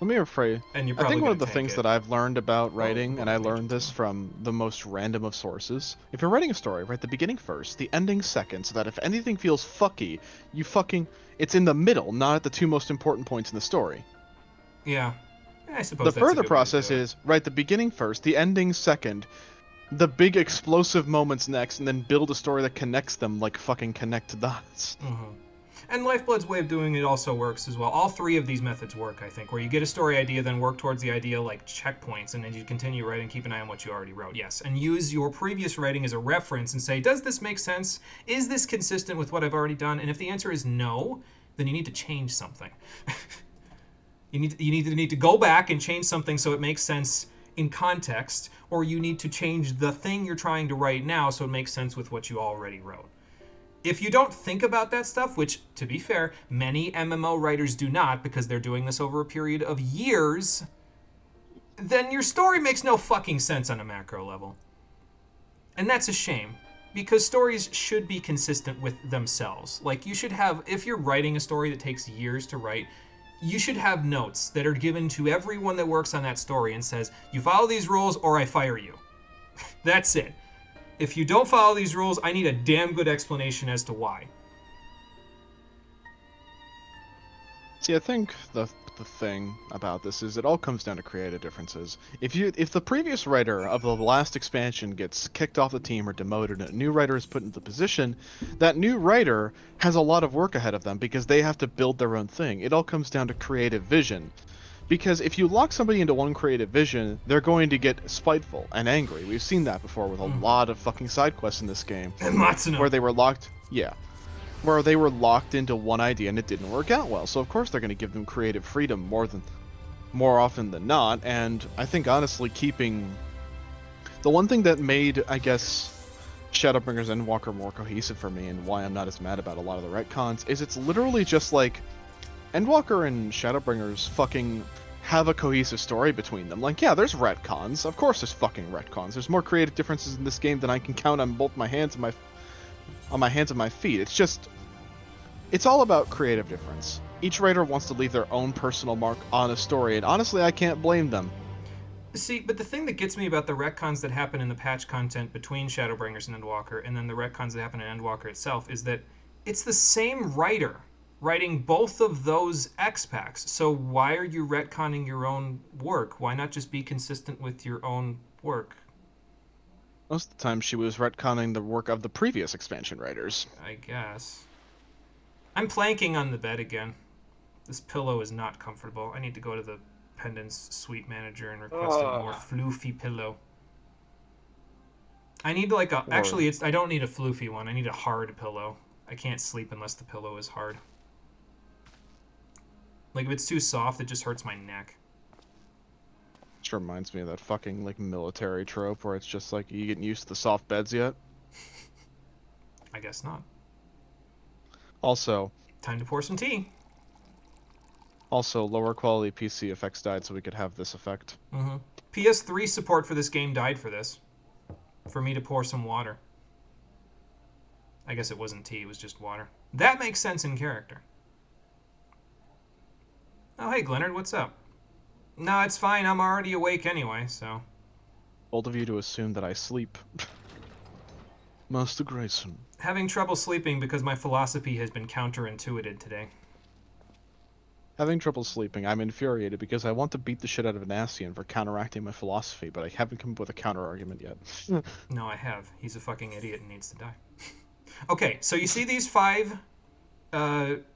Let me rephrase. And you're I think one of the take things it. that I've learned about writing, and I learned this from the most random of sources, if you're writing a story, write the beginning first, the ending second, so that if anything feels fucky, it's in the middle, not at the two most important points in the story. Yeah. I suppose the that's a further good process way to do it. is write the beginning first, the ending second, the big explosive moments next, and then build a story that connects them like fucking connect dots. Mm-hmm. And Lifeblood's way of doing it also works as well. All three of these methods work, I think, where you get a story idea, then work towards the idea like checkpoints, and then you continue writing, keep an eye on what you already wrote. Yes, and use your previous writing as a reference and say, does this make sense? Is this consistent with what I've already done? And if the answer is no, then you need to change something. You need to go back and change something so it makes sense in context, or you need to change the thing you're trying to write now so it makes sense with what you already wrote. If you don't think about that stuff, which, to be fair, many MMO writers do not because they're doing this over a period of years, then your story makes no fucking sense on a macro level. And that's a shame, because stories should be consistent with themselves. Like, you should have, if you're writing a story that takes years to write, you should have notes that are given to everyone that works on that story and says, you follow these rules or I fire you. That's it. If you don't follow these rules, I need a damn good explanation as to why. See, I think the thing about this is it all comes down to creative differences. If the previous writer of the last expansion gets kicked off the team or demoted and a new writer is put into the position, that new writer has a lot of work ahead of them because they have to build their own thing. It all comes down to creative vision. Because if you lock somebody into one creative vision, they're going to get spiteful and angry. We've seen that before with a lot of fucking side quests in this game. And Matsuno. Where they were locked... Yeah. Where they were locked into one idea and it didn't work out well. So of course they're going to give them creative freedom more often than not. And I think honestly keeping... The one thing that made, I guess, Shadowbringers and Endwalker more cohesive for me and why I'm not as mad about a lot of the retcons is it's literally just like... Endwalker and Shadowbringers fucking have a cohesive story between them. Like, yeah, there's retcons. Of course there's fucking retcons. There's more creative differences in this game than I can count on both my hands and my feet. It's just, it's all about creative difference. Each writer wants to leave their own personal mark on a story, and honestly, I can't blame them. See, but the thing that gets me about the retcons that happen in the patch content between Shadowbringers and Endwalker, and then the retcons that happen in Endwalker itself, is that it's the same writer writing both of those X packs. So why are you retconning your own work? Why not just be consistent with your own work? Most of the time, she was retconning the work of the previous expansion writers. I guess. I'm planking on the bed again. This pillow is not comfortable. I need to go to the Pendant's suite manager and request a more floofy pillow. I need like a... Actually, I don't need a floofy one. I need a hard pillow. I can't sleep unless the pillow is hard. Like, if it's too soft, it just hurts my neck. Which reminds me of that fucking, like, military trope where it's just like, you getting used to the soft beds yet? I guess not. Also... Time to pour some tea. Also, lower quality PC effects died so we could have this effect. Mm-hmm. PS3 support for this game died for this. For me to pour some water. I guess it wasn't tea, it was just water. That makes sense in character. Oh, hey, Glennard, what's up? No, it's fine. I'm already awake anyway, so... Bold of you to assume that I sleep. Master Grayson. Having trouble sleeping because my philosophy has been counterintuited today. Having trouble sleeping, I'm infuriated because I want to beat the shit out of Anasian for counteracting my philosophy, but I haven't come up with a counter-argument yet. No, I have. He's a fucking idiot and needs to die. Okay, so you see these 5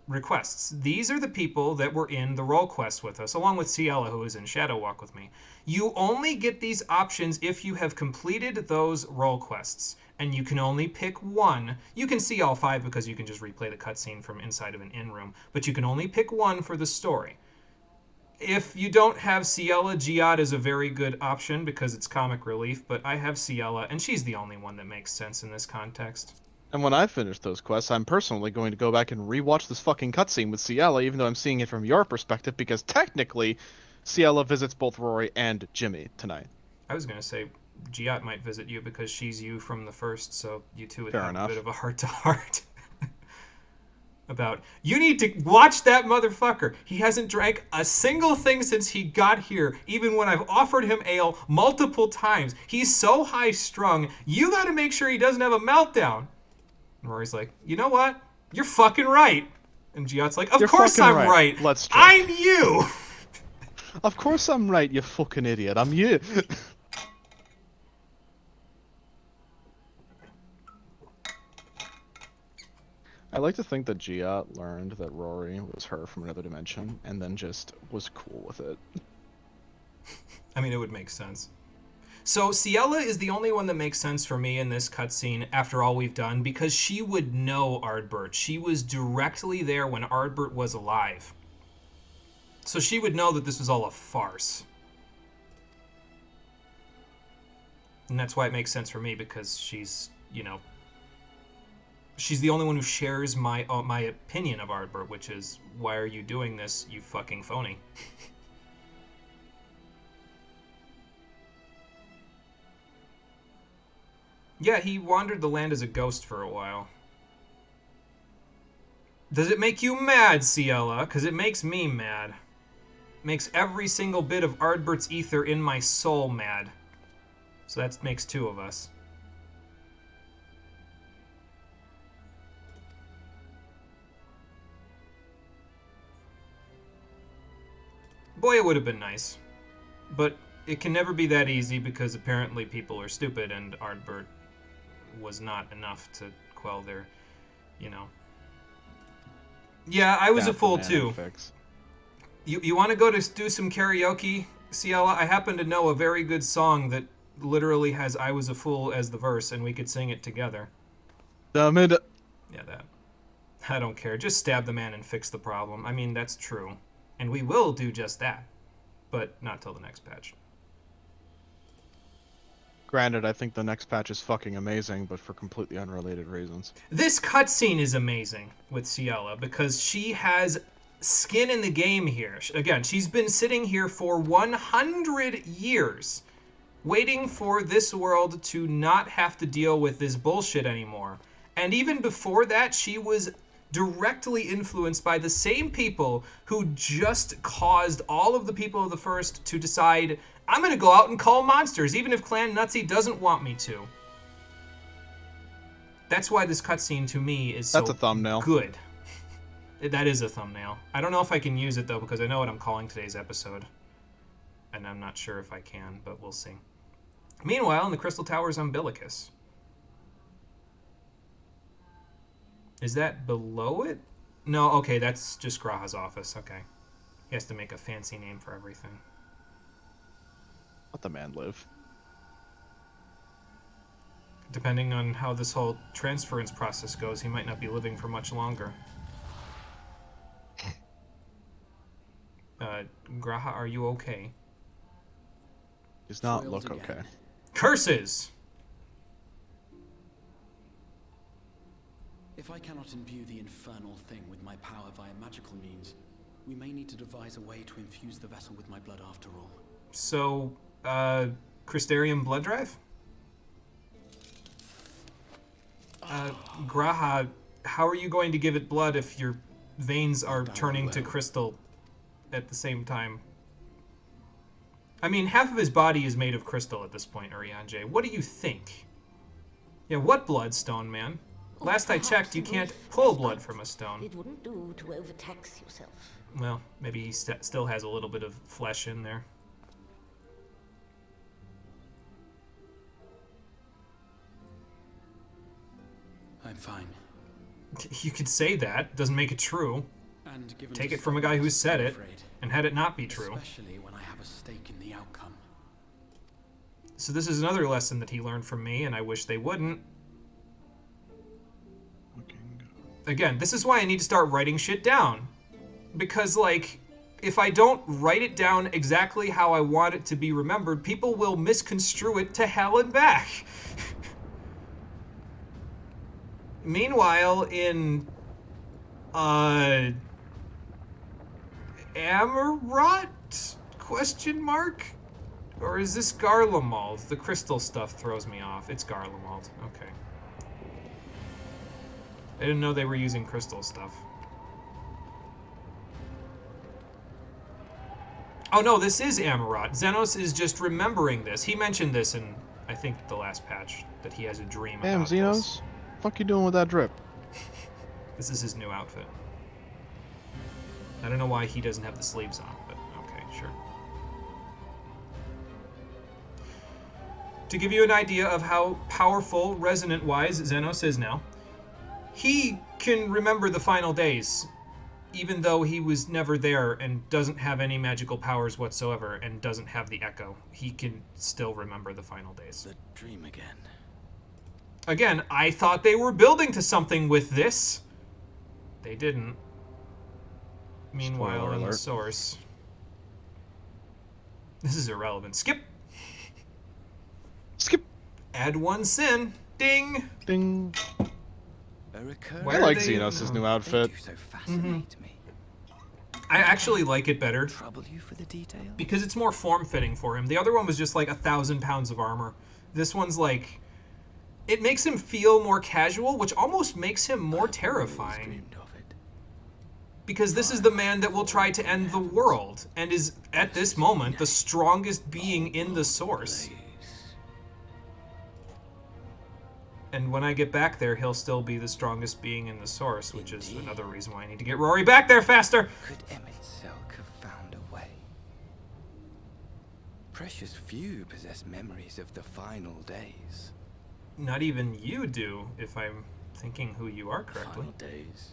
requests. These are the people that were in the role quest with us, along with Ciela, who is in Shadow Walk with me. You only get these options if you have completed those role quests, and you can only pick one. You can see all 5 because you can just replay the cutscene from inside of an inn room, but you can only pick one for the story. If you don't have Ciela, Giat is a very good option because it's comic relief, but I have Ciela, and she's the only one that makes sense in this context. And when I finish those quests, I'm personally going to go back and rewatch this fucking cutscene with Ciela, even though I'm seeing it from your perspective, because technically, Ciela visits both Rory and Jimmy tonight. I was going to say, Giat might visit you because she's you from the first, so you two would Fair have enough. a bit of a heart-to-heart. About, you need to watch that motherfucker. He hasn't drank a single thing since he got here, even when I've offered him ale multiple times. He's so high-strung, you gotta make sure he doesn't have a meltdown. And Rory's like, you know what? You're fucking right. And Giat's like, of course I'm right. Let's check. I'm you. Of course I'm right, you fucking idiot. I'm you. I like to think that Giat learned that Rory was her from another dimension, and then just was cool with it. I mean, it would make sense. So Ciela is the only one that makes sense for me in this cutscene after all we've done, because she would know Ardbert. She was directly there when Ardbert was alive. So she would know that this was all a farce. And that's why it makes sense for me, because she's, you know, she's the only one who shares my opinion of Ardbert, which is, why are you doing this, you fucking phony? Yeah, he wandered the land as a ghost for a while. Does it make you mad, Ciela? Because it makes me mad. Makes every single bit of Ardbert's ether in my soul mad. So that makes 2 of us. Boy, it would have been nice. But it can never be that easy because apparently people are stupid and Ardbert was not enough to quell their, you know. Yeah, I was a fool too. You want to go to do some karaoke, Ciela? I happen to know a very good song that literally has I Was a Fool as the verse, and we could sing it together. Damn it. Yeah, that. I don't care. Just stab the man and fix the problem. I mean, that's true. And we will do just that. But not till the next patch. Granted, I think the next patch is fucking amazing, but for completely unrelated reasons. This cutscene is amazing with Ciela because she has skin in the game here. Again, she's been sitting here for 100 years, waiting for this world to not have to deal with this bullshit anymore. And even before that, she was directly influenced by the same people who just caused all of the people of the First to decide, I'm going to go out and call monsters, even if Clan Nutsy doesn't want me to. That's why this cutscene to me is so That's a thumbnail. Good. That is a thumbnail. I don't know if I can use it, though, because I know what I'm calling today's episode. And I'm not sure if I can, but we'll see. Meanwhile, in the Crystal Tower's umbilicus. Is that below it? No, okay, that's just Graha's office. Okay. He has to make a fancy name for everything. Let the man live. Depending on how this whole transference process goes, he might not be living for much longer. Graha, are you okay? Does not look okay. Curses! If I cannot imbue the infernal thing with my power via magical means, we may need to devise a way to infuse the vessel with my blood after all. So, Crystarium blood drive? Graha, how are you going to give it blood if your veins are turning to crystal at the same time? I mean, half of his body is made of crystal at this point, Urianger. What do you think? Yeah, what bloodstone, man? Last I checked, you can't pull blood from a stone. It wouldn't do to overtax yourself. Well, maybe he still has a little bit of flesh in there. I'm fine. You could say that. Doesn't make it true. And given Take it from a guy who said it, and had it not be true. Especially when I have a stake in the outcome. So this is another lesson that he learned from me, and I wish they wouldn't. Again, this is why I need to start writing shit down. Because, like, if I don't write it down exactly how I want it to be remembered, people will misconstrue it to hell and back. Meanwhile, in, Amarot? Question mark? Or is this Garlemald? The crystal stuff throws me off. It's Garlemald. Okay. I didn't know they were using crystal stuff. Oh no, this is Amarot. Xenos is just remembering this. He mentioned this in, I think, the last patch, that he has a dream about Xenos? this. Fuck you doing with that drip? This is his new outfit. I don't know why he doesn't have the sleeves on, but okay, sure. To give you an idea of how powerful, resonant-wise, Xenos is now, he can remember the final days, even though he was never there and doesn't have any magical powers whatsoever and doesn't have the echo. He can still remember the final days. The dream again. Again, I thought they were building to something with this. They didn't. Meanwhile, in the source... This is irrelevant. Skip! Skip! Add one sin. Ding! Ding! Why I like Xenos' new outfit. I actually like it better. Trouble you for the detail? Because it's more form-fitting for him. The other one was just like 1,000 pounds of armor. This one's like... It makes him feel more casual, which almost makes him more terrifying. Because this is the man that will try to end the world, and is, at this moment, the strongest being in the source. And when I get back there, he'll still be the strongest being in the source, which is another reason why I need to get Rory back there faster! Could Emmett Selk have found a way? Precious few possess memories of the final days. Not even you do, if I'm thinking who you are correctly. Final days.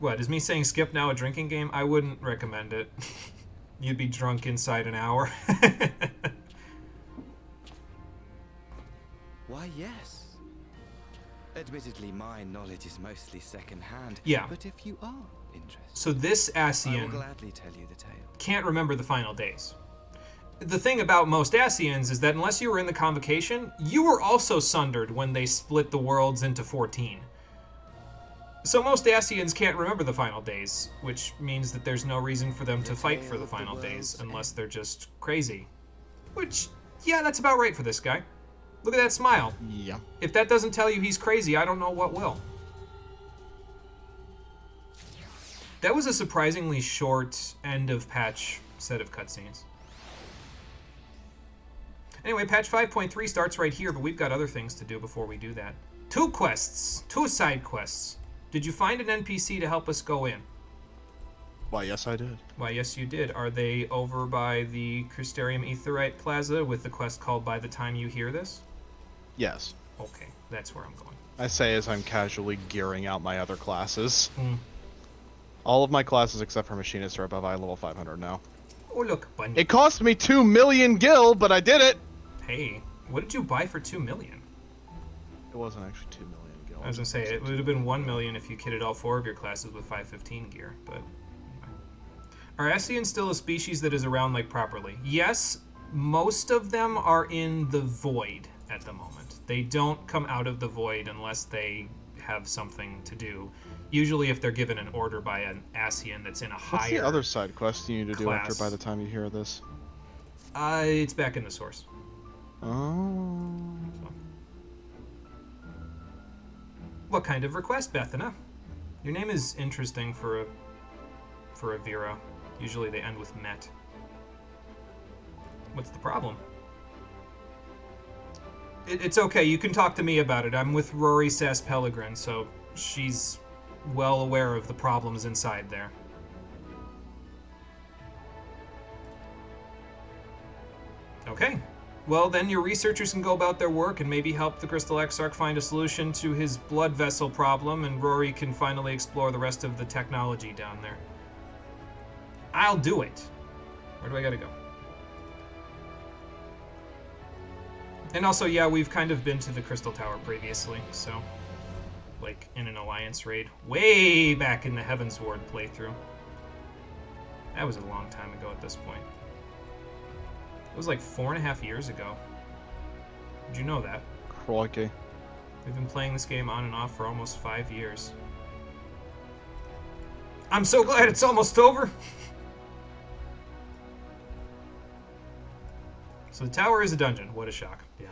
What, is me saying skip now a drinking game? I wouldn't recommend it. You'd be drunk inside an hour. Why, yes. Admittedly, my knowledge is mostly second-hand. Yeah. But if you are interested, So this I will Ascian gladly tell you the tale. can't remember the final days. The thing about most Ascians is that unless you were in the Convocation, you were also sundered when they split the worlds into 14. So most Ascians can't remember the final days, which means that there's no reason for them to fight for the final days unless they're just crazy. Which, yeah, that's about right for this guy. Look at that smile. Yeah. If that doesn't tell you he's crazy, I don't know what will. That was a surprisingly short end of patch set of cutscenes. Anyway, patch 5.3 starts right here, but we've got other things to do before we do that. 2 quests. 2 side quests. Did you find an NPC to help us go in? Why, yes, I did. Why, yes, you did. Are they over by the Crystarium Aetheryte Plaza with the quest called By the Time You Hear This? Yes. Okay, that's where I'm going. I say as I'm casually gearing out my other classes. Hmm. All of my classes except for Machinist are above eye level 500 now. Oh, look, bunny. It cost me 2 million gil, but I did it! Hey, what did you buy for 2 million? It wasn't actually 2 million gil. I was gonna say, it would have been 1 million if you kitted all 4 of your classes with 515 gear, but... Are Ascians still a species that is around, like, properly? Yes, most of them are in the void at the moment. They don't come out of the void unless they have something to do. Usually if they're given an order by an Ascian that's in a higher What's the other side quest you need to do after class. by the time you hear this? It's back in the source. Oh. So. What kind of request, Bethana? Your name is interesting for a Vera. Usually they end with met. What's the problem? It's okay, you can talk to me about it. I'm with Rory Sass Pellegrin, so she's well aware of the problems inside there. Okay. Well, then your researchers can go about their work and maybe help the Crystal Exarch find a solution to his blood vessel problem, and Rory can finally explore the rest of the technology down there. I'll do it. Where do I gotta go? And also, yeah, we've kind of been to the Crystal Tower previously, so... like, in an Alliance raid. Way back in the Heavensward playthrough. That was a long time ago at this point. It was like 4.5 years ago. Did you know that? Crikey. We've been playing this game on and off for almost 5 years. I'm so glad it's almost over! So the tower is a dungeon. What a shock. Yeah.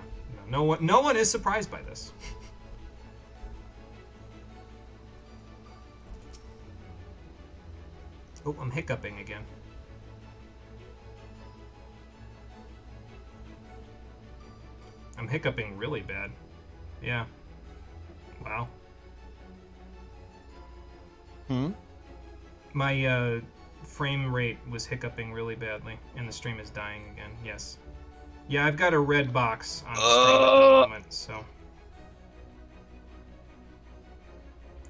No one is surprised by this. Oh, I'm hiccuping again. I'm hiccuping really bad. Yeah. Wow. My frame rate was hiccuping really badly, and the stream is dying again. Yes. Yeah, I've got a red box on stream at the moment, so...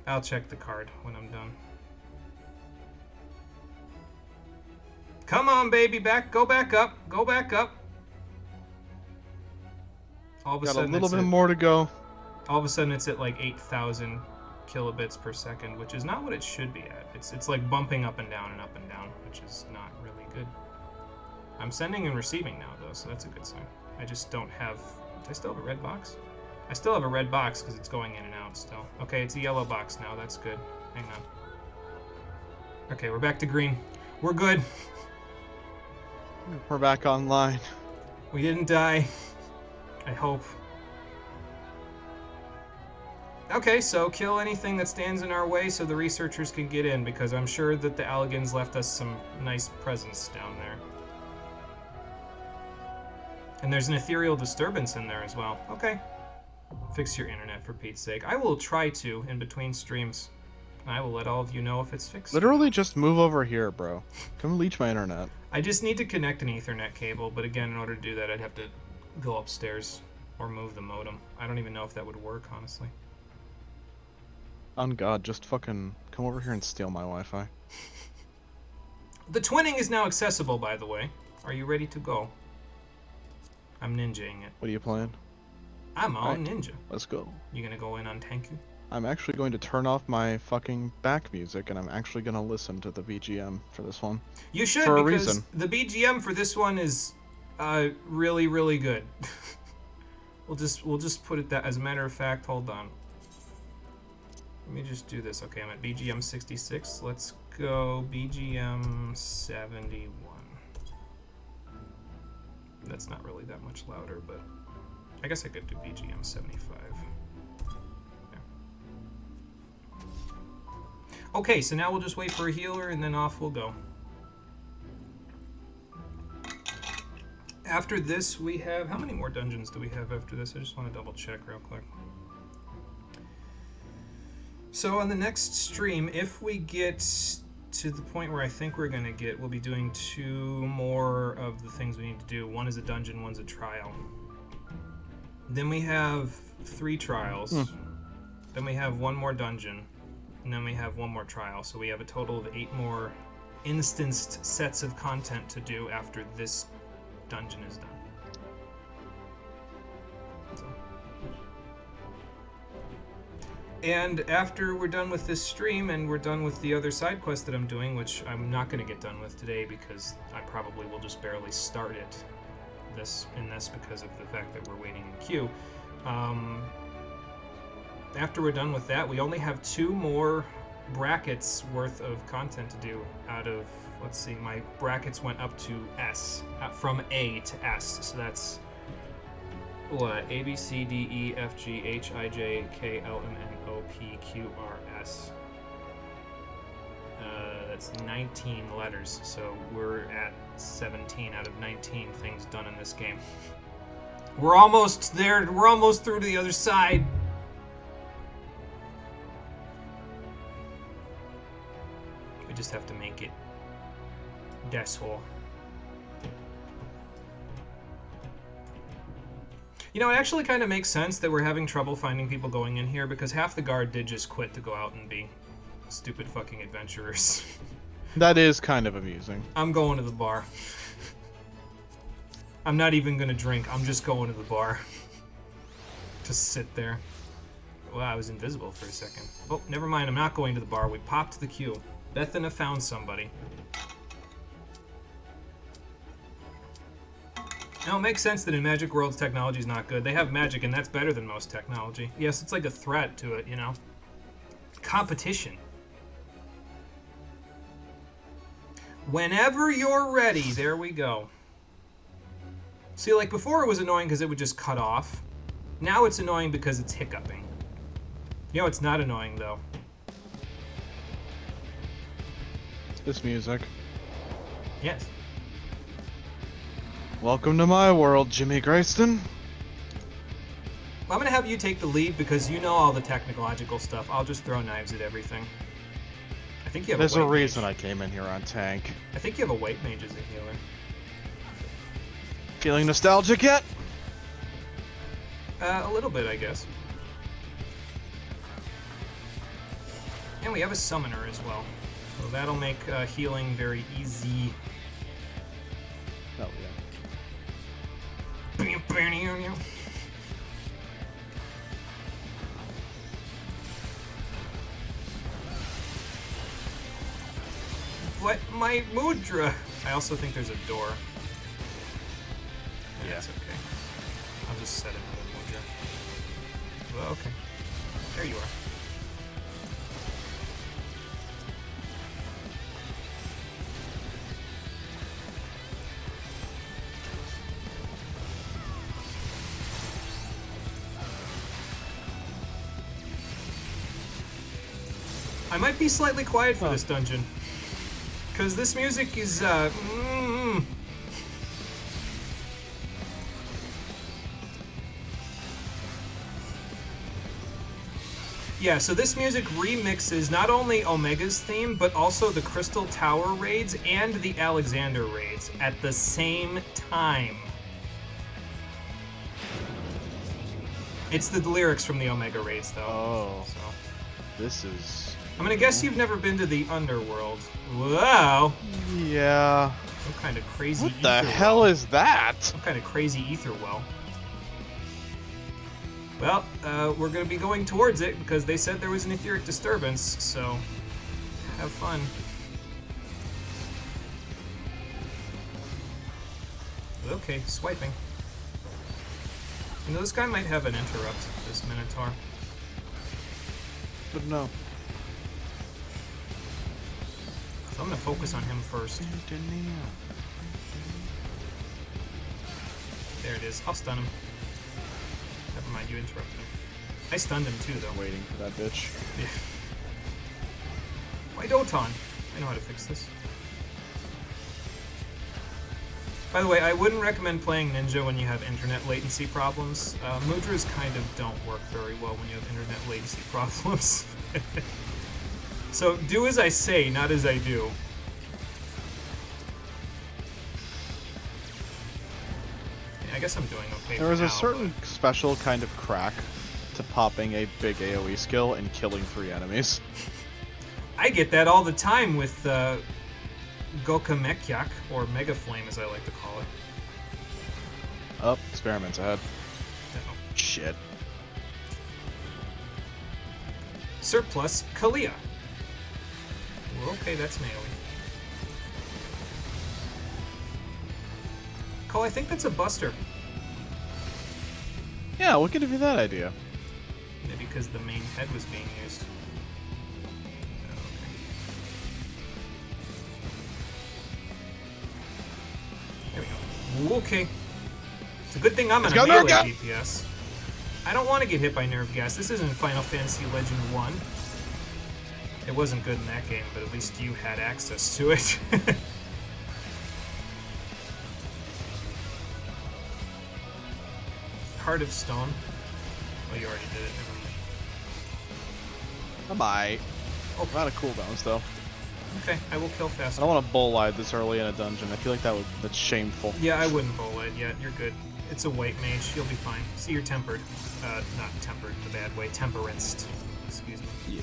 I'll check the card when I'm done. Come on, baby, go back up, go back up. All of a sudden, got a little bit more to go. All of a sudden, it's at like 8,000 kilobits per second, which is not what it should be at. It's like bumping up and down, which is not really good. I'm sending and receiving now, though, so that's a good sign. I just don't have... Do I still have a red box? I still have a red box because it's going in and out still. Okay, it's a yellow box now. That's good. Hang on. Okay, we're back to green. We're good. We're back online. We didn't die. I hope. Okay, so kill anything that stands in our way so the researchers can get in, because I'm sure that the Alligans left us some nice presents down there. And there's an ethereal disturbance in there as well. Okay. Fix your internet for Pete's sake. I will try to in between streams. And I will let all of you know if it's fixed. Literally just move over here, bro. Come leech my internet. I just need to connect an Ethernet cable, but again, in order to do that, I'd have to go upstairs or move the modem. I don't even know if that would work, honestly. On God, just fucking come over here and steal my Wi-Fi. The twinning is now accessible, by the way. Are you ready to go? I'm ninjaing it. What are you playing? I'm on ninja. Let's go. You gonna go in on Tenku? I'm actually going to turn off my fucking back music, and I'm actually going to listen to the BGM for this one. You should, for because a reason. The BGM for this one is really, really good. We'll just put it that as a matter of fact. Hold on. Let me just do this. Okay, I'm at BGM 66. Let's go BGM 71. That's not really that much louder, but I guess I could do BGM 75. There. Okay, so now we'll just wait for a healer and then off we'll go. After this, we have... How many more dungeons do we have after this? I just want to double check real quick. So on the next stream, if we get to the point where I think we're going to get, we'll be doing 2 more of the things we need to do. One is a dungeon, one's a trial. Then we have 3 trials. Then we have 1 more dungeon. And then we have 1 more trial. So we have a total of 8 more instanced sets of content to do after this dungeon is done. And after we're done with this stream and we're done with the other side quest that I'm doing, which I'm not going to get done with today because I probably will just barely start it in this because of the fact that we're waiting in queue. After we're done with that, we only have 2 more brackets worth of content to do out of, let's see, my brackets went up to S, from A to S, so that's what? A, B, C, D, E, F, G, H, I, J, K, L, M, N, O, P, Q, R, S. That's 19 letters, so we're at 17 out of 19 things done in this game. We're almost there. We're almost through to the other side. We just have to make it. That's all. You know, it actually kind of makes sense that we're having trouble finding people going in here because half the guard did just quit to go out and be stupid fucking adventurers. That is kind of amusing. I'm going to the bar. I'm not even gonna drink. I'm just going to the bar. Just sit there. Well, I was invisible for a second. Oh, never mind. I'm not going to the bar. We popped the queue. Bethana found somebody. Now, it makes sense that in Magic Worlds, technology is not good. They have magic, and that's better than most technology. Yes, it's like a threat to it, you know? Competition. Whenever you're ready, there we go. See, like, before it was annoying because it would just cut off. Now it's annoying because it's hiccuping. You know, it's not annoying, though. This music. Yes. Welcome to my world, Jimmy Grayston. I'm gonna have you take the lead because you know all the technological stuff. I'll just throw knives at everything. I think you have There's a a white reason mage. I came in here on tank. I think you have a white mage as a healer. Feeling nostalgic yet? A little bit, I guess. And we have a summoner as well. So that'll make healing very easy. Oh, yeah. What? My mudra! I also think there's a door. Yeah, that's okay. I'll just set another mudra. Well, okay. There you are. I might be slightly quiet for this dungeon. Because this music is, Yeah, so this music remixes not only Omega's theme, but also the Crystal Tower raids and the Alexander raids at the same time. It's the lyrics from the Omega raids, though. Oh. So. This is... I'm gonna guess you've never been to the Underworld. Whoa! Yeah. Some kind of crazy What the hell is that? Some kind of crazy ether well. Well, we're gonna be going towards it because they said there was an etheric disturbance, so have fun. Okay, swiping. You know, this guy might have an interrupt, this Minotaur. good enough. So I'm gonna focus on him first. There it is. I'll stun him. Never mind, you interrupted him. I stunned him too, though. Waiting for that bitch. Yeah. Why Doton? I know how to fix this. By the way, I wouldn't recommend playing Ninja when you have internet latency problems. Mudras kind of don't work very well when you have internet latency problems. So do as I say, not as I do. I guess I'm doing okay. There is now, a certain special kind of crack to popping a big AoE skill and killing 3 enemies. I get that all the time with Gokamekyak, or Mega Flame as I like to call it. Up, experiments ahead. No. Shit. Surplus Kalia. Well, okay, that's an AoE. Cole, I think that's a Buster. Yeah, what could give you that idea? Maybe because the main head was being used. There we go. Okay. It's a good thing I'm on a melee DPS. I don't want to get hit by nerve gas. This isn't Final Fantasy Legend 1. It wasn't good in that game, but at least you had access to it. Heart of Stone. Oh, you already did it. Never mind. Bye-bye. Oh, I'm out of cooldowns, though. Okay, I will kill faster. I don't want to bull-light this early in a dungeon. I feel like that's shameful. Yeah, I wouldn't bull-light yet. You're good. It's a white mage. You'll be fine. See, you're tempered. Not tempered the bad way. Temperanced. Excuse me. Yeah.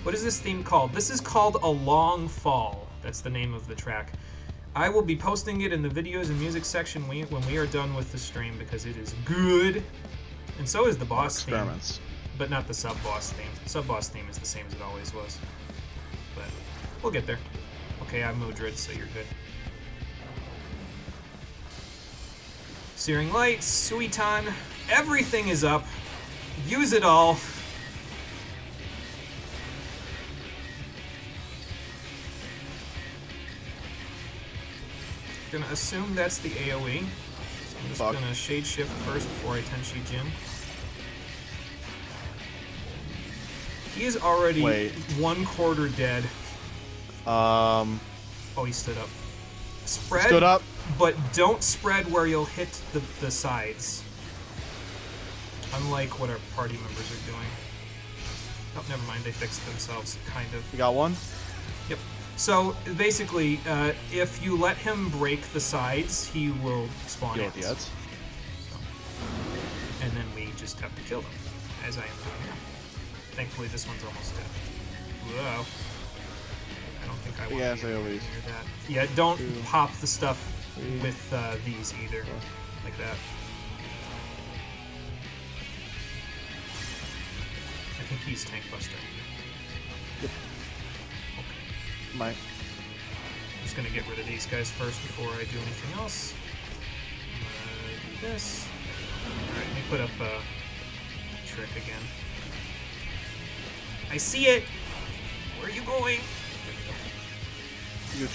What is this theme called? This is called A Long Fall. That's the name of the track. I will be posting it in the videos and music section when we are done with the stream because it is good. And so is the boss theme. But not the sub-boss theme. Sub-boss theme is the same as it always was. But we'll get there. Okay, I'm Mudrid, so you're good. Searing Light, Suiton, everything is up. Use it all. Gonna assume that's the AoE. So I'm just gonna Shade Shift first before I Tenshi Jin. He is already 1/4 dead. Oh, he stood up. Spread. Stood up. But don't spread where you'll hit the sides. Unlike what our party members are doing. Oh, never mind. They fixed themselves, kind of. You got one? Yep. So, basically, if you let him break the sides, he will spawn ants. So, and then we just have to kill them, as I am doing now. Thankfully, this one's almost dead. Whoa. I don't think I want to hear that. Yeah, don't pop the stuff with these either. Like that. I think he's Tank Buster. Yep. Might. I'm just gonna get rid of these guys first before I do anything else. Do this. Alright, let me put up a trick again. I see it! Where are you going? Huge.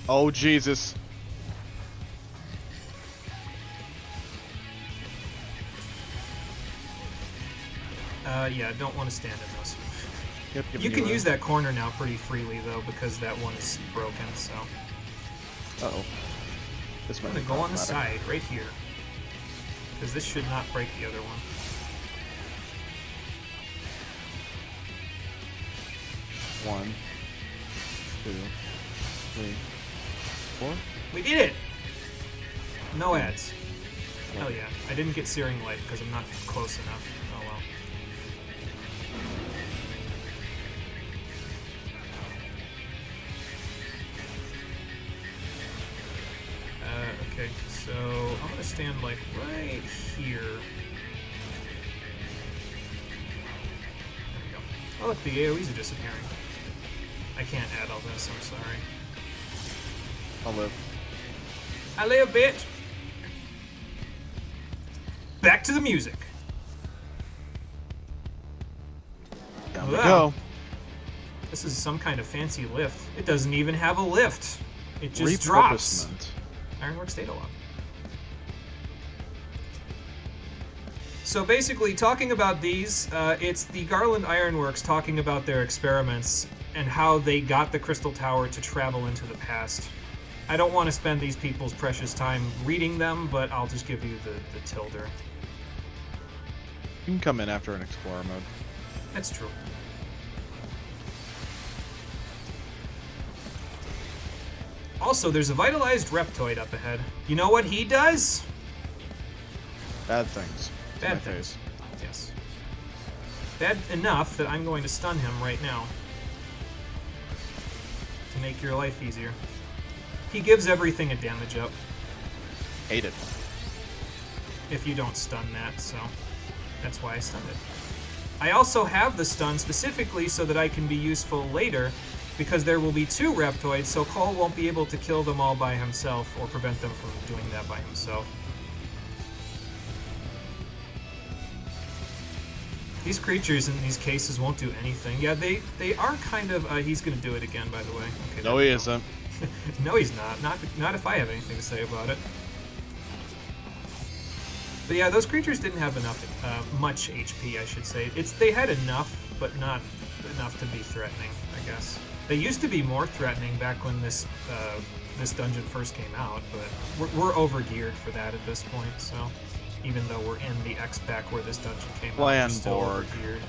Oh, Jesus. Yeah, don't want to stand in those. Yep, you can use that corner now pretty freely, though, because that one is broken, so... Uh-oh. This I'm gonna go on the side, right here. Because this should not break the other one. One, 2, 3, 4. We did it! No ads. Hell yeah. I didn't get Searing Light because I'm not close enough. Oh well. Okay, so I'm gonna stand like right here. There we go. Oh look, the AoEs are disappearing. I can't add all this, I'm sorry. I'll live. I live, bitch! Back to the music. There we go. This is some kind of fancy lift. It doesn't even have a lift. It just drops. Ironworks data log. So basically, talking about these, it's the Garland Ironworks talking about their experiments and how they got the Crystal Tower to travel into the past. I don't want to spend these people's precious time reading them, but I'll just give you the tilder. You can come in after an Explorer mode. That's true. Also, there's a vitalized Reptoid up ahead. You know what he does? Bad things. Bad things. Yes. Bad enough that I'm going to stun him right now. To make your life easier. He gives everything a damage up. Hate it. If you don't stun that, so that's why I stunned it. I also have the stun specifically so that I can be useful later, because there will be 2 Reptoids, so Cole won't be able to kill them all by himself or prevent them from doing that by himself. These creatures in these cases won't do anything. Yeah, they are kind of... he's going to do it again, by the way. Okay, no, he isn't. No, he's not. Not if I have anything to say about it. But yeah, those creatures didn't have enough, much HP, I should say. They had enough, but not enough to be threatening, I guess. They used to be more threatening back when this this dungeon first came out, but we're over-geared for that at this point, so even though we're in the X-Pack where this dungeon came out, we're still over-geared.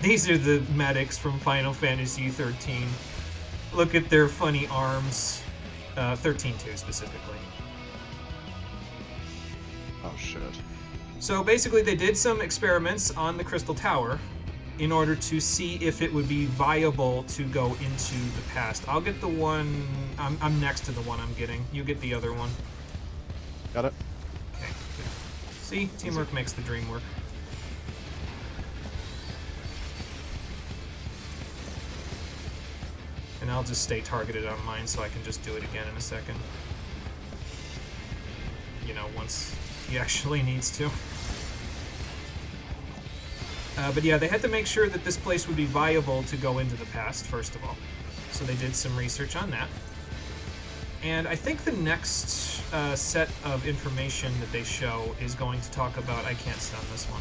These are the medics from Final Fantasy 13. Look at their funny arms. 13-2 specifically. Oh, shit. So basically they did some experiments on the Crystal Tower in order to see if it would be viable to go into the past. I'll get the one... I'm next to the one I'm getting. You get the other one. Got it. Okay, good. See? Teamwork makes the dream work. And I'll just stay targeted on mine so I can just do it again in a second. You know, once he actually needs to. But yeah, they had to make sure that this place would be viable to go into the past, first of all. So they did some research on that. And I think the next set of information that they show is going to talk about... I can't stun this one.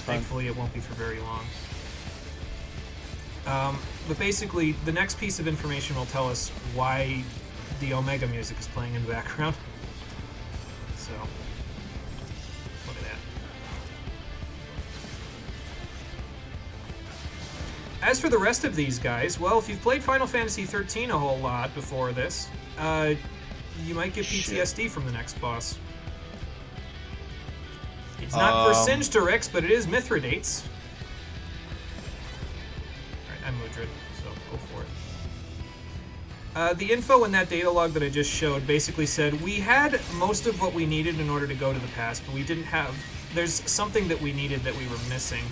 Thankfully, it won't be for very long. But basically, the next piece of information will tell us why the Omega music is playing in the background. So, look at that. As for the rest of these guys, well, if you've played Final Fantasy 13 a whole lot before this, you might get PTSD from the next boss. It's not for Singetorix, but it is Mithridates. I'm Mudrid, so go for it. The info in that data log that I just showed basically said we had most of what we needed in order to go to the past, but we didn't have... There's something that we needed that we were missing.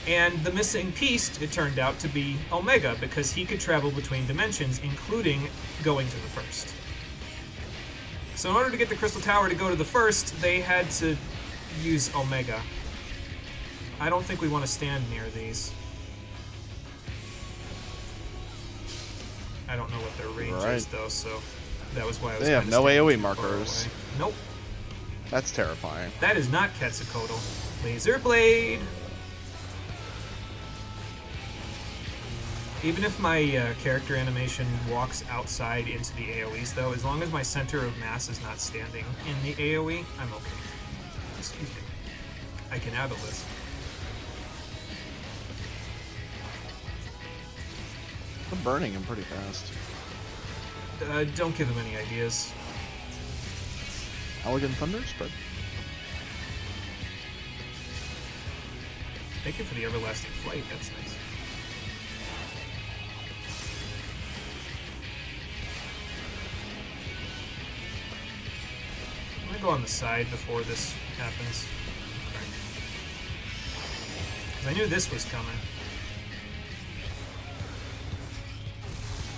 And the missing piece, it turned out to be Omega, because he could travel between dimensions, including going to the first. So in order to get the Crystal Tower to go to the first, they had to use Omega. I don't think we want to stand near these. I don't know what their range is, though, so that was why I was... They have no AoE markers. Nope. That's terrifying. That is not Quetzalcoatl. Laser Blade! Even if my character animation walks outside into the AoEs, though, as long as my center of mass is not standing in the AoE, I'm okay. Excuse me. I can add a list. I'm burning him pretty fast. Don't give him any ideas. Elegant Thunder Spread. Thank you for the Everlasting Flight, that's nice. I'm gonna go on the side before this happens. Because I knew this was coming.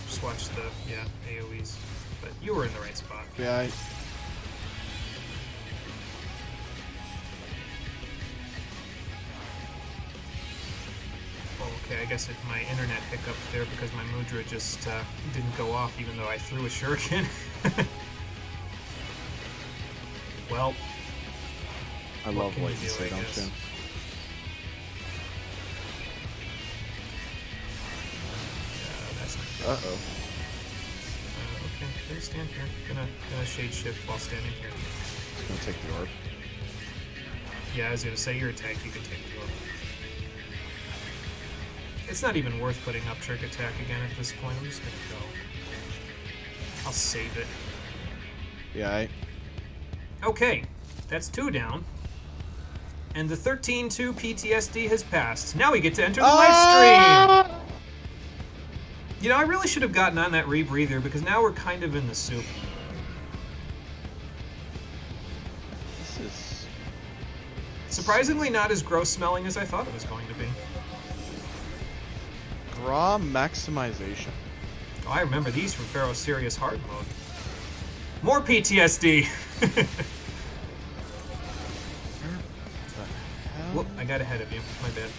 Just watch the, AoEs. But you were in the right spot. Yeah, okay, I guess my internet hiccuped there because my Mudra just didn't go off even though I threw a shuriken. Well, I love latency, don't you? That's not good. Uh-oh. Okay, gonna stand here. Gonna shade shift while standing here. Just gonna take the orb. Yeah, I was gonna say you're a tank, you can take the orb. It's not even worth putting up trick attack again at this point. I'm just gonna go. I'll save it. Yeah, Okay, that's 2 down. And the 13-2 PTSD has passed. Now we get to enter the live stream! You know, I really should have gotten on that rebreather because now we're kind of in the soup. This is... Surprisingly not as gross smelling as I thought it was going to be. Gra maximization. Oh, I remember these from Pharaoh's Serious Hard Mode. More PTSD! Whoop, I got ahead of you. My bad.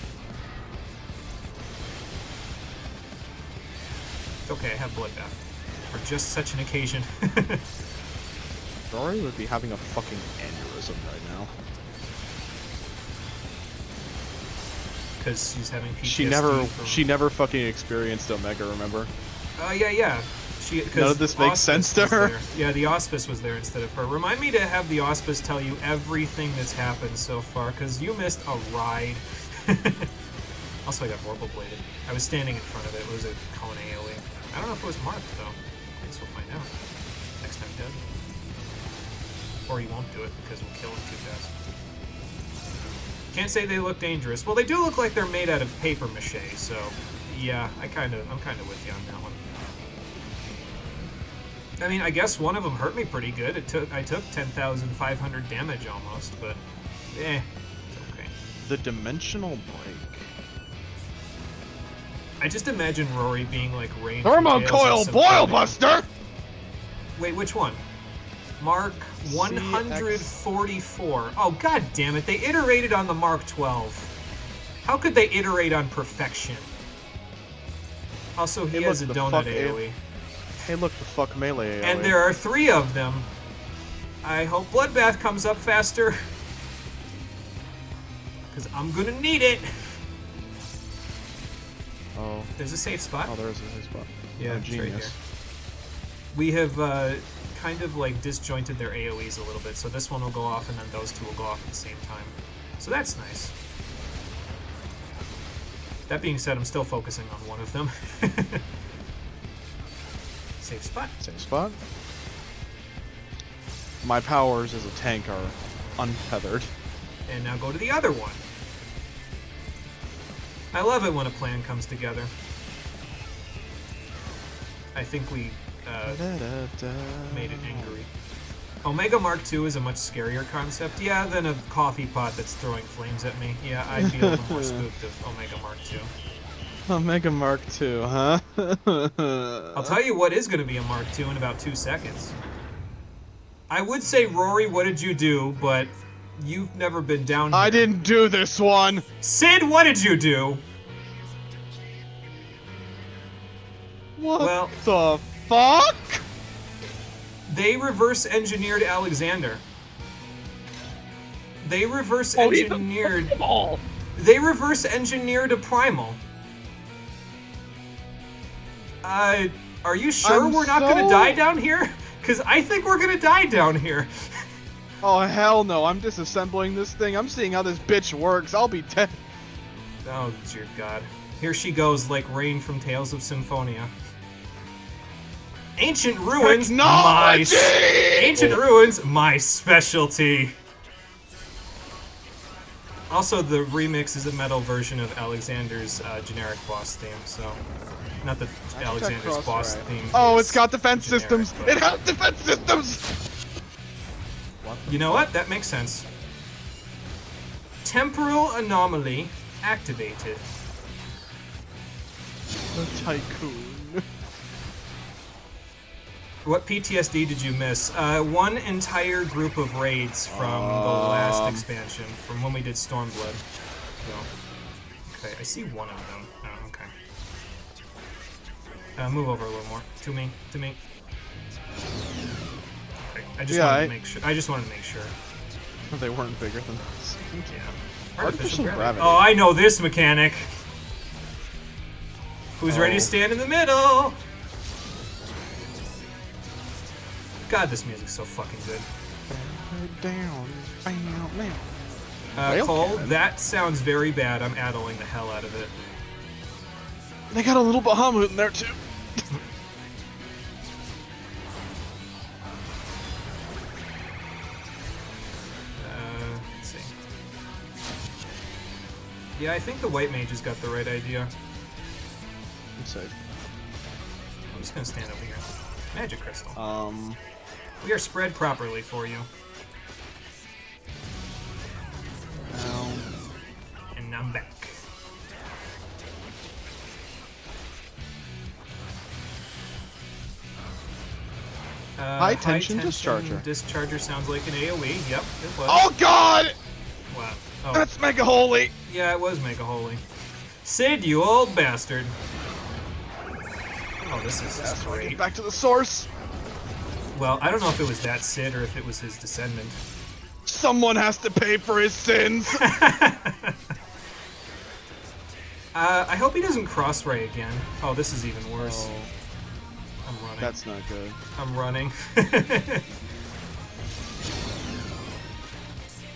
It's okay, I have bloodbath. For just such an occasion. Rory would be having a fucking aneurysm right now. Because she's having PTSD She never fucking experienced Omega, remember? Yeah. None of this makes sense to her. Yeah, the Auspice was there instead of her. Remind me to have the Auspice tell you everything that's happened so far, because you missed a ride. Also, I got Vorpal Bladed. I was standing in front of it. It was a cone AoE. I don't know if it was marked, though. I guess we'll find out. Next time dead. Or he won't do it, because we'll kill him too fast. Can't say they look dangerous. Well, they do look like they're made out of paper mache, so... Yeah, I'm kind of with you on that one. I mean, I guess one of them hurt me pretty good. I took 10,500 damage almost, but it's okay. The dimensional break. I just imagine Rory being like Rain. Thermocoil Boil Buster. Wait, which one? Mark 144. Oh, god damn it! They iterated on the Mark 12. How could they iterate on perfection? Also, he has a donut AoE. Hey, look, the fuck melee AoE. And there are 3 of them. I hope Bloodbath comes up faster. Because I'm gonna need it. Oh. There's a safe spot. Oh, there is a safe spot. Yeah, it's right here. We have kind of like disjointed their AoEs a little bit, so this one will go off and then those 2 will go off at the same time. So that's nice. That being said, I'm still focusing on one of them. Safe spot. Safe spot. My powers as a tank are untethered. And now go to the other one. I love it when a plan comes together. I think we made it angry. Omega Mark II is a much scarier concept, yeah, than a coffee pot that's throwing flames at me. Yeah, I'd be a little more spooked of Omega Mark II. Omega Mark II, huh? I'll tell you what is going to be a Mark II in about 2 seconds. I would say, Rory, what did you do? But you've never been down here. I didn't do this one! Sid, what did you do? What the fuck? They reverse engineered Alexander. They reverse engineered. They reverse engineered a primal. Are you sure we're not gonna die down here? Because I think we're gonna die down here. Oh hell no! I'm disassembling this thing. I'm seeing how this bitch works. I'll be dead. Oh dear God! Here she goes, like Rain from Tales of Symphonia. Ancient Ruins, Ancient Ruins, my specialty. Also, the remix is a metal version of Alexander's generic boss theme, so not that Alexander's boss theme. Oh, it's got defense systems. It has defense systems. You know what? That makes sense. Temporal anomaly activated. The tycoon. What PTSD did you miss? One entire group of raids from the last expansion, from when we did Stormblood. So, Okay, I see one of them. Oh, okay. Move over a little more. To me. Okay. I just wanted to make sure. I just wanted to make sure. They weren't bigger than this. Yeah. Artificial gravity. Oh, I know this mechanic. Who's ready to stand in the middle? God, this music's so fucking good. Cole, that sounds very bad. I'm addling the hell out of it. They got a little Bahamut in there too. Let's see. Yeah, I think the white mage has got the right idea. I'm safe. I'm just gonna stand over here. Magic crystal. We are spread properly for you. And I'm back. High tension discharger. Discharger sounds like an AoE. Yep, it was. Oh god! Wow. Oh. That's Mega Holy! Yeah, it was Mega Holy. Sid, you old bastard. Oh, this is great. Get back to the source. Well, I don't know if it was that Sid or if it was his descendant. Someone has to pay for his sins. I hope he doesn't cross-ray again. Oh, this is even worse. Oh. I'm running. That's not good. I'm running. There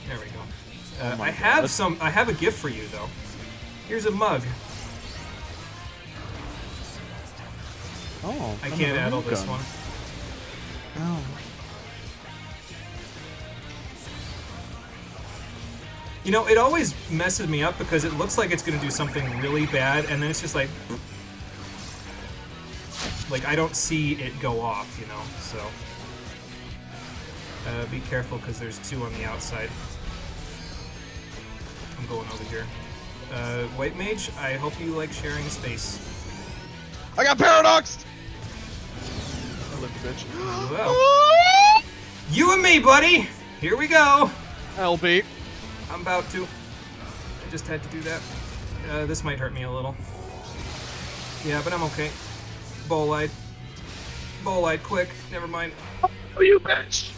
we go. I have a gift for you though. Here's a mug. Oh. I can't addle this one. Oh. You know, it always messes me up because it looks like it's going to do something really bad, and then it's just like I don't see it go off, you know, so be careful because there's two on the outside. I'm going over here. White Mage, I hope you like sharing space. I got paradoxed! I lived, bitch. Well, you and me, buddy! Here we go! LB. I'm about to. I just had to do that. This might hurt me a little. Yeah, but I'm okay. Bolide. Bolide, quick. Never mind. Oh, you bitch!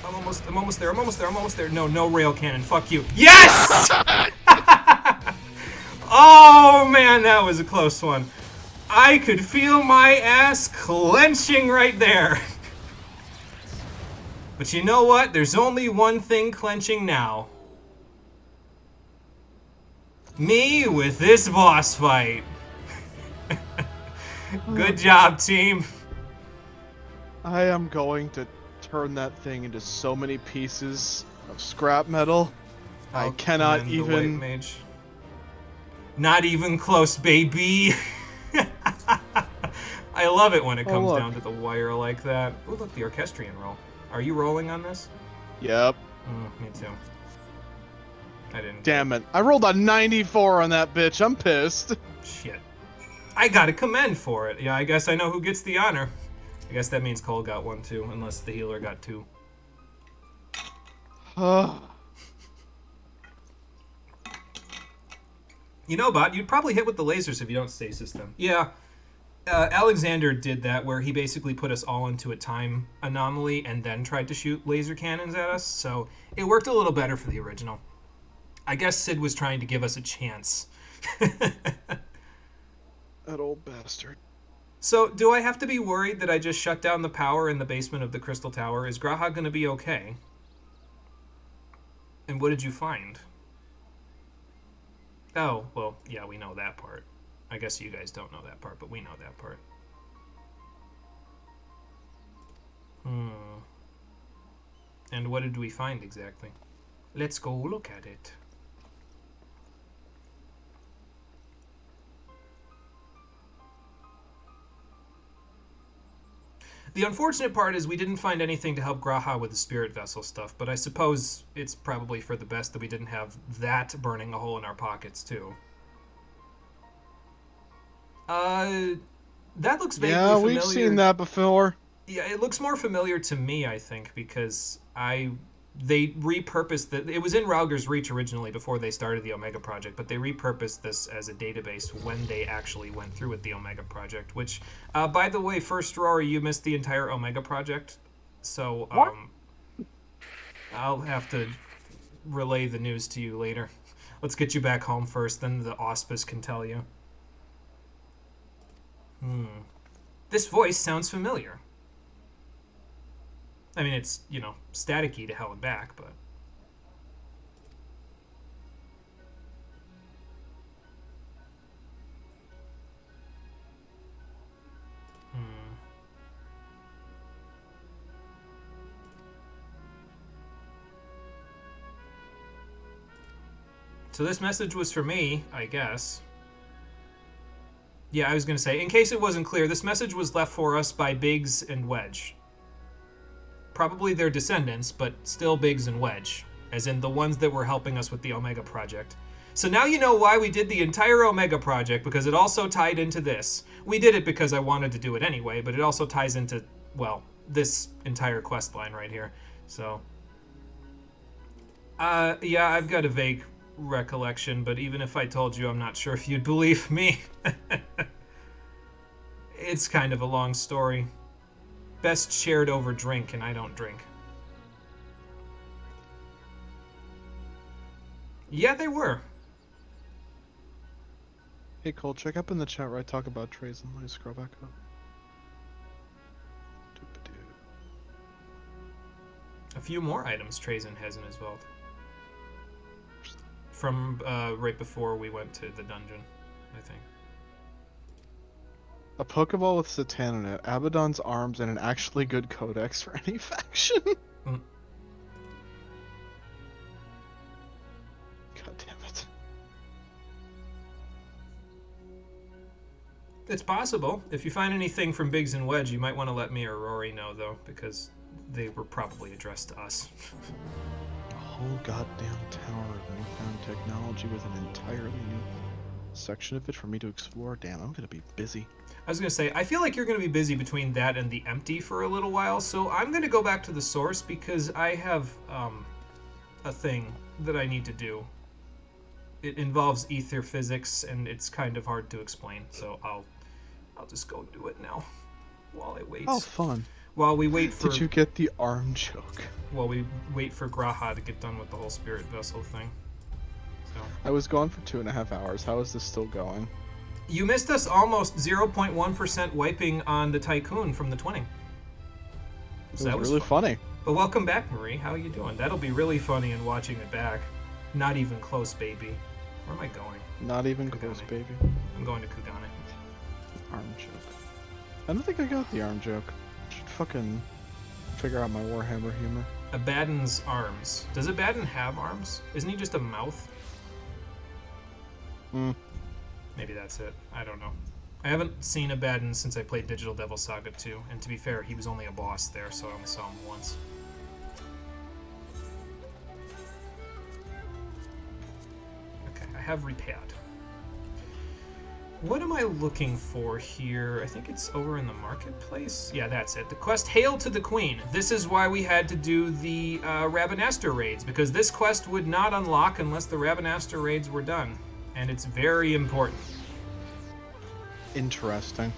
I'm almost there. I'm almost there. No rail cannon. Fuck you. Yes! Oh, man, that was a close one. I could feel my ass clenching right there. But you know what? There's only one thing clenching now. Me with this boss fight. Good job, team. I am going to turn that thing into so many pieces of scrap metal. I cannot even. Mage. Not even close, baby. I love it when it comes down to the wire like that. Oh, look, the orchestrion roll. Are you rolling on this? Yep. Me too. I didn't. Damn it. I rolled a 94 on that bitch. I'm pissed. Shit. I got a commend for it. Yeah, I guess I know who gets the honor. I guess that means Cole got one too, unless the healer got two. You know, Bot, you'd probably hit with the lasers if you don't stasis them. Yeah. Alexander did that where he basically put us all into a time anomaly and then tried to shoot laser cannons at us, so it worked a little better for the original. I guess Sid was trying to give us a chance. That old bastard. So, do I have to be worried that I just shut down the power in the basement of the Crystal Tower? Is Graha gonna be okay? And what did you find? Oh, well, yeah, we know that part. I guess you guys don't know that part, but we know that part. And what did we find exactly? Let's go look at it. The unfortunate part is we didn't find anything to help Graha with the spirit vessel stuff, but I suppose it's probably for the best that we didn't have that burning a hole in our pockets, too. That looks vaguely familiar. Yeah, we've seen that before. Yeah, it looks more familiar to me, I think, because I they repurposed it was in Rauger's Reach originally before they started the Omega Project, but they repurposed this as a database when they actually went through with the Omega Project, which, by the way, first Rory, you missed the entire Omega Project, so I'll have to relay the news to you later. Let's get you back home first, then the Auspice can tell you. This voice sounds familiar. I mean, it's, staticky to hell and back, but... So this message was for me, I guess. Yeah, I was going to say, in case it wasn't clear, this message was left for us by Biggs and Wedge. Probably their descendants, but still Biggs and Wedge, as in the ones that were helping us with the Omega Project. So now you know why we did the entire Omega Project, because it also tied into this. We did it because I wanted to do it anyway, but it also ties into, well, this entire quest line right here. So, yeah, I've got a vague recollection, but even if I told you, I'm not sure if you'd believe me. It's kind of a long story. Best shared over drink, and I don't drink. Yeah, they were. Hey Cole, check up in the chat where I talk about trays and let me scroll back up. A few more items Trazen has in his vault. From right before we went to the dungeon, I think. A Pokeball with Satan in it, Abaddon's arms, and an actually good codex for any faction. God damn it. It's possible. If you find anything from Biggs and Wedge, you might want to let me or Rory know, though, because they were probably addressed to us. A whole goddamn tower of newfound technology with an entirely new section of it for me to explore. Damn, I'm gonna be busy. I was going to say, I feel like you're going to be busy between that and the empty for a little while, so I'm going to go back to the source because I have a thing that I need to do. It involves ether physics, and it's kind of hard to explain, so I'll just go do it now while I wait. Oh, fun. While we wait for... Did you get the arm joke? While we wait for Graha to get done with the whole spirit vessel thing. So. I was gone for 2.5 hours. How is this still going? You missed us almost 0.1% wiping on the Tycoon from the twinning. So that was really funny. But welcome back, Marie. How are you doing? That'll be really funny in watching it back. Not even close, baby. Where am I going? Not even Kugane. close, baby. I'm going to Kugane. Arm joke. I don't think I got the arm joke. Should fucking figure out my Warhammer humor. Abaddon's arms. Does Abaddon have arms? Isn't he just a mouth? Maybe that's it. I don't know. I haven't seen Abaddon since I played Digital Devil Saga 2, and to be fair, he was only a boss there, so I only saw him once. Okay, I have repaired. What am I looking for here? I think it's over in the marketplace. Yeah, that's it. The quest Hail to the Queen. This is why we had to do the Rabanastre raids, because this quest would not unlock unless the Rabanastre raids were done. And it's very important. Interesting.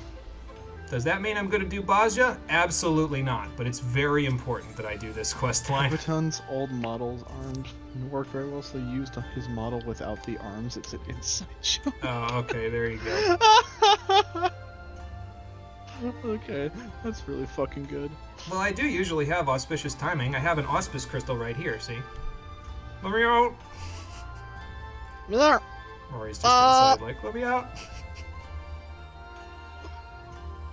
Does that mean I'm going to do Baja? Absolutely not, but it's very important that I do this quest line. Kabuton's old model's arms work very well, so he used his model without the arms. It's an inside joke. Oh, okay, there you go. Okay, that's really fucking good. Well, I do usually have auspicious timing. I have an auspice crystal right here, see? Let me out! Rory's just inside, like, let me out!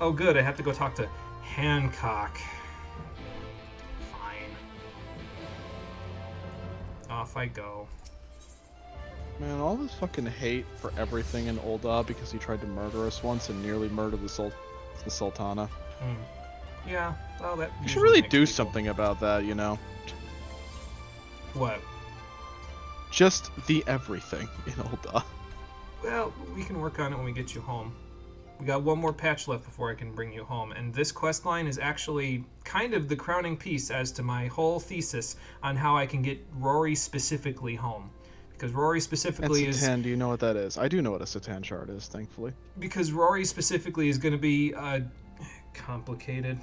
Oh, good, I have to go talk to Hancock. Fine. Off I go. Man, all this fucking hate for everything in Ul'dah because he tried to murder us once and nearly murdered the Sultana. Yeah, well, that You should really do something about that, you know? What? Just the everything in Ul'dah. Well, we can work on it when we get you home. We got one more patch left before I can bring you home, and this quest line is actually kind of the crowning piece as to my whole thesis on how I can get Rory specifically home. Because Rory specifically and is... Satan, do you know what that is? I do know what a Satan shard is, thankfully. Because Rory specifically is going to be complicated.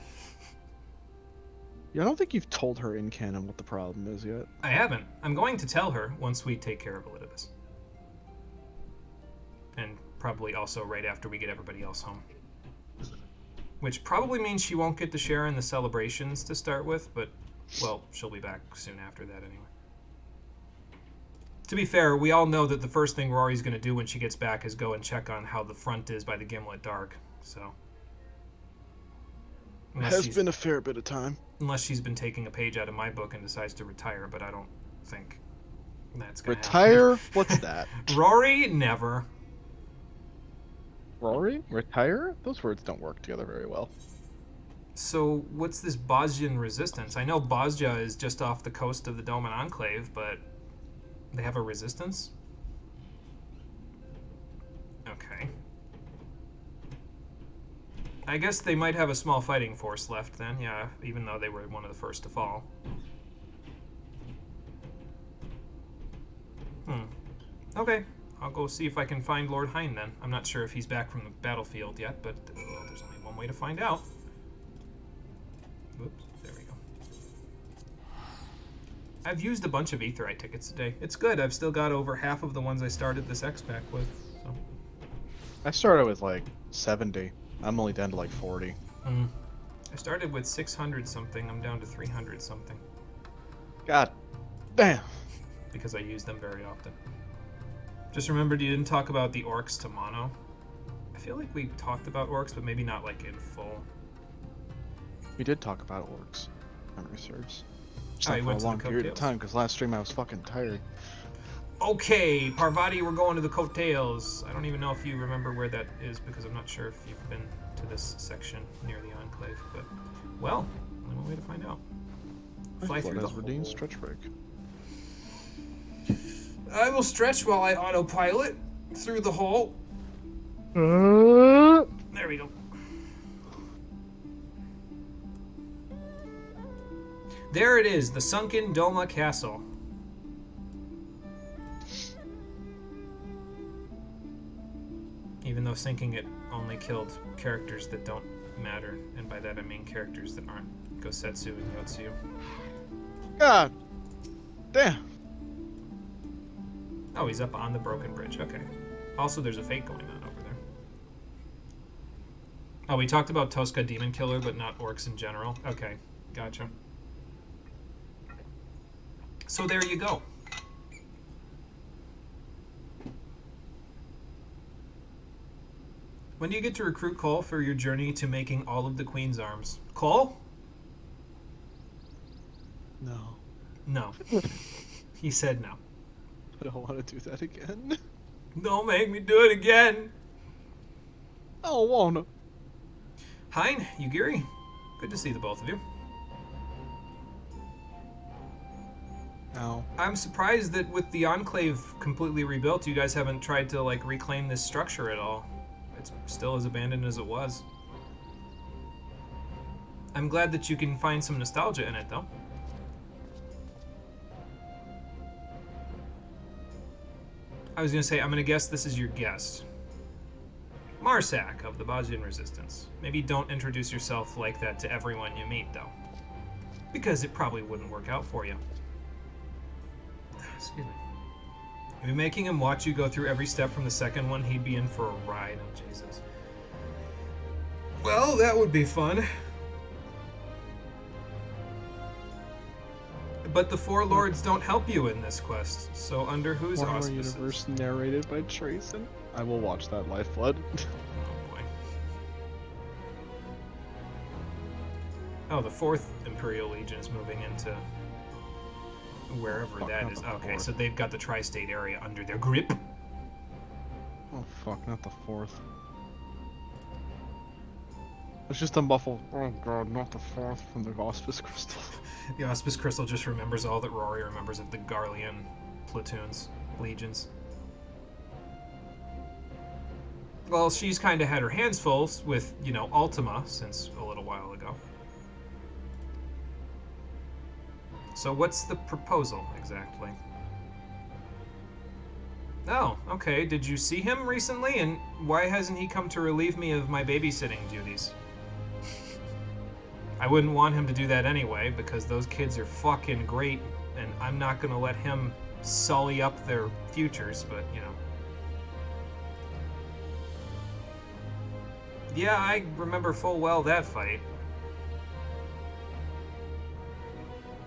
Yeah, I don't think you've told her in canon what the problem is yet. I haven't. I'm going to tell her once we take care of Elidibus. And probably also right after we get everybody else home. Which probably means she won't get to share in the celebrations to start with, but, well, she'll be back soon after that anyway. To be fair, we all know that the first thing Rory's going to do when she gets back is go and check on how the front is by the Gimlet Dark, so... It has been a fair bit of time. Unless she's been taking a page out of my book and decides to retire, but I don't think that's going to happen. Retire? What's that? Rory, never. Rory? Retire? Those words don't work together very well. So, what's this Bosjan resistance? I know Bosja is just off the coast of the Doman Enclave, but they have a resistance? Okay. I guess they might have a small fighting force left then, yeah, even though they were one of the first to fall. Okay, I'll go see if I can find Lord Hine then. I'm not sure if he's back from the battlefield yet, but well, there's only one way to find out. Whoops, there we go. I've used a bunch of Aetheryte tickets today. It's good, I've still got over half of the ones I started this X-Pack with, so. I started with like 70. I'm only down to like 40. I started with 600 something. I'm down to 300 something. God damn. Because I use them very often. Just remembered you didn't talk about the orcs to mono. I feel like we talked about orcs, but maybe not like in full. We did talk about orcs. Memory serves. Just Oh, not you for went a to long the period of coattails? time, because last stream I was fucking tired. Okay, Parvati, we're going to the coattails. I don't even know if you remember where that is because I'm not sure if you've been to this section near the Enclave, but, well, only one way to find out. Fly through the Redeemed stretch break. I will stretch while I autopilot through the hole. There we go. There it is, the sunken Doma Castle. Even though sinking it only killed characters that don't matter, and by that I mean characters that aren't Gosetsu and Yotsuyu. God damn. Oh, he's up on the broken bridge. Okay. Also, there's a fate going on over there. Oh, we talked about Tosca Demon Killer, but not orcs in general. Okay, gotcha. So there you go. When do you get to recruit Cole for your journey to making all of the Queen's arms? Cole? No. No. He said no. I don't want to do that again. Don't make me do it again. I don't wanna. Hein, Yugiri. Good to see the both of you. No. I'm surprised that with the Enclave completely rebuilt, you guys haven't tried to, like, reclaim this structure at all. It's still as abandoned as it was. I'm glad that you can find some nostalgia in it, though. I was gonna say, I'm gonna guess this is your guest. Marsak of the Bosjan Resistance. Maybe don't introduce yourself like that to everyone you meet, though. Because it probably wouldn't work out for you. Excuse me. If you're making him watch you go through every step from the second one, he'd be in for a ride. Oh, Jesus. Well, that would be fun. But the Four Lords don't help you in this quest, so under whose Warhammer auspices? Universe narrated by Trayson. I will watch that Lifeblood. Oh boy. Oh, the 4th Imperial Legion is moving into wherever that is. Okay, so they've got the tri-state area under their grip. Oh fuck, not the 4th. It's just a muffled, oh god, not the 4th from the Auspice Crystal. The Auspice Crystal just remembers all that Rory remembers of the Garlean platoons, legions. Well, she's kind of had her hands full with, you know, Ultima since a little while ago. So what's the proposal, exactly? Oh, okay. Did you see him recently? And why hasn't he come to relieve me of my babysitting duties? I wouldn't want him to do that anyway, because those kids are fucking great, and I'm not gonna let him sully up their futures, but, you know. Yeah, I remember full well that fight.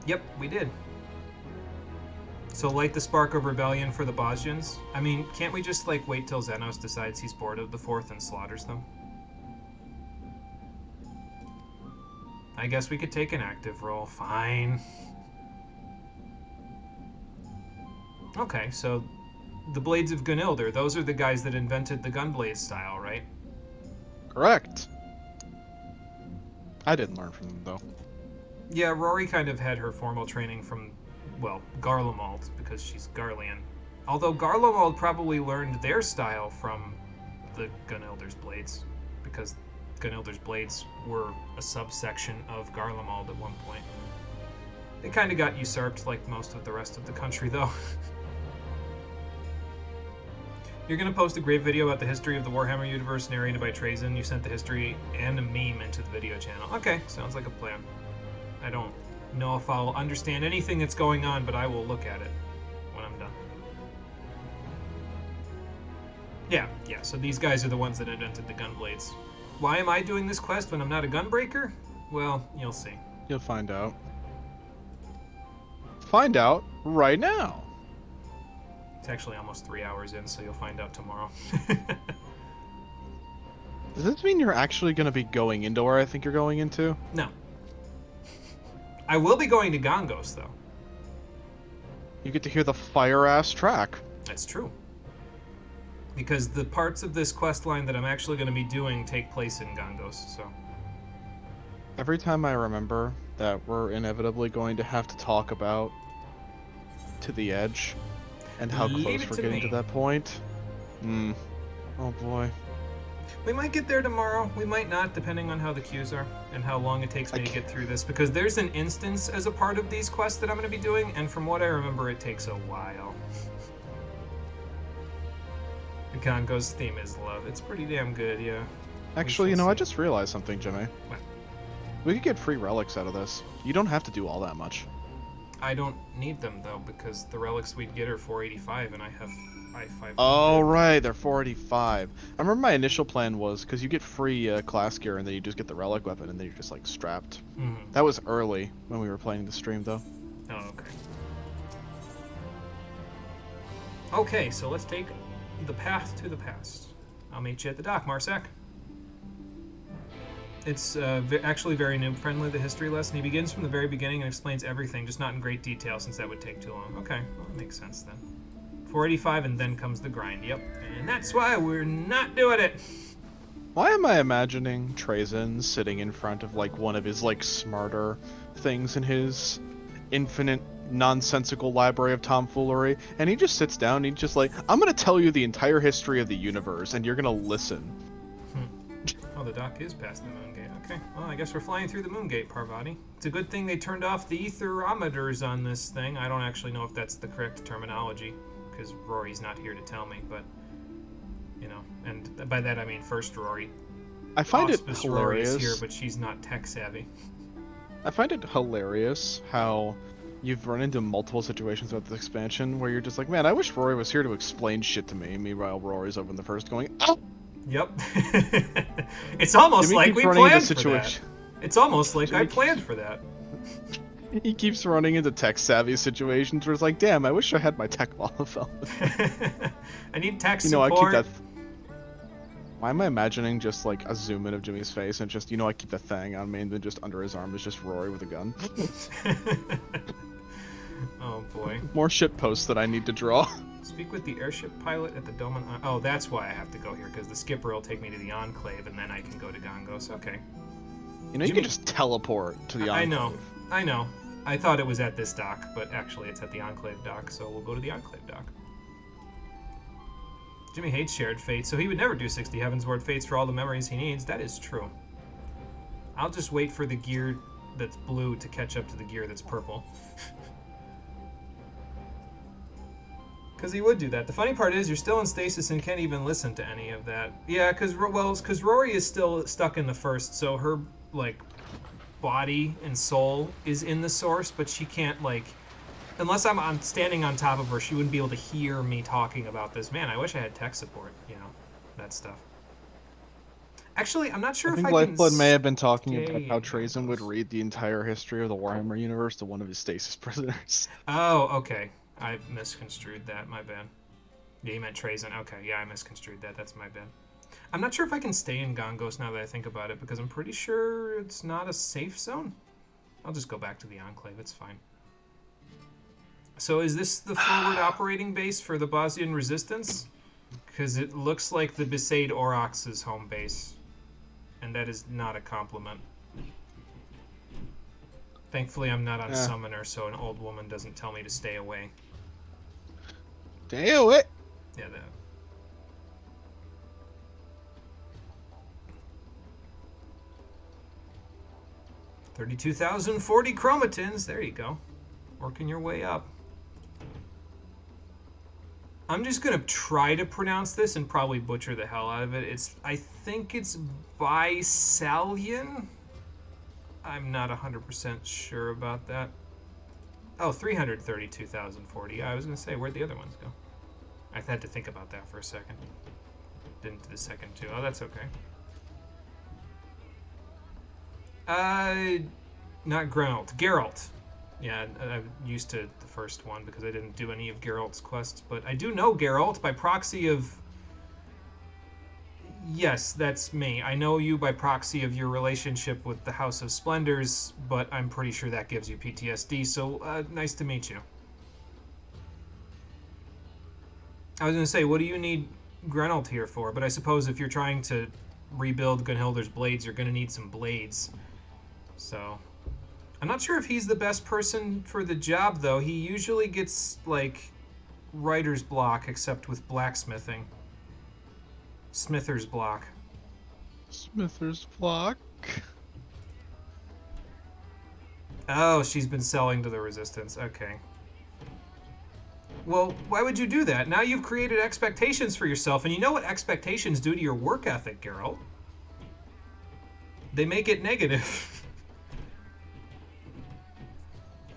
Yep, we did. So light the spark of rebellion for the Bosnians? I mean, can't we just, like, wait till Xenos decides he's bored of the Fourth and slaughters them? I guess we could take an active role. Fine. Okay, so the Blades of Gunilder, those are the guys that invented the Gunblade style, right? Correct. I didn't learn from them, though. Yeah, Rory kind of had her formal training from, well, Garlemald, because she's Garlean. Although Garlemald probably learned their style from the Gunilder's blades, because Gunilder's blades were a subsection of Garlemald at one point. They kind of got usurped like most of the rest of the country, though. You're going to post a great video about the history of the Warhammer universe narrated by Trazen. You sent the history and a meme into the video channel. Okay, sounds like a plan. I don't know if I'll understand anything that's going on, but I will look at it when I'm done. Yeah, so these guys are the ones that invented the gunblades. Why am I doing this quest when I'm not a gunbreaker? Well, you'll see. You'll find out. Find out right now. It's actually almost 3 hours in, so you'll find out tomorrow. Does this mean you're actually going to be going into where I think you're going into? No. I will be going to Gongos, though. You get to hear the fire-ass track. That's true. Because the parts of this quest line that I'm actually going to be doing take place in Gongos, so... Every time I remember that we're inevitably going to have to talk about To the Edge and how close we're getting to that point. Oh boy. We might get there tomorrow. We might not, depending on how the queues are and how long it takes me to get through this. Because there's an instance as a part of these quests that I'm going to be doing, and from what I remember, it takes a while. The Gongos theme is love. It's pretty damn good, yeah. Actually, you know, I just realized something, Jimmy. What? We could get free relics out of this. You don't have to do all that much. I don't need them, though, because the relics we'd get are 485, and I have I-500. Oh, right, they're 485. I remember my initial plan was, because you get free class gear, and then you just get the relic weapon, and then you're just, like, strapped. Mm-hmm. That was early, when we were playing the stream, though. Oh, okay. Okay, so let's take the path to the past. I'll meet you at the dock, Marsak. It's actually very noob-friendly, the history lesson. He begins from the very beginning and explains everything, just not in great detail, since that would take too long. Okay, well, that makes sense then. 485, and then comes the grind, yep. And that's why we're not doing it! Why am I imagining Trazen sitting in front of, like, one of his, like, smarter things in his infinite, nonsensical library of tomfoolery, and he just sits down and he's just like, I'm gonna tell you the entire history of the universe, and you're gonna listen. Oh, the dock is past the moon gate. Okay, well, I guess we're flying through the moon gate, Parvati. It's a good thing they turned off the etherometers on this thing. I don't actually know if that's the correct terminology, because Rory's not here to tell me, but, you know, and by that I mean first Rory. I find it hilarious. hilarious. Rory is here, but she's not tech-savvy. I find it hilarious how you've run into multiple situations with this expansion where you're just like, man, I wish Rory was here to explain shit to me. Meanwhile, Rory's over in the first going, oh! Yep. It's almost like we planned for that. It's almost like I planned for that. He keeps running into tech-savvy situations where it's like, damn, I wish I had my tech Lalavel. I need tech support. support. I keep that... Why am I imagining just like a zoom in of Jimmy's face and just, I keep the thing on me and then just under his arm is just Rory with a gun. Oh boy. More shit posts that I need to draw. Speak with the airship pilot at the Doman... Oh, that's why I have to go here, because the skipper will take me to the Enclave, and then I can go to Gongos. Okay. You can just teleport to the Enclave. I know. I thought it was at this dock, but actually it's at the Enclave dock, so we'll go to the Enclave dock. Jimmy hates shared fates, so he would never do 60 Heavensward fates for all the memories he needs. That is true. I'll just wait for the gear that's blue to catch up to the gear that's purple. Because he would do that. The funny part is you're still in stasis and can't even listen to any of that. Yeah, because Rory is still stuck in the first, so her, like, body and soul is in the source, but she can't, like... Unless I'm standing on top of her, she wouldn't be able to hear me talking about this. Man, I wish I had tech support, you know, that stuff. Actually, I'm not sure if I can... I think Lifeblood may have been talking about how Trazen would read the entire history of the Warhammer universe to one of his stasis prisoners. Oh, okay. I misconstrued that. My bad. Yeah, you meant Trazen. Okay, yeah, I misconstrued that. That's my bad. I'm not sure if I can stay in Gongos now that I think about it, because I'm pretty sure it's not a safe zone. I'll just go back to the Enclave. It's fine. So is this the forward operating base for the Bosnian Resistance? Because it looks like the Besaid Aurochs' home base. And that is not a compliment. Thankfully, I'm not on Summoner, so an old woman doesn't tell me to stay away. Stay away! Yeah, that. $32,040 chromatins. There you go. Working your way up. I'm just gonna try to pronounce this and probably butcher the hell out of it. I think it's Bisalian. I'm not 100% sure about that. Oh, 332,040. I was gonna say, where'd the other ones go? I had to think about that for a second. Didn't do the second two. Oh, that's okay. Not Geralt. Geralt. Yeah, I'm used to the first one because I didn't do any of Geralt's quests, but I do know Geralt by proxy of... Yes, that's me. I know you by proxy of your relationship with the House of Splendors, but I'm pretty sure that gives you PTSD, so nice to meet you. I was going to say, what do you need Geralt here for? But I suppose if you're trying to rebuild Gunhilder's blades, you're going to need some blades. So... I'm not sure if he's the best person for the job, though. He usually gets, like, writer's block, except with blacksmithing. Smither's block. Smither's block? Oh, she's been selling to the Resistance. Okay. Well, why would you do that? Now you've created expectations for yourself, and you know what expectations do to your work ethic, Geralt. They make it negative.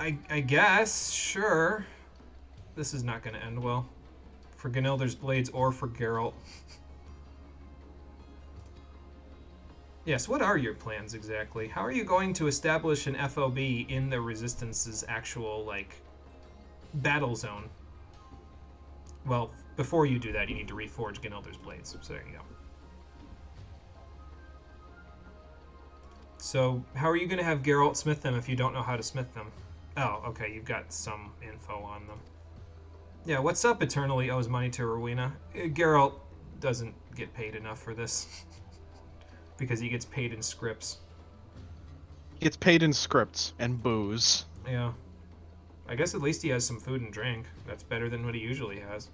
I guess, sure. This is not going to end well. For Gunhilder's Blades or for Geralt. Yes, what are your plans exactly? How are you going to establish an FOB in the Resistance's actual, like, battle zone? Well, before you do that, you need to reforge Gunhilder's Blades. So there you go. So, how are you going to have Geralt smith them if you don't know how to smith them? Oh, okay, you've got some info on them. Yeah, what's up, Eternally owes money to Rowena? Geralt doesn't get paid enough for this. Because he gets paid in scripts. He gets paid in scripts and booze. Yeah. I guess at least he has some food and drink. That's better than what he usually has.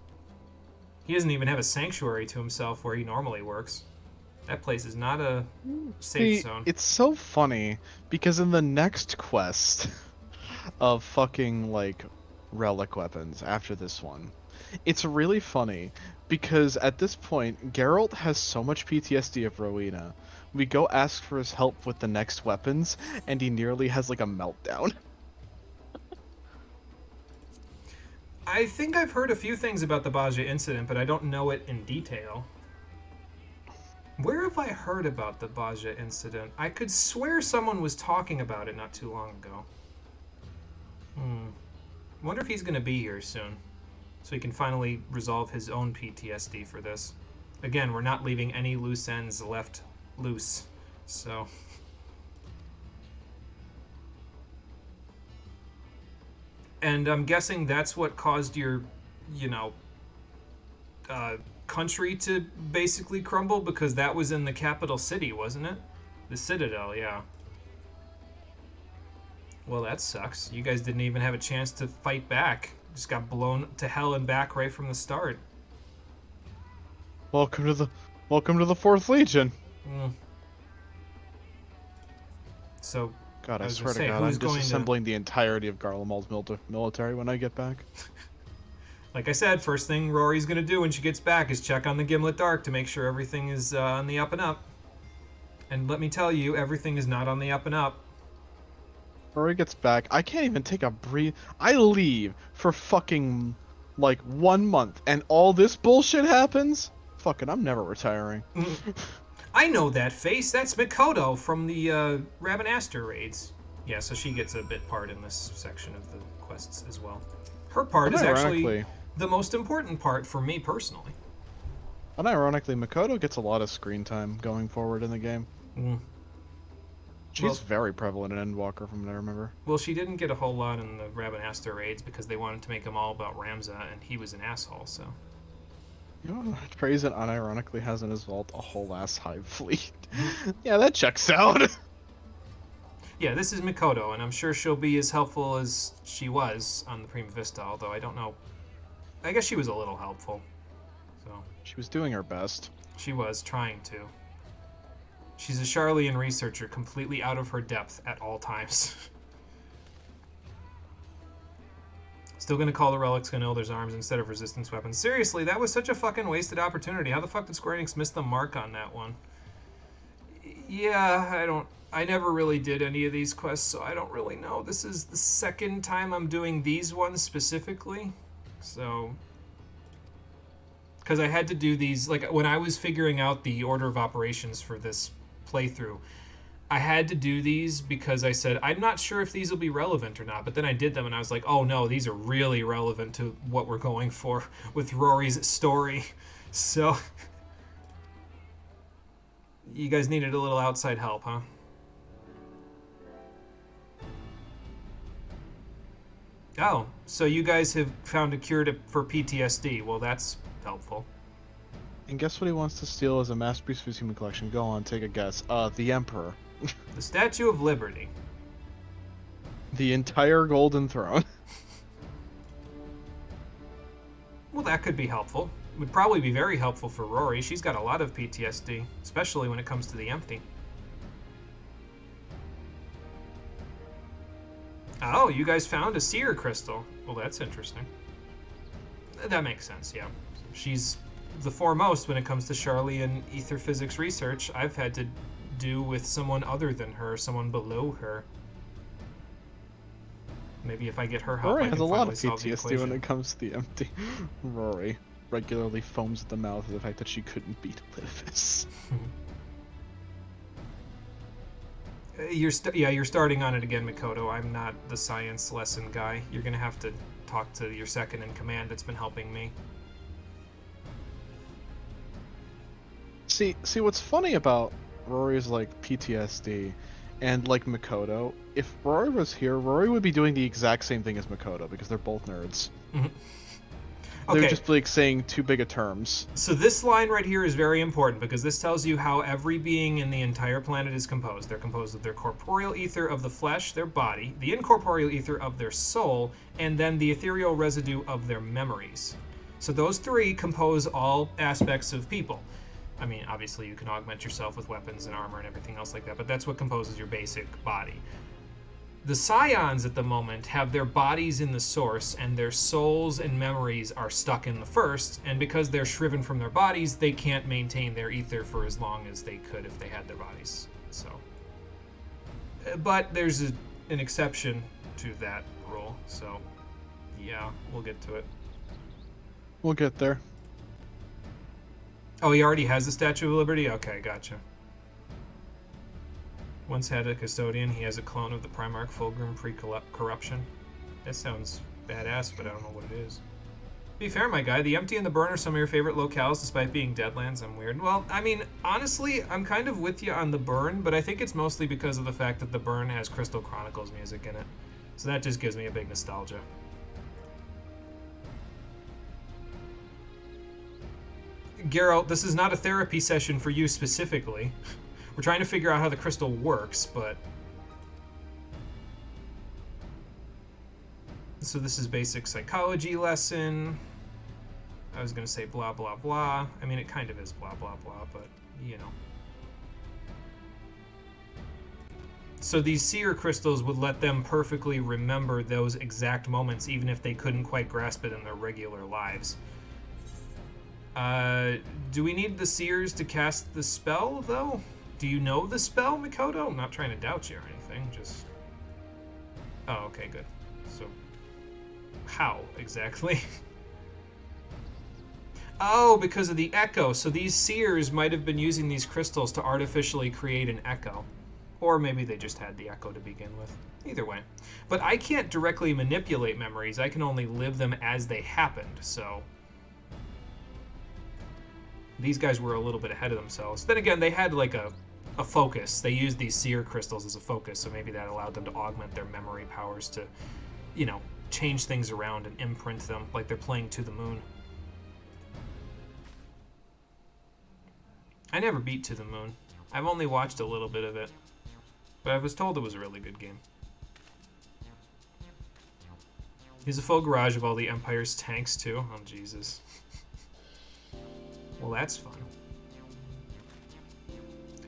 He doesn't even have a sanctuary to himself where he normally works. That place is not a safe zone. It's so funny, because in the next quest... of fucking, like, relic weapons after this one. It's really funny, because at this point, Geralt has so much PTSD of Rowena. We go ask for his help with the next weapons, and he nearly has, like, a meltdown. I think I've heard a few things about the Baja incident, but I don't know it in detail. Where have I heard about the Baja incident? I could swear someone was talking about it not too long ago. Wonder if he's going to be here soon, so he can finally resolve his own PTSD for this. Again, we're not leaving any loose ends left loose, so... And I'm guessing that's what caused your, you know, country to basically crumble, because that was in the capital city, wasn't it? The Citadel, yeah. Well, that sucks. You guys didn't even have a chance to fight back. Just got blown to hell and back right from the start. Welcome to the Fourth Legion. Mm. So, God, I was swear gonna to say, God, I'm who's going to- disassembling the entirety of Garlemald's military when I get back. Like I said, first thing Rory's gonna do when she gets back is check on the Gimlet Dark to make sure everything is on the up and up. And let me tell you, everything is not on the up and up. Rory gets back, I can't even take a breathe. I leave for fucking, like, 1 month, and all this bullshit happens? Fucking, I'm never retiring. I know that face. That's Mikoto from the Rabanastre raids. Yeah, so she gets a bit part in this section of the quests as well. Her part is actually the most important part for me personally. Unironically, Mikoto gets a lot of screen time going forward in the game. She's very prevalent in Endwalker from what I remember. Well, she didn't get a whole lot in the Rabanastre raids because they wanted to make them all about Ramza, and he was an asshole, so... You know, praise it unironically has in his vault a whole ass hive fleet. Yeah, that checks out. Yeah, this is Mikoto, and I'm sure she'll be as helpful as she was on the Prima Vista, although I don't know. I guess she was a little helpful. So she was doing her best. She was trying to. She's a Sharlayan researcher, completely out of her depth at all times. Still gonna call the relics Ganilder's arms instead of resistance weapons. Seriously, that was such a fucking wasted opportunity. How the fuck did Square Enix miss the mark on that one? Yeah, I never really did any of these quests, so I don't really know. This is the second time I'm doing these ones specifically. So... because I had to do these, like, when I was figuring out the order of operations for this playthrough, I had to do these because I said, I'm not sure if these will be relevant or not, but then I did them and I was like, oh no, these are really relevant to what we're going for with Rory's story. So, you guys needed a little outside help, huh? Oh, so you guys have found a cure for PTSD. Well, that's helpful. And guess what he wants to steal as a masterpiece of his human collection? Go on, take a guess. The Emperor. The Statue of Liberty. The entire Golden Throne. Well, that could be helpful. It would probably be very helpful for Rory. She's got a lot of PTSD, especially when it comes to the empty. Oh, you guys found a seer crystal. Well, that's interesting. That makes sense, yeah. She's the foremost when it comes to Sharlayan ether physics research. I've had to do with someone other than her, someone below her. Maybe if I get her help, Rory I can has a lot of solve the PTSD equation. when it comes to the empty. Rory regularly foams at the mouth at the fact that she couldn't beat Olympus. You're starting on it again, Mikoto. I'm not the science lesson guy. You're gonna have to talk to your second in command that's been helping me. See what's funny about Rory's like PTSD and like Mikoto, if Rory was here, Rory would be doing the exact same thing as Mikoto because they're both nerds. They would just be like saying too big of terms. So this line right here is very important because this tells you how every being in the entire planet is composed. They're composed of their corporeal ether of the flesh, their body, the incorporeal ether of their soul, and then the ethereal residue of their memories. So those three compose all aspects of people. I mean, obviously you can augment yourself with weapons and armor and everything else like that, but that's what composes your basic body. The Scions at the moment have their bodies in the source, and their souls and memories are stuck in the first, and because they're shriven from their bodies, they can't maintain their ether for as long as they could if they had their bodies. So, but there's an exception to that rule, so yeah, we'll get to it. We'll get there. Oh, he already has the Statue of Liberty? Okay, gotcha. Once had a custodian, he has a clone of the Primarch Fulgrim pre-corruption. That sounds badass, but I don't know what it is. Be fair, my guy, the Empty and the Burn are some of your favorite locales despite being Deadlands. I'm weird. Well, I mean, honestly, I'm kind of with you on the Burn, but I think it's mostly because of the fact that the Burn has Crystal Chronicles music in it. So that just gives me a big nostalgia. Geralt, this is not a therapy session for you specifically. We're trying to figure out how the crystal works, but... So this is basic psychology lesson. I was going to say blah, blah, blah. I mean, it kind of is blah, blah, blah, but, you know. So these seer crystals would let them perfectly remember those exact moments, even if they couldn't quite grasp it in their regular lives. Do we need the seers to cast the spell, though? Do you know the spell, Mikoto? I'm not trying to doubt you or anything, just... Oh, okay, good. So, how, exactly? Oh, because of the echo. So these seers might have been using these crystals to artificially create an echo. Or maybe they just had the echo to begin with. Either way. But I can't directly manipulate memories. I can only live them as they happened, so... These guys were a little bit ahead of themselves. Then again, they had like a focus. They used these seer crystals as a focus, so maybe that allowed them to augment their memory powers to, you know, change things around and imprint them like they're playing To the Moon. I never beat To the Moon. I've only watched a little bit of it. But I was told it was a really good game. He's a full garage of all the Empire's tanks, too. Oh, Jesus. Well, that's fun.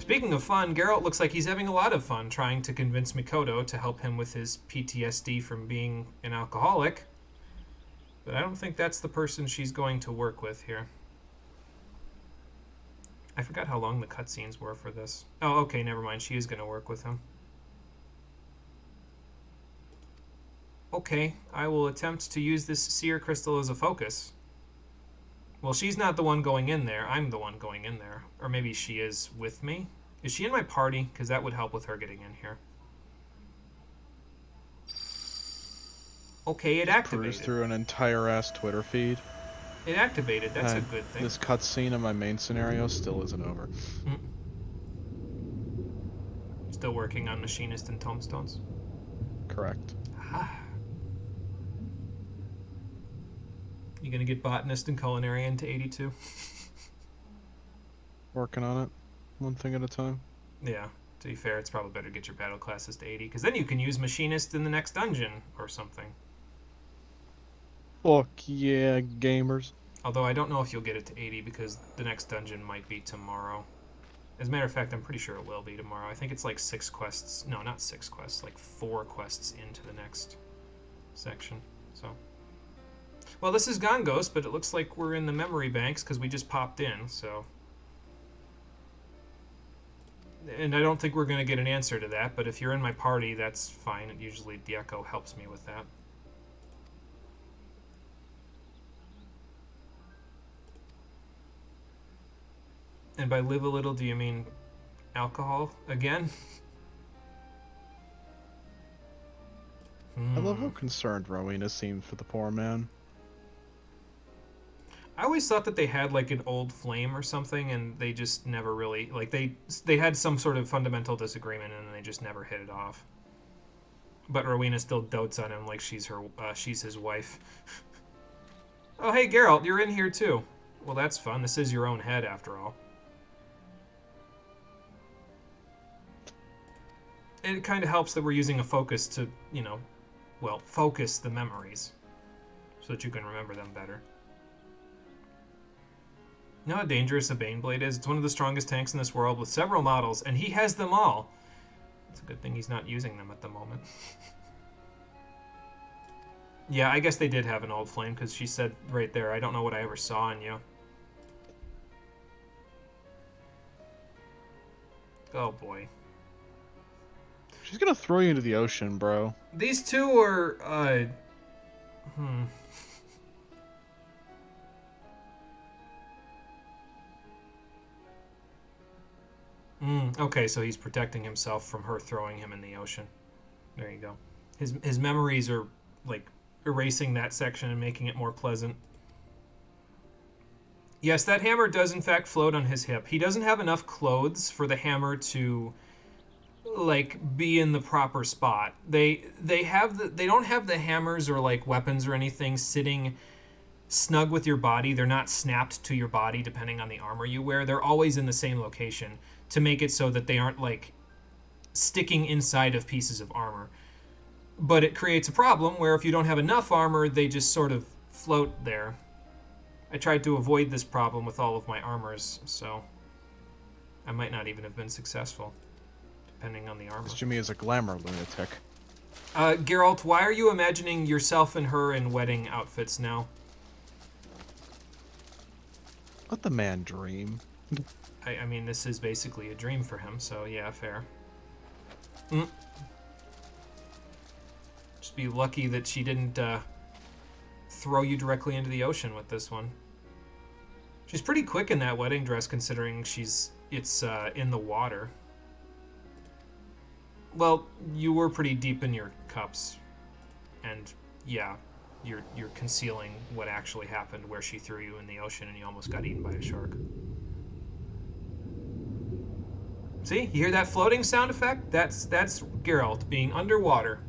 Speaking of fun, Geralt looks like he's having a lot of fun trying to convince Mikoto to help him with his PTSD from being an alcoholic. But I don't think that's the person she's going to work with here. I forgot how long the cutscenes were for this. Oh, okay, never mind. She is going to work with him. Okay, I will attempt to use this seer crystal as a focus. Well, she's not the one going in there. I'm the one going in there. Or maybe she is with me. Is she in my party? Because that would help with her getting in here. Okay, it activated. Cruise through an entire ass Twitter feed. It activated. That's a good thing. This cutscene in my main scenario still isn't over. Still working on Machinist and Tomestones? Correct. You gonna get Botanist and Culinarian to 82? Working on it. One thing at a time. Yeah. To be fair, it's probably better to get your battle classes to 80, because then you can use Machinist in the next dungeon or something. Fuck yeah, gamers. Although I don't know if you'll get it to 80, because the next dungeon might be tomorrow. As a matter of fact, I'm pretty sure it will be tomorrow. I think it's like 6 quests. No, not 6 quests. Like 4 quests into the next section. So... Well, this is Gone Ghost, but it looks like we're in the memory banks because we just popped in, so... And I don't think we're going to get an answer to that, but if you're in my party, that's fine. Usually the echo helps me with that. And by live a little, do you mean alcohol again? I love how concerned Rowena seemed for the poor man. I always thought that they had like an old flame or something, and they just never really like they had some sort of fundamental disagreement, and they just never hit it off. But Rowena still dotes on him like she's his wife. Oh, hey Geralt, you're in here too. Well, that's fun. This is your own head after all. And it kind of helps that we're using a focus to, you know, well, focus the memories so that you can remember them better. You know how dangerous a Baneblade is? It's one of the strongest tanks in this world with several models, and he has them all. It's a good thing he's not using them at the moment. Yeah, I guess they did have an old flame, because she said right there, I don't know what I ever saw in you. Oh boy. She's gonna throw you into the ocean, bro. These two are, okay, so he's protecting himself from her throwing him in the ocean. There you go. His memories are, like, erasing that section and making it more pleasant. Yes, that hammer does in fact float on his hip. He doesn't have enough clothes for the hammer to, like, be in the proper spot. They don't have the hammers or, like, weapons or anything sitting snug with your body. They're not snapped to your body depending on the armor you wear. They're always in the same location to make it so that they aren't, like, sticking inside of pieces of armor. But it creates a problem where if you don't have enough armor, they just sort of float there. I tried to avoid this problem with all of my armors, so I might not even have been successful, depending on the armor. Jimmy is a glamour lunatic. Geralt, why are you imagining yourself and her in wedding outfits now? Let the man dream. I mean, this is basically a dream for him, so yeah, fair. Just be lucky that she didn't throw you directly into the ocean with this one. She's pretty quick in that wedding dress, considering it's in the water. Well, you were pretty deep in your cups, and yeah, you're concealing what actually happened, where she threw you in the ocean and you almost got eaten by a shark. See, you hear that floating sound effect? That's Geralt being underwater.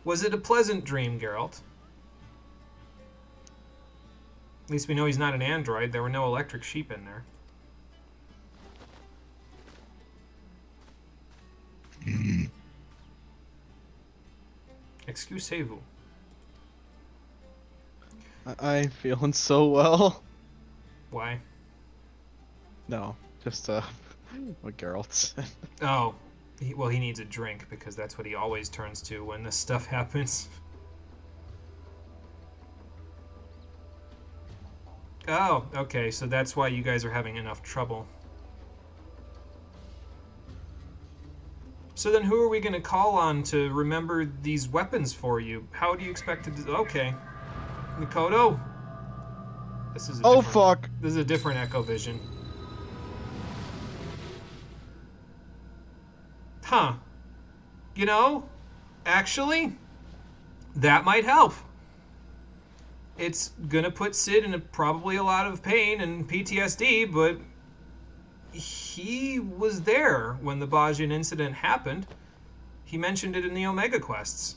Was it a pleasant dream, Geralt? At least we know he's not an android. There were no electric sheep in there. Excusez-vous. I'm feeling so well. Why? No, just what Geralt said. Oh, well, he needs a drink because that's what he always turns to when this stuff happens. Oh, okay, so that's why you guys are having enough trouble. So then who are we going to call on to remember these weapons for you? How do you expect to do... Okay. Mikoto? This is a fuck! This is a different Echo Vision. Huh. You know, actually, that might help. It's gonna put Sid in probably a lot of pain and PTSD, but he was there when the Bajin incident happened. He mentioned it in the Omega quests.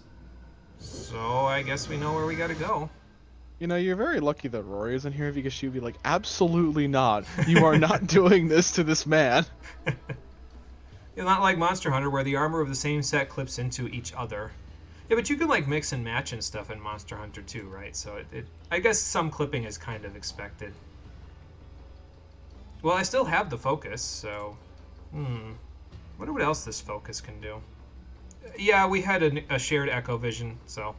So I guess we know where we gotta go. You know, you're very lucky that Rory isn't here because she'd be like, absolutely not. You are not doing this to this man. You're not like Monster Hunter where the armor of the same set clips into each other. Yeah, but you can like mix and match and stuff in Monster Hunter too, right? So I guess some clipping is kind of expected. Well, I still have the focus, so... Wonder what else this focus can do. Yeah, we had a shared Echo Vision, so...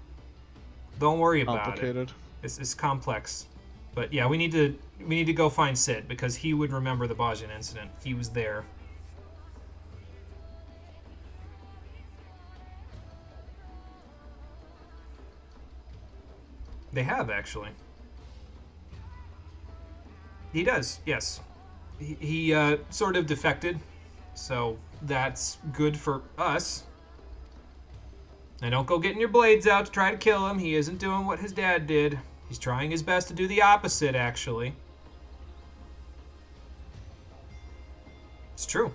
Don't worry about it. It's complex. But yeah, we need to go find Sid, because he would remember the Bajin incident. He was there. They have, actually. He does, yes. He sort of defected, so that's good for us. Now don't go getting your blades out to try to kill him. He isn't doing what his dad did. He's trying his best to do the opposite, actually. It's true.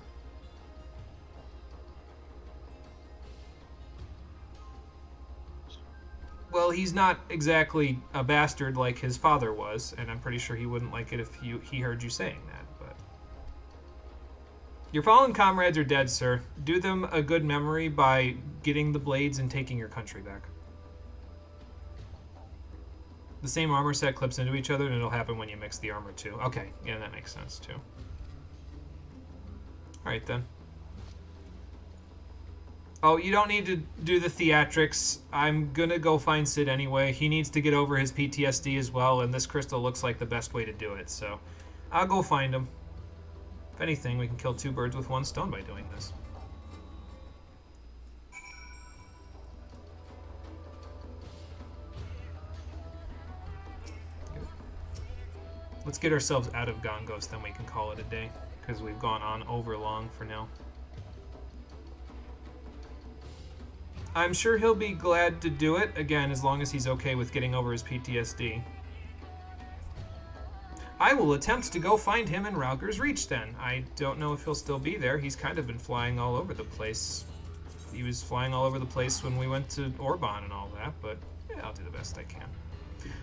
Well, he's not exactly a bastard like his father was, and I'm pretty sure he wouldn't like it if he heard you saying that, but... Your fallen comrades are dead, sir. Do them a good memory by getting the blades and taking your country back. The same armor set clips into each other, and it'll happen when you mix the armor too. Okay, yeah, that makes sense too. Alright then. Oh, you don't need to do the theatrics. I'm gonna go find Sid anyway. He needs to get over his PTSD as well, and this crystal looks like the best way to do it, so I'll go find him. If anything, we can kill two birds with one stone by doing this. Good. Let's get ourselves out of Gongos, then we can call it a day, because we've gone on over long for now. I'm sure he'll be glad to do it, again, as long as he's okay with getting over his PTSD. I will attempt to go find him in Rauger's Reach, then. I don't know if he'll still be there. He's kind of been flying all over the place. He was flying all over the place when we went to Orban and all that, but yeah, I'll do the best I can.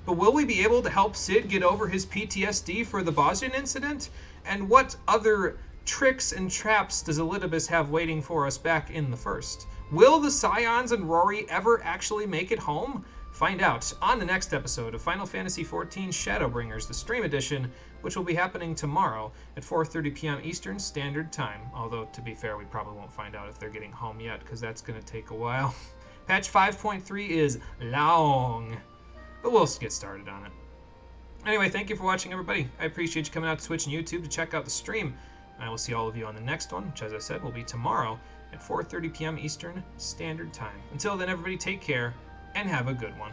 But will we be able to help Sid get over his PTSD for the Bajin incident? And what other tricks and traps does Elidibus have waiting for us back in the first? Will the Scions and Rory ever actually make it home? Find out on the next episode of Final Fantasy XIV Shadowbringers, the Stream Edition, which will be happening tomorrow at 4:30 p.m. Eastern Standard Time. Although, to be fair, we probably won't find out if they're getting home yet, because that's going to take a while. Patch 5.3 is long, but we'll get started on it. Anyway, thank you for watching, everybody. I appreciate you coming out to Twitch and YouTube to check out the stream. I will see all of you on the next one, which, as I said, will be tomorrow at 4:30 p.m. Eastern Standard Time. Until then, everybody, take care and have a good one.